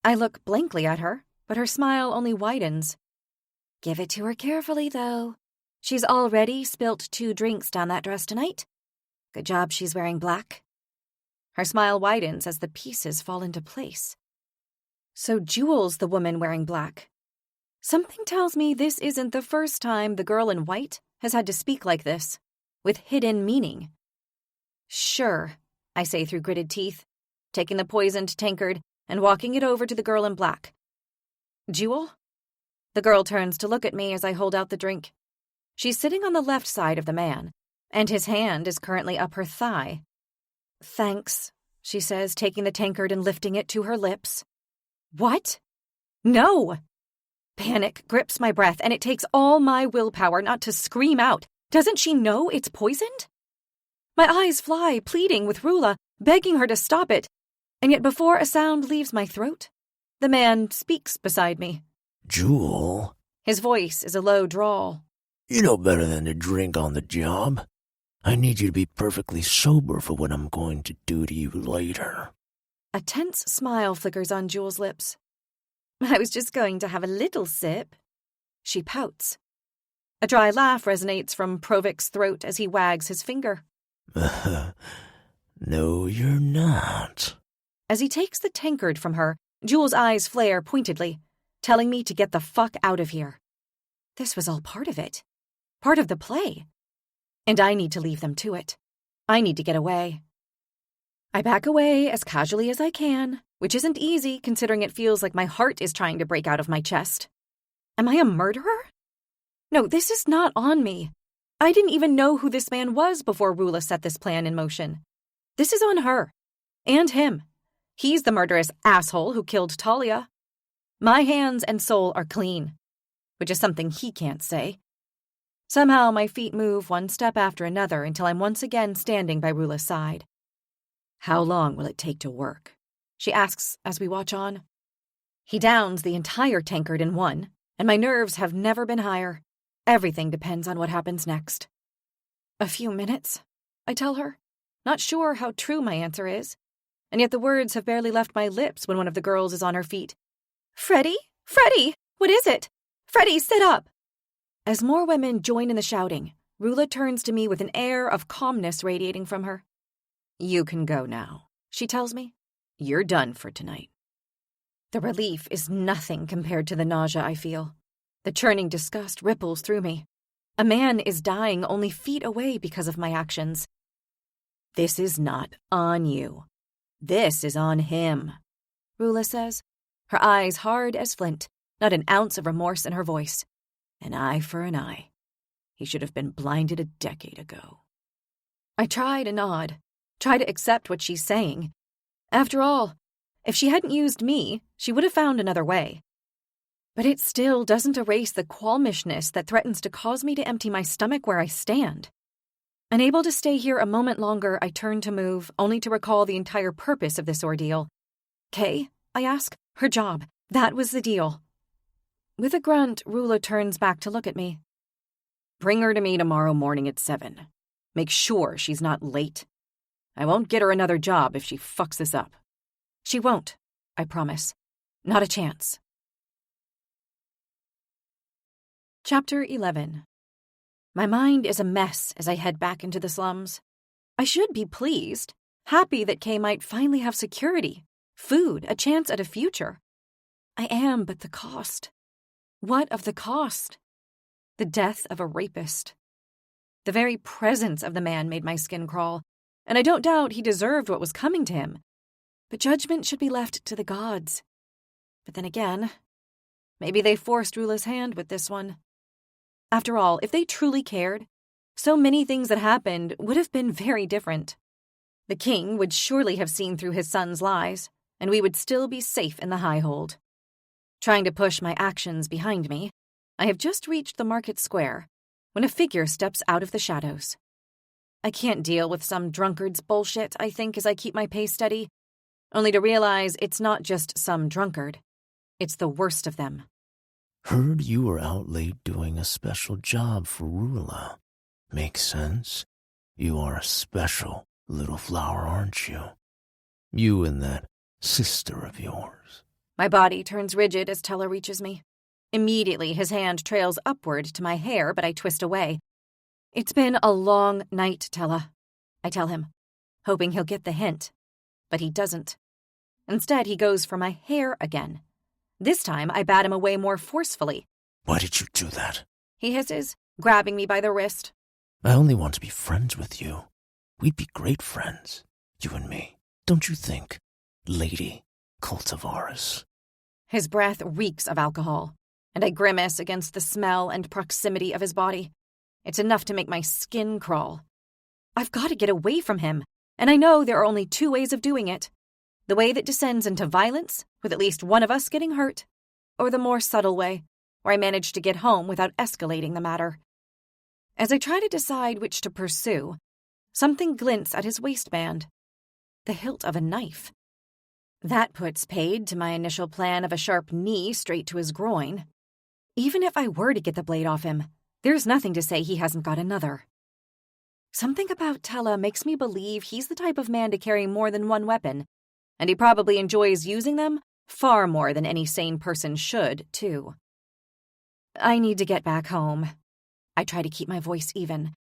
I look blankly at her, but her smile only widens. Give it to her carefully, though. She's already spilt 2 drinks down that dress tonight. Good job she's wearing black. Her smile widens as the pieces fall into place. So Jewel's the woman wearing black. Something tells me this isn't the first time the girl in white has had to speak like this, with hidden meaning. Sure, I say through gritted teeth, taking the poisoned tankard and walking it over to the girl in black. Jewel? The girl turns to look at me as I hold out the drink. She's sitting on the left side of the man, and his hand is currently up her thigh. Thanks, she says, taking the tankard and lifting it to her lips. What? No! Panic grips my breath, and it takes all my willpower not to scream out. Doesn't she know it's poisoned? My eyes fly, pleading with Rula, begging her to stop it, and yet before a sound leaves my throat, the man speaks beside me. Jewel? His voice is a low drawl. You know better than to drink on the job. I need you to be perfectly sober for what I'm going to do to you later. A tense smile flickers on Jewel's lips. I was just going to have a little sip. She pouts. A dry laugh resonates from Provik's throat as he wags his finger. No, you're not. As he takes the tankard from her, Jewel's eyes flare pointedly, telling me to get the fuck out of here. This was all part of it. Part of the play. And I need to leave them to it. I need to get away. I back away as casually as I can, which isn't easy considering it feels like my heart is trying to break out of my chest. Am I a murderer? No, this is not on me. I didn't even know who this man was before Rula set this plan in motion. This is on her. And him. He's the murderous asshole who killed Talia. My hands and soul are clean, which is something he can't say. Somehow my feet move one step after another until I'm once again standing by Rula's side. How long will it take to work? She asks as we watch on. He downs the entire tankard in one, and my nerves have never been higher. Everything depends on what happens next. A few minutes, I tell her, not sure how true my answer is, and yet the words have barely left my lips when one of the girls is on her feet. Freddie? Freddie! What is it? Freddie, sit up! As more women join in the shouting, Rula turns to me with an air of calmness radiating from her. You can go now, she tells me. You're done for tonight. The relief is nothing compared to the nausea I feel. The churning disgust ripples through me. A man is dying only feet away because of my actions. This is not on you. This is on him, Rula says, her eyes hard as flint, not an ounce of remorse in her voice. An eye for an eye. He should have been blinded a decade ago. I try to nod, try to accept what she's saying. After all, if she hadn't used me, she would have found another way. But it still doesn't erase the qualmishness that threatens to cause me to empty my stomach where I stand. Unable to stay here a moment longer, I turn to move, only to recall the entire purpose of this ordeal. Kay, I ask, her job, that was the deal. With a grunt, Rula turns back to look at me. Bring her to me tomorrow morning at 7. Make sure she's not late. I won't get her another job if she fucks this up. She won't, I promise. Not a chance. Chapter 11. My mind is a mess as I head back into the slums. I should be pleased, happy that Kay might finally have security, food, a chance at a future. I am, but the cost. What of the cost? The death of a rapist. The very presence of the man made my skin crawl, and I don't doubt he deserved what was coming to him. But judgment should be left to the gods. But then again, maybe they forced Rula's hand with this one. After all, if they truly cared, so many things that happened would have been very different. The king would surely have seen through his son's lies, and we would still be safe in the Highhold. Trying to push my actions behind me, I have just reached the market square when a figure steps out of the shadows. I can't deal with some drunkard's bullshit, I think, as I keep my pace steady, only to realize it's not just some drunkard. It's the worst of them. Heard you were out late doing a special job for Rula. Makes sense. You are a special little flower, aren't you? You and that sister of yours. My body turns rigid as Teller reaches me. Immediately, his hand trails upward to my hair, but I twist away. It's been a long night, Tella, I tell him, hoping he'll get the hint. but he doesn't. Instead, he goes for my hair again. This time, I bat him away more forcefully. Why did you do that? He hisses, grabbing me by the wrist. I only want to be friends with you. We'd be great friends, you and me. Don't you think, Lady Cultivaris? His breath reeks of alcohol, and I grimace against the smell and proximity of his body. It's enough to make my skin crawl. I've got to get away from him, and I know there are only two ways of doing it. The way that descends into violence, with at least one of us getting hurt, or the more subtle way, where I manage to get home without escalating the matter. As I try to decide which to pursue, something glints at his waistband. The hilt of a knife. That puts paid to my initial plan of a sharp knee straight to his groin. Even if I were to get the blade off him, there's nothing to say he hasn't got another. Something about Tella makes me believe he's the type of man to carry more than one weapon, and he probably enjoys using them far more than any sane person should, too. I need to get back home. I try to keep my voice even.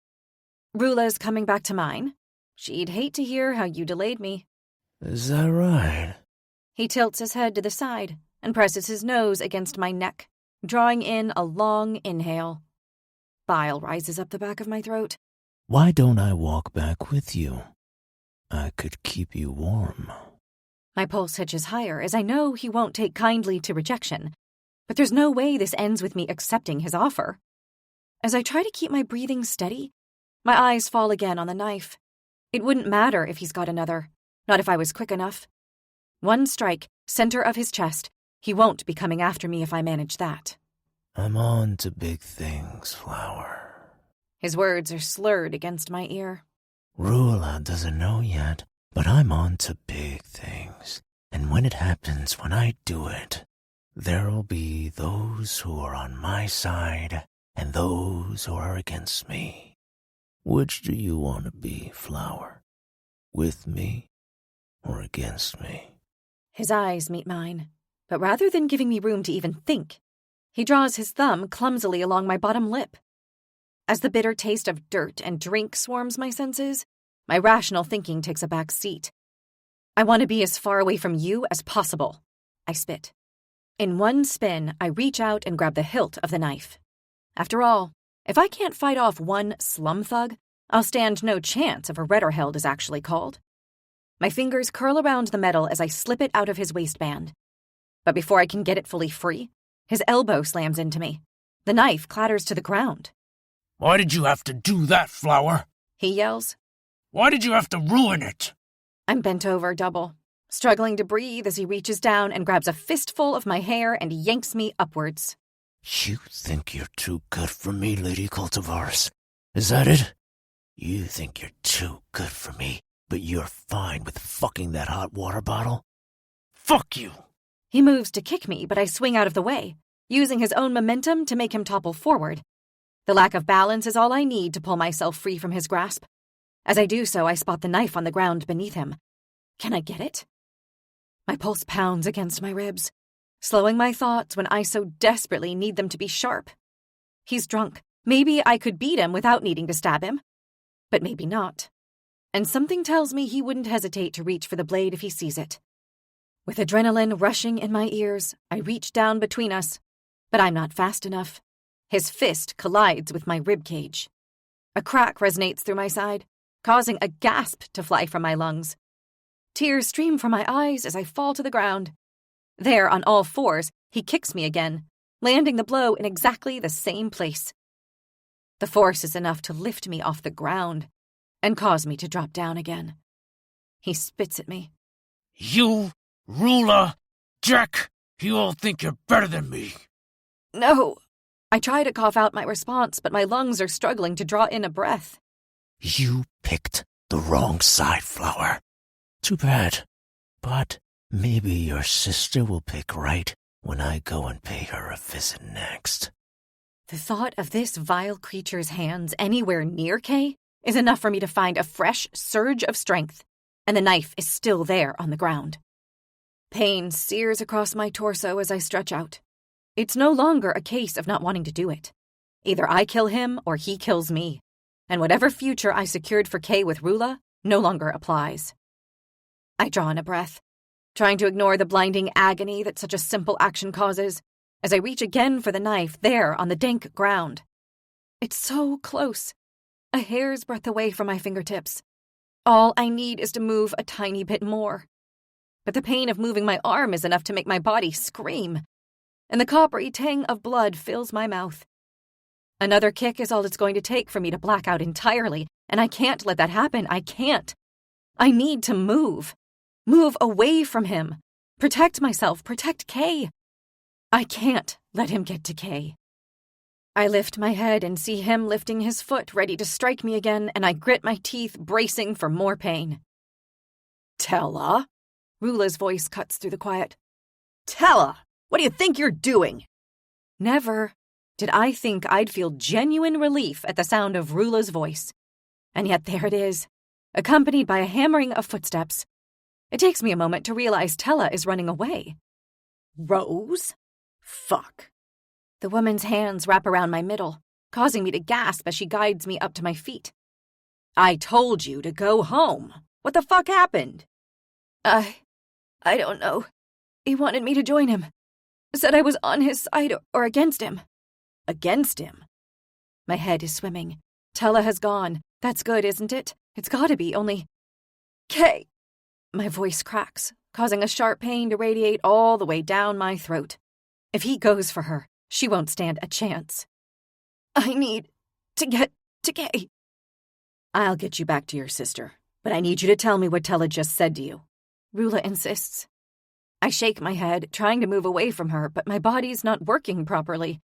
Rula's coming back to mine. She'd hate to hear how you delayed me. Is that right? He tilts his head to the side and presses his nose against my neck, drawing in a long inhale. Bile rises up the back of my throat. Why don't I walk back with you? I could keep you warm. My pulse hitches higher as I know he won't take kindly to rejection, but there's no way this ends with me accepting his offer. As I try to keep my breathing steady, my eyes fall again on the knife. It wouldn't matter if he's got another, not if I was quick enough. One strike, center of his chest. He won't be coming after me if I manage that. I'm on to big things, Flower. His words are slurred against my ear. Rula doesn't know yet, but I'm on to big things. And when it happens, when I do it, there'll be those who are on my side and those who are against me. Which do you want to be, Flower? With me or against me? His eyes meet mine, but rather than giving me room to even think, he draws his thumb clumsily along my bottom lip. As the bitter taste of dirt and drink swarms my senses, my rational thinking takes a back seat. I want to be as far away from you as possible. I spit. In one spin, I reach out and grab the hilt of the knife. After all, if I can't fight off one slum thug, I'll stand no chance if a Redderheld is actually called. My fingers curl around the metal as I slip it out of his waistband. But before I can get it fully free, his elbow slams into me. The knife clatters to the ground. Why did you have to do that, Flower? He yells. Why did you have to ruin it? I'm bent over double, struggling to breathe as he reaches down and grabs a fistful of my hair and yanks me upwards. You think you're too good for me, Lady Cultivaris. Is that it? You think you're too good for me, but you're fine with fucking that hot water bottle? Fuck you! He moves to kick me, but I swing out of the way, using his own momentum to make him topple forward. The lack of balance is all I need to pull myself free from his grasp. As I do so, I spot the knife on the ground beneath him. Can I get it? My pulse pounds against my ribs, slowing my thoughts when I so desperately need them to be sharp. He's drunk. Maybe I could beat him without needing to stab him. But maybe not. And something tells me he wouldn't hesitate to reach for the blade if he sees it. With adrenaline rushing in my ears, I reach down between us, but I'm not fast enough. His fist collides with my ribcage. A crack resonates through my side, causing a gasp to fly from my lungs. Tears stream from my eyes as I fall to the ground. There, on all fours, he kicks me again, landing the blow in exactly the same place. The force is enough to lift me off the ground and cause me to drop down again. He spits at me. You, Rula, Jack, you all think you're better than me. No. I try to cough out my response, but my lungs are struggling to draw in a breath. You picked the wrong side, Flower. Too bad. But maybe your sister will pick right when I go and pay her a visit next. The thought of this vile creature's hands anywhere near Kay is enough for me to find a fresh surge of strength, and the knife is still there on the ground. Pain sears across my torso as I stretch out. It's no longer a case of not wanting to do it. Either I kill him or he kills me, and whatever future I secured for Kay with Rula no longer applies. I draw in a breath, trying to ignore the blinding agony that such a simple action causes, as I reach again for the knife there on the dank ground. It's so close, a hair's breadth away from my fingertips. All I need is to move a tiny bit more. But the pain of moving my arm is enough to make my body scream, and the coppery tang of blood fills my mouth. Another kick is all it's going to take for me to black out entirely, and I can't let that happen. I can't. I need to move. Move away from him. Protect myself. Protect Kay. I can't let him get to Kay. I lift my head and see him lifting his foot, ready to strike me again, and I grit my teeth, bracing for more pain. Tella? Rula's voice cuts through the quiet. Tella, what do you think you're doing? Never did I think I'd feel genuine relief at the sound of Rula's voice. And yet there it is, accompanied by a hammering of footsteps. It takes me a moment to realize Tella is running away. Rose? Fuck. The woman's hands wrap around my middle, causing me to gasp as she guides me up to my feet. I told you to go home. What the fuck happened? I don't know. He wanted me to join him. Said I was on his side or against him. Against him? My head is swimming. Tella has gone. That's good, isn't it? It's gotta be, only... Kay! My voice cracks, causing a sharp pain to radiate all the way down my throat. If he goes for her, she won't stand a chance. I need to get to Kay. I'll get you back to your sister, but I need you to tell me what Tella just said to you. Rula insists. I shake my head, trying to move away from her, but my body's not working properly.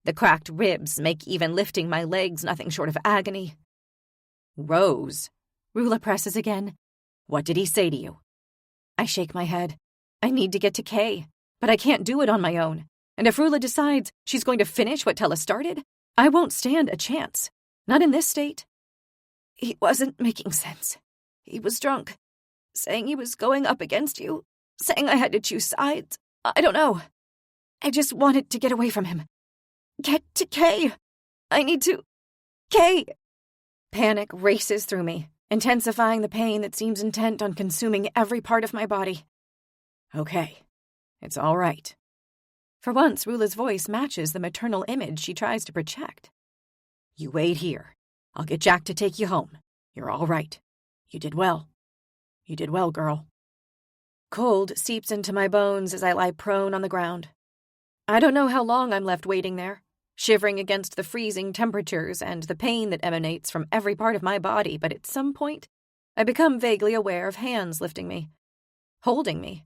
The cracked ribs make even lifting my legs nothing short of agony. Rose, Rula presses again. What did he say to you? I shake my head. I need to get to Kay, but I can't do it on my own. And if Rula decides she's going to finish what Tella started, I won't stand a chance. Not in this state. He wasn't making sense. He was drunk, saying he was going up against you, saying I had to choose sides. I don't know. I just wanted to get away from him. Get to Kay. I need to... Kay! Panic races through me, intensifying the pain that seems intent on consuming every part of my body. Okay, it's all right. For once, Rula's voice matches the maternal image she tries to project. You wait here. I'll get Jack to take you home. You're all right. You did well. You did well, girl. Cold seeps into my bones as I lie prone on the ground. I don't know how long I'm left waiting there, shivering against the freezing temperatures and the pain that emanates from every part of my body, but at some point, I become vaguely aware of hands lifting me, holding me.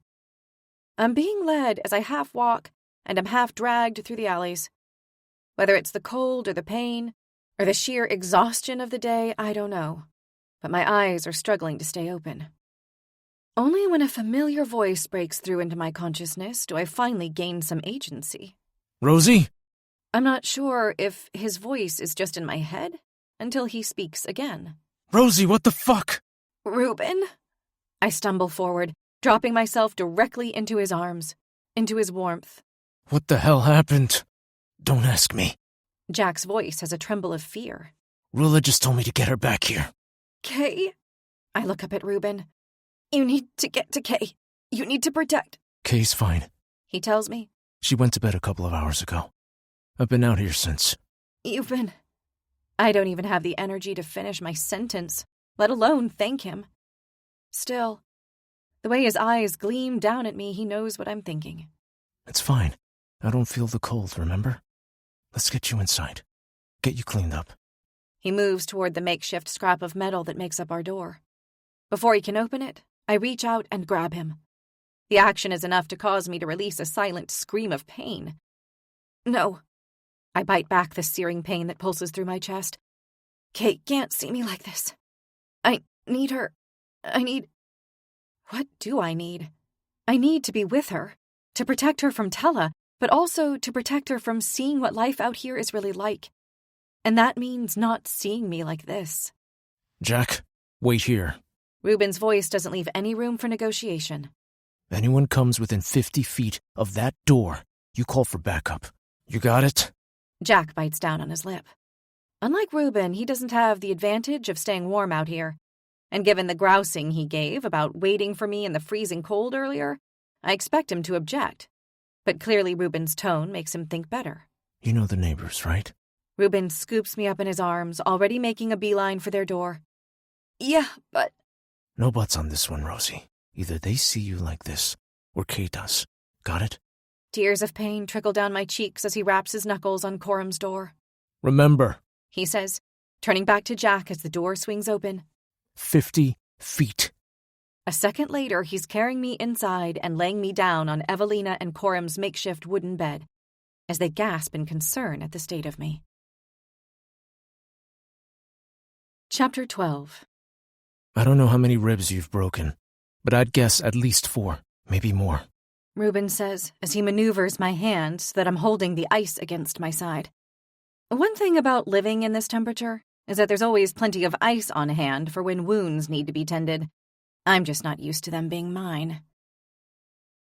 I'm being led as I half walk and am half dragged through the alleys. Whether it's the cold or the pain, or the sheer exhaustion of the day, I don't know, but my eyes are struggling to stay open. Only when a familiar voice breaks through into my consciousness do I finally gain some agency. Rosie? I'm not sure if his voice is just in my head until he speaks again. Rosie, what the fuck? Reuben? I stumble forward, dropping myself directly into his arms, into his warmth. What the hell happened? Don't ask me. Jack's voice has a tremble of fear. Rula just told me to get her back here. Kay? I look up at Reuben. You need to get to Kay. You need to protect. Kay's fine. He tells me. She went to bed a couple of hours ago. I've been out here since. You've been... I don't even have the energy to finish my sentence, let alone thank him. Still, the way his eyes gleam down at me, he knows what I'm thinking. It's fine. I don't feel the cold, remember? Let's get you inside. Get you cleaned up. He moves toward the makeshift scrap of metal that makes up our door. Before he can open it, I reach out and grab him. The action is enough to cause me to release a silent scream of pain. No. I bite back the searing pain that pulses through my chest. Kate can't see me like this. I need her. What do I need? I need to be with her, to protect her from Tella, but also to protect her from seeing what life out here is really like. And that means not seeing me like this. Jack, wait here. Reuben's voice doesn't leave any room for negotiation. If anyone comes within 50 feet of that door, you call for backup. You got it? Jack bites down on his lip. Unlike Reuben, he doesn't have the advantage of staying warm out here. and given the grousing he gave about waiting for me in the freezing cold earlier, I expect him to object. But clearly Ruben's tone makes him think better. You know the neighbors, right? Ruben scoops me up in his arms, already making a beeline for their door. Yeah, but... No buts on this one, Rosie. Either they see you like this, or Kay does. Got it? Tears of pain trickle down my cheeks as he raps his knuckles on Coram's door. Remember, He says, turning back to Jack as the door swings open. 50 feet. A second later, he's carrying me inside and laying me down on Evelina and Coram's makeshift wooden bed, as they gasp in concern at the state of me. Chapter 12. I don't know how many ribs you've broken, but I'd guess at least 4, maybe more. Ruben says as he maneuvers my hand so that I'm holding the ice against my side. One thing about living in this temperature is that there's always plenty of ice on hand for when wounds need to be tended. I'm just not used to them being mine.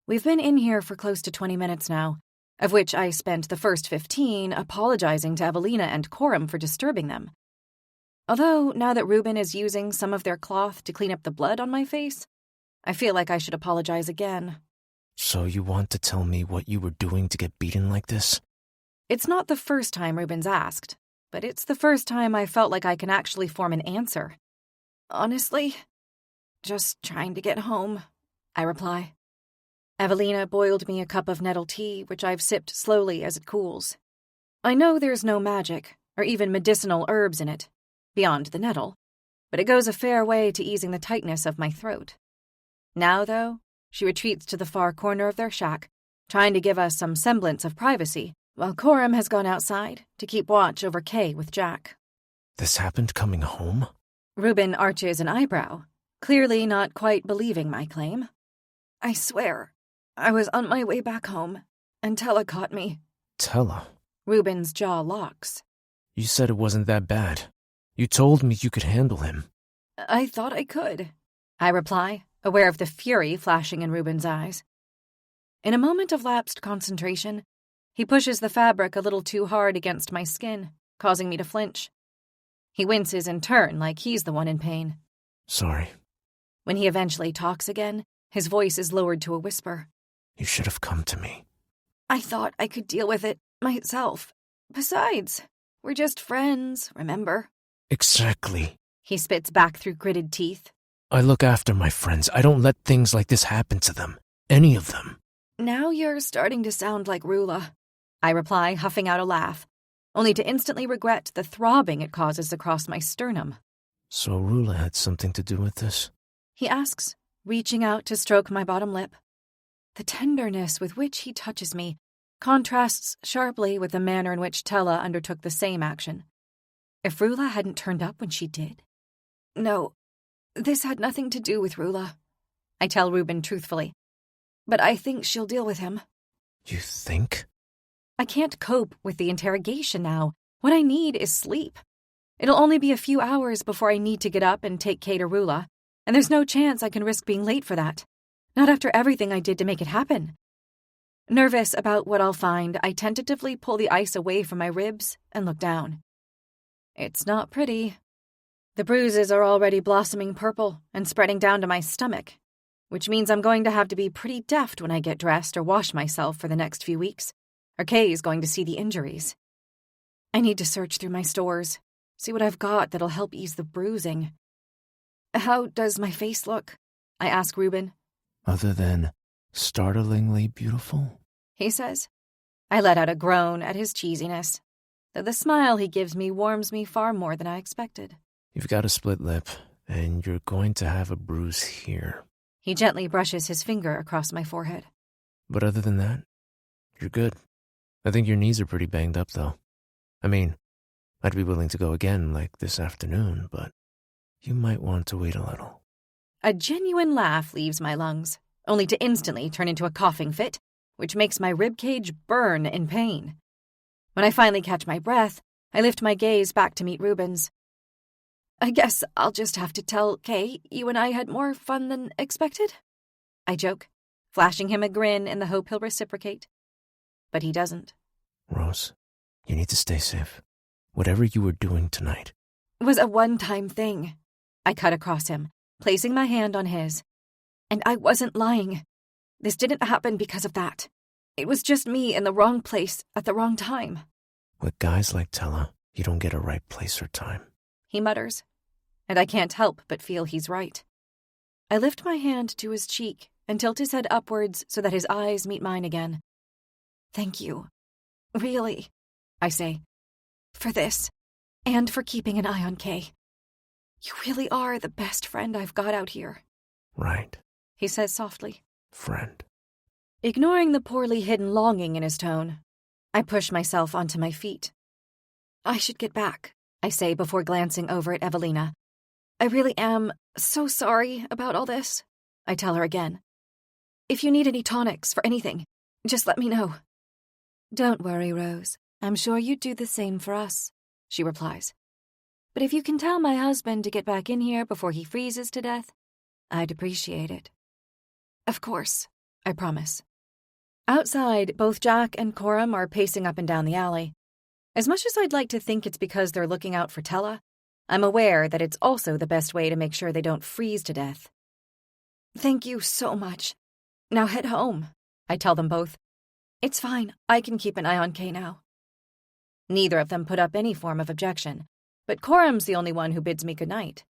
We've been in here for close to 20 minutes now, of which I spent the first 15 apologizing to Evelina and Coram for disturbing them. Although, now that Ruben is using some of their cloth to clean up the blood on my face, I feel like I should apologize again. So you want to tell me what you were doing to get beaten like this? It's not the first time Ruben's asked, but it's the first time I felt like I can actually form an answer. Honestly, just trying to get home, I reply. Evelina boiled me a cup of nettle tea, which I've sipped slowly as it cools. I know there's no magic, or even medicinal herbs in it, beyond the nettle, but it goes a fair way to easing the tightness of my throat. Now, though, she retreats to the far corner of their shack, trying to give us some semblance of privacy, while Coram has gone outside to keep watch over Kay with Jack. This happened coming home? Ruben arches an eyebrow, clearly not quite believing my claim. I swear, I was on my way back home, and Tella caught me. Tella? Ruben's jaw locks. You said it wasn't that bad. You told me you could handle him. I thought I could, I reply, aware of the fury flashing in Ruben's eyes. In a moment of lapsed concentration, he pushes the fabric a little too hard against my skin, causing me to flinch. He winces in turn like he's the one in pain. Sorry. When he eventually talks again, his voice is lowered to a whisper. You should have come to me. I thought I could deal with it myself. Besides, we're just friends, remember? Exactly. He spits back through gritted teeth. I look after my friends. I don't let things like this happen to them. Any of them. Now you're starting to sound like Rula, I reply, huffing out a laugh, only to instantly regret the throbbing it causes across my sternum. So Rula had something to do with this? He asks, reaching out to stroke my bottom lip. The tenderness with which he touches me contrasts sharply with the manner in which Tella undertook the same action. If Rula hadn't turned up when she did? No, this had nothing to do with Rula, I tell Ruben truthfully. But I think she'll deal with him. You think? I can't cope with the interrogation now. What I need is sleep. It'll only be a few hours before I need to get up and take Kay to Rula, and there's no chance I can risk being late for that. Not after everything I did to make it happen. Nervous about what I'll find, I tentatively pull the ice away from my ribs and look down. It's not pretty. The bruises are already blossoming purple and spreading down to my stomach, which means I'm going to have to be pretty deft when I get dressed or wash myself for the next few weeks, or Kay is going to see the injuries. I need to search through my stores, see what I've got that'll help ease the bruising. How does my face look? I ask Ruben. Other than startlingly beautiful? He says. I let out a groan at his cheesiness, though the smile he gives me warms me far more than I expected. You've got a split lip, and you're going to have a bruise here. He gently brushes his finger across my forehead. But other than that, you're good. I think your knees are pretty banged up, though. I mean, I'd be willing to go again like this afternoon, but you might want to wait a little. A genuine laugh leaves my lungs, only to instantly turn into a coughing fit, which makes my ribcage burn in pain. When I finally catch my breath, I lift my gaze back to meet Ruben's. I guess I'll just have to tell Kay you and I had more fun than expected, I joke, flashing him a grin in the hope he'll reciprocate. But he doesn't. Rose, you need to stay safe. Whatever you were doing tonight was a one-time thing. I cut across him, placing my hand on his. And I wasn't lying. This didn't happen because of that. It was just me in the wrong place at the wrong time. With guys like Tella, you don't get a right place or time, He mutters, and I can't help but feel he's right. I lift my hand to his cheek and tilt his head upwards so that his eyes meet mine again. Thank you. Really, I say, for this, and for keeping an eye on Kay. You really are the best friend I've got out here. Right, He says softly. friend. Ignoring the poorly hidden longing in his tone, I push myself onto my feet. I should get back, I say before glancing over at Evelina. I really am so sorry about all this, I tell her again. If you need any tonics for anything, just let me know. Don't worry, Rose. I'm sure you'd do the same for us, she replies. But if you can tell my husband to get back in here before he freezes to death, I'd appreciate it. Of course, I promise. Outside, both Jack and Coram are pacing up and down the alley. As much as I'd like to think it's because they're looking out for Tella, I'm aware that it's also the best way to make sure they don't freeze to death. Thank you so much. Now head home, I tell them both. It's fine, I can keep an eye on Kay now. Neither of them put up any form of objection, but Coram's the only one who bids me good night,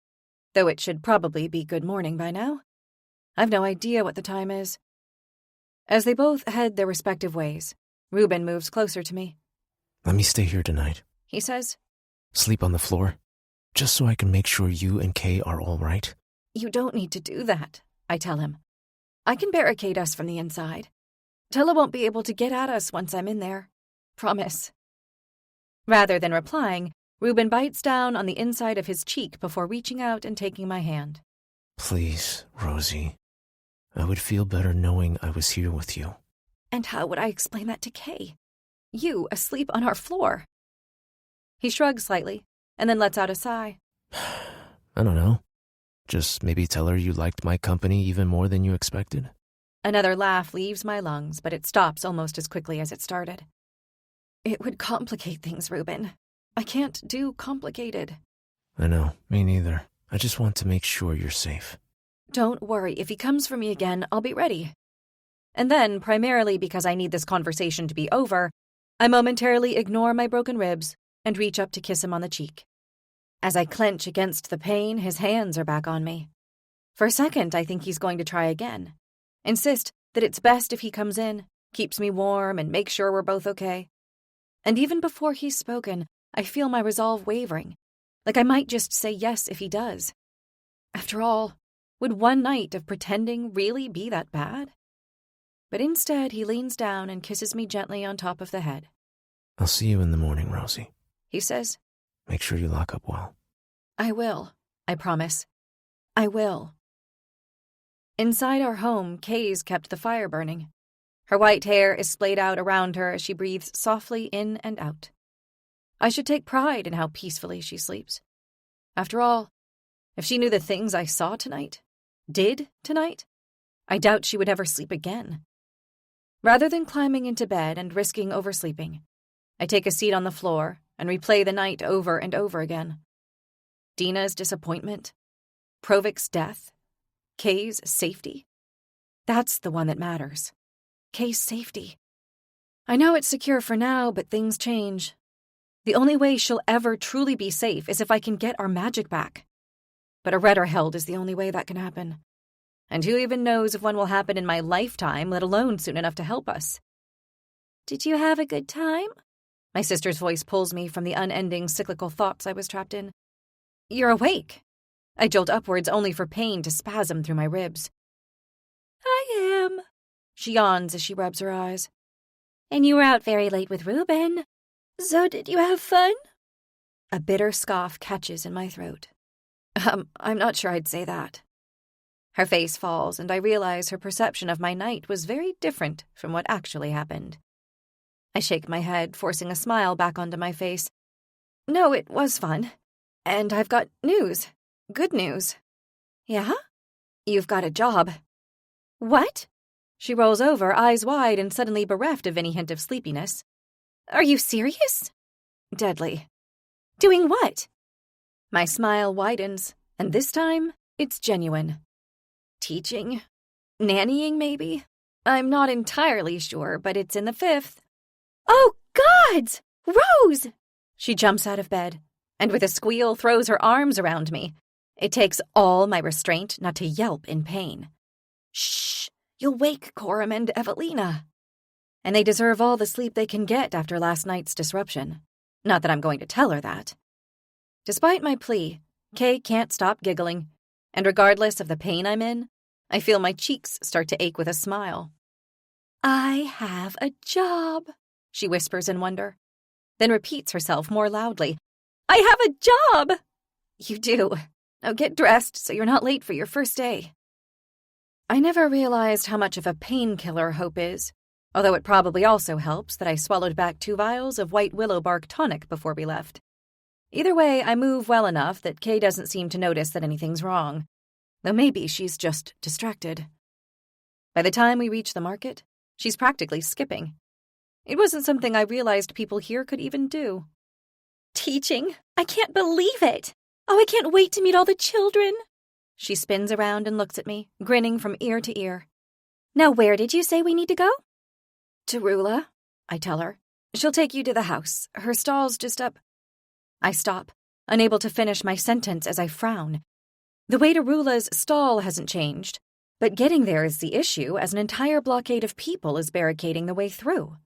though it should probably be good morning by now. I've no idea what the time is. As they both head their respective ways, Reuben moves closer to me. Let me stay here tonight. He says, Sleep on the floor, just so I can make sure you and Kay are all right. You don't need to do that, I tell him. I can barricade us from the inside. Tella won't be able to get at us once I'm in there. Promise. Rather than replying, Reuben bites down on the inside of his cheek before reaching out and taking my hand. Please, Rosie. I would feel better knowing I was here with you. And how would I explain that to Kay? You asleep on our floor. He shrugs slightly, and then lets out a sigh. I don't know. Just maybe tell her you liked my company even more than you expected. Another laugh leaves my lungs, but it stops almost as quickly as it started. It would complicate things, Reuben. I can't do complicated. I know, me neither. I just want to make sure you're safe. Don't worry, if he comes for me again, I'll be ready. And then, primarily because I need this conversation to be over, I momentarily ignore my broken ribs and reach up to kiss him on the cheek. As I clench against the pain, his hands are back on me. For a second, I think he's going to try again. Insist that it's best if he comes in, keeps me warm, and makes sure we're both okay. And even before he's spoken, I feel my resolve wavering, like I might just say yes if he does. After all, would one night of pretending really be that bad? But instead, he leans down and kisses me gently on top of the head. I'll see you in the morning, Rosie. He says, Make sure you lock up well. I will, I promise. I will. Inside our home, Kay's kept the fire burning. Her white hair is splayed out around her as she breathes softly in and out. I should take pride in how peacefully she sleeps. After all, if she knew the things I saw tonight, did tonight, I doubt she would ever sleep again. Rather than climbing into bed and risking oversleeping, I take a seat on the floor and replay the night over and over again. Dina's disappointment, Provik's death, Kay's safety. That's the one that matters. Kay's safety. I know it's secure for now, but things change. The only way she'll ever truly be safe is if I can get our magic back. But a redder held is the only way that can happen. And who even knows if one will happen in my lifetime, let alone soon enough to help us. Did you have a good time? My sister's voice pulls me from the unending cyclical thoughts I was trapped in. You're awake. I jolt upwards only for pain to spasm through my ribs. I am. She yawns as she rubs her eyes. And you were out very late with Reuben. So did you have fun? A bitter scoff catches in my throat. I'm not sure I'd say that. Her face falls, and I realize her perception of my night was very different from what actually happened. I shake my head, forcing a smile back onto my face. No, it was fun. And I've got news. Good news. Yeah? You've got a job. What? She rolls over, eyes wide and suddenly bereft of any hint of sleepiness. Are you serious? Deadly. Doing what? My smile widens, And this time, it's genuine. Teaching? Nannying, maybe? I'm not entirely sure, but it's in the 5th. Oh, gods! Rose! She jumps out of bed, and with a squeal throws her arms around me. It takes all my restraint not to yelp in pain. Shh! You'll wake Coram and Evelina. And they deserve all the sleep they can get after last night's disruption. Not that I'm going to tell her that. Despite my plea, Kay can't stop giggling, and regardless of the pain I'm in, I feel my cheeks start to ache with a smile. I have a job, she whispers in wonder, then repeats herself more loudly. I have a job! You do. Now get dressed so you're not late for your first day. I never realized how much of a painkiller hope is, although it probably also helps that I swallowed back 2 vials of white willow bark tonic before we left. Either way, I move well enough that Kay doesn't seem to notice that anything's wrong, though maybe she's just distracted. By the time we reach the market, she's practically skipping. It wasn't something I realized people here could even do. Teaching? I can't believe it! Oh, I can't wait to meet all the children! She spins around and looks at me, grinning from ear to ear. Now where did you say we need to go? To Rula, I tell her. She'll take you to the house. Her stall's just up. I stop, unable to finish my sentence as I frown. The way to Rula's stall hasn't changed, but getting there is the issue as an entire blockade of people is barricading the way through.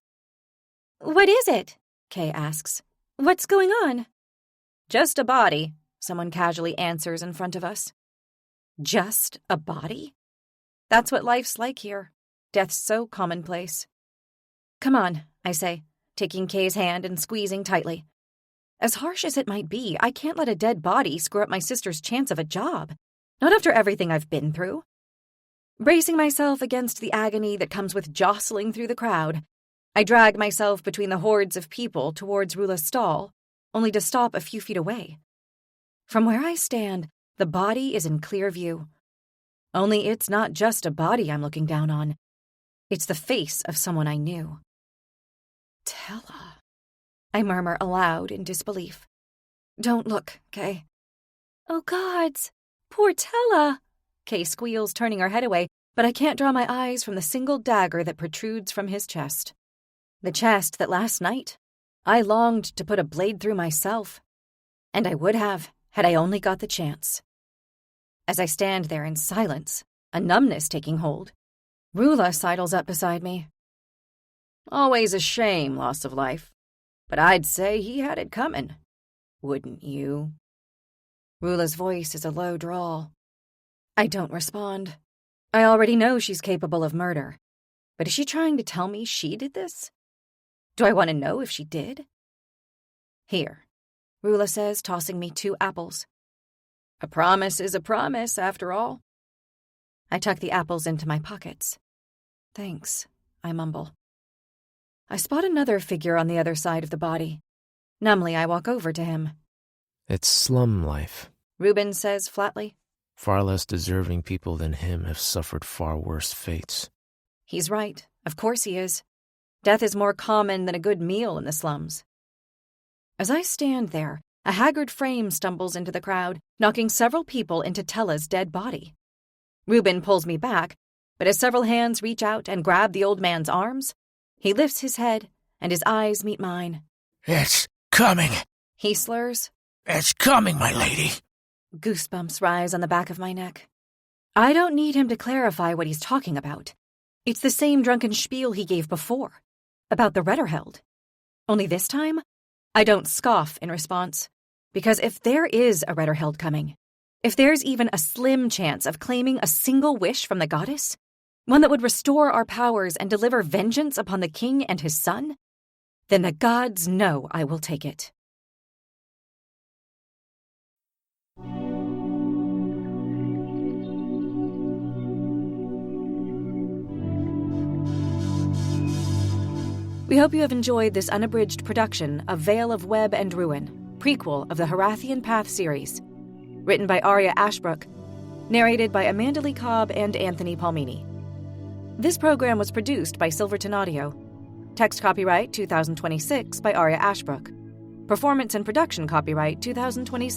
What is it? Kay asks. What's going on? Just a body, someone casually answers in front of us. Just a body? That's what life's like here. Death's so commonplace. Come on, I say, taking Kay's hand and squeezing tightly. As harsh as it might be, I can't let a dead body screw up my sister's chance of a job. Not after everything I've been through. Bracing myself against the agony that comes with jostling through the crowd, I drag myself between the hordes of people towards Rula's stall, only to stop a few feet away. From where I stand, the body is in clear view. Only it's not just a body I'm looking down on. It's the face of someone I knew. Tella, I murmur aloud in disbelief. Don't look, Kay. Oh, gods, poor Tella, Kay squeals, turning her head away, but I can't draw my eyes from the single dagger that protrudes from his chest. The chest that last night, I longed to put a blade through myself. And I would have, had I only got the chance. As I stand there in silence, a numbness taking hold, Rula sidles up beside me. Always a shame, loss of life. But I'd say he had it coming. Wouldn't you? Rula's voice is a low drawl. I don't respond. I already know she's capable of murder. But is she trying to tell me she did this? Do I want to know if she did? Here, Rula says, tossing me 2 apples. A promise is a promise, after all. I tuck the apples into my pockets. Thanks, I mumble. I spot another figure on the other side of the body. Numbly, I walk over to him. It's slum life, Reuben says flatly. Far less deserving people than him have suffered far worse fates. He's right. Of course he is. Death is more common than a good meal in the slums. As I stand there, a haggard frame stumbles into the crowd, knocking several people into Tella's dead body. Reuben pulls me back, but as several hands reach out and grab the old man's arms, he lifts his head and his eyes meet mine. It's coming. He slurs. It's coming, my lady. Goosebumps rise on the back of my neck. I don't need him to clarify what he's talking about. It's the same drunken spiel he gave before, about the Retterheld. Only this time, I don't scoff in response, because if there is a Retterheld coming, if there's even a slim chance of claiming a single wish from the goddess, one that would restore our powers and deliver vengeance upon the king and his son, then the gods know I will take it. We hope you have enjoyed this unabridged production of Vale of Web and Ruin, prequel of the Harathian Path series, written by Arya Ashbrook, narrated by Amanda Lee Cobb and Anthony Palmini. This program was produced by Silverton Audio. Text copyright 2026 by Arya Ashbrook. Performance and production copyright 2026.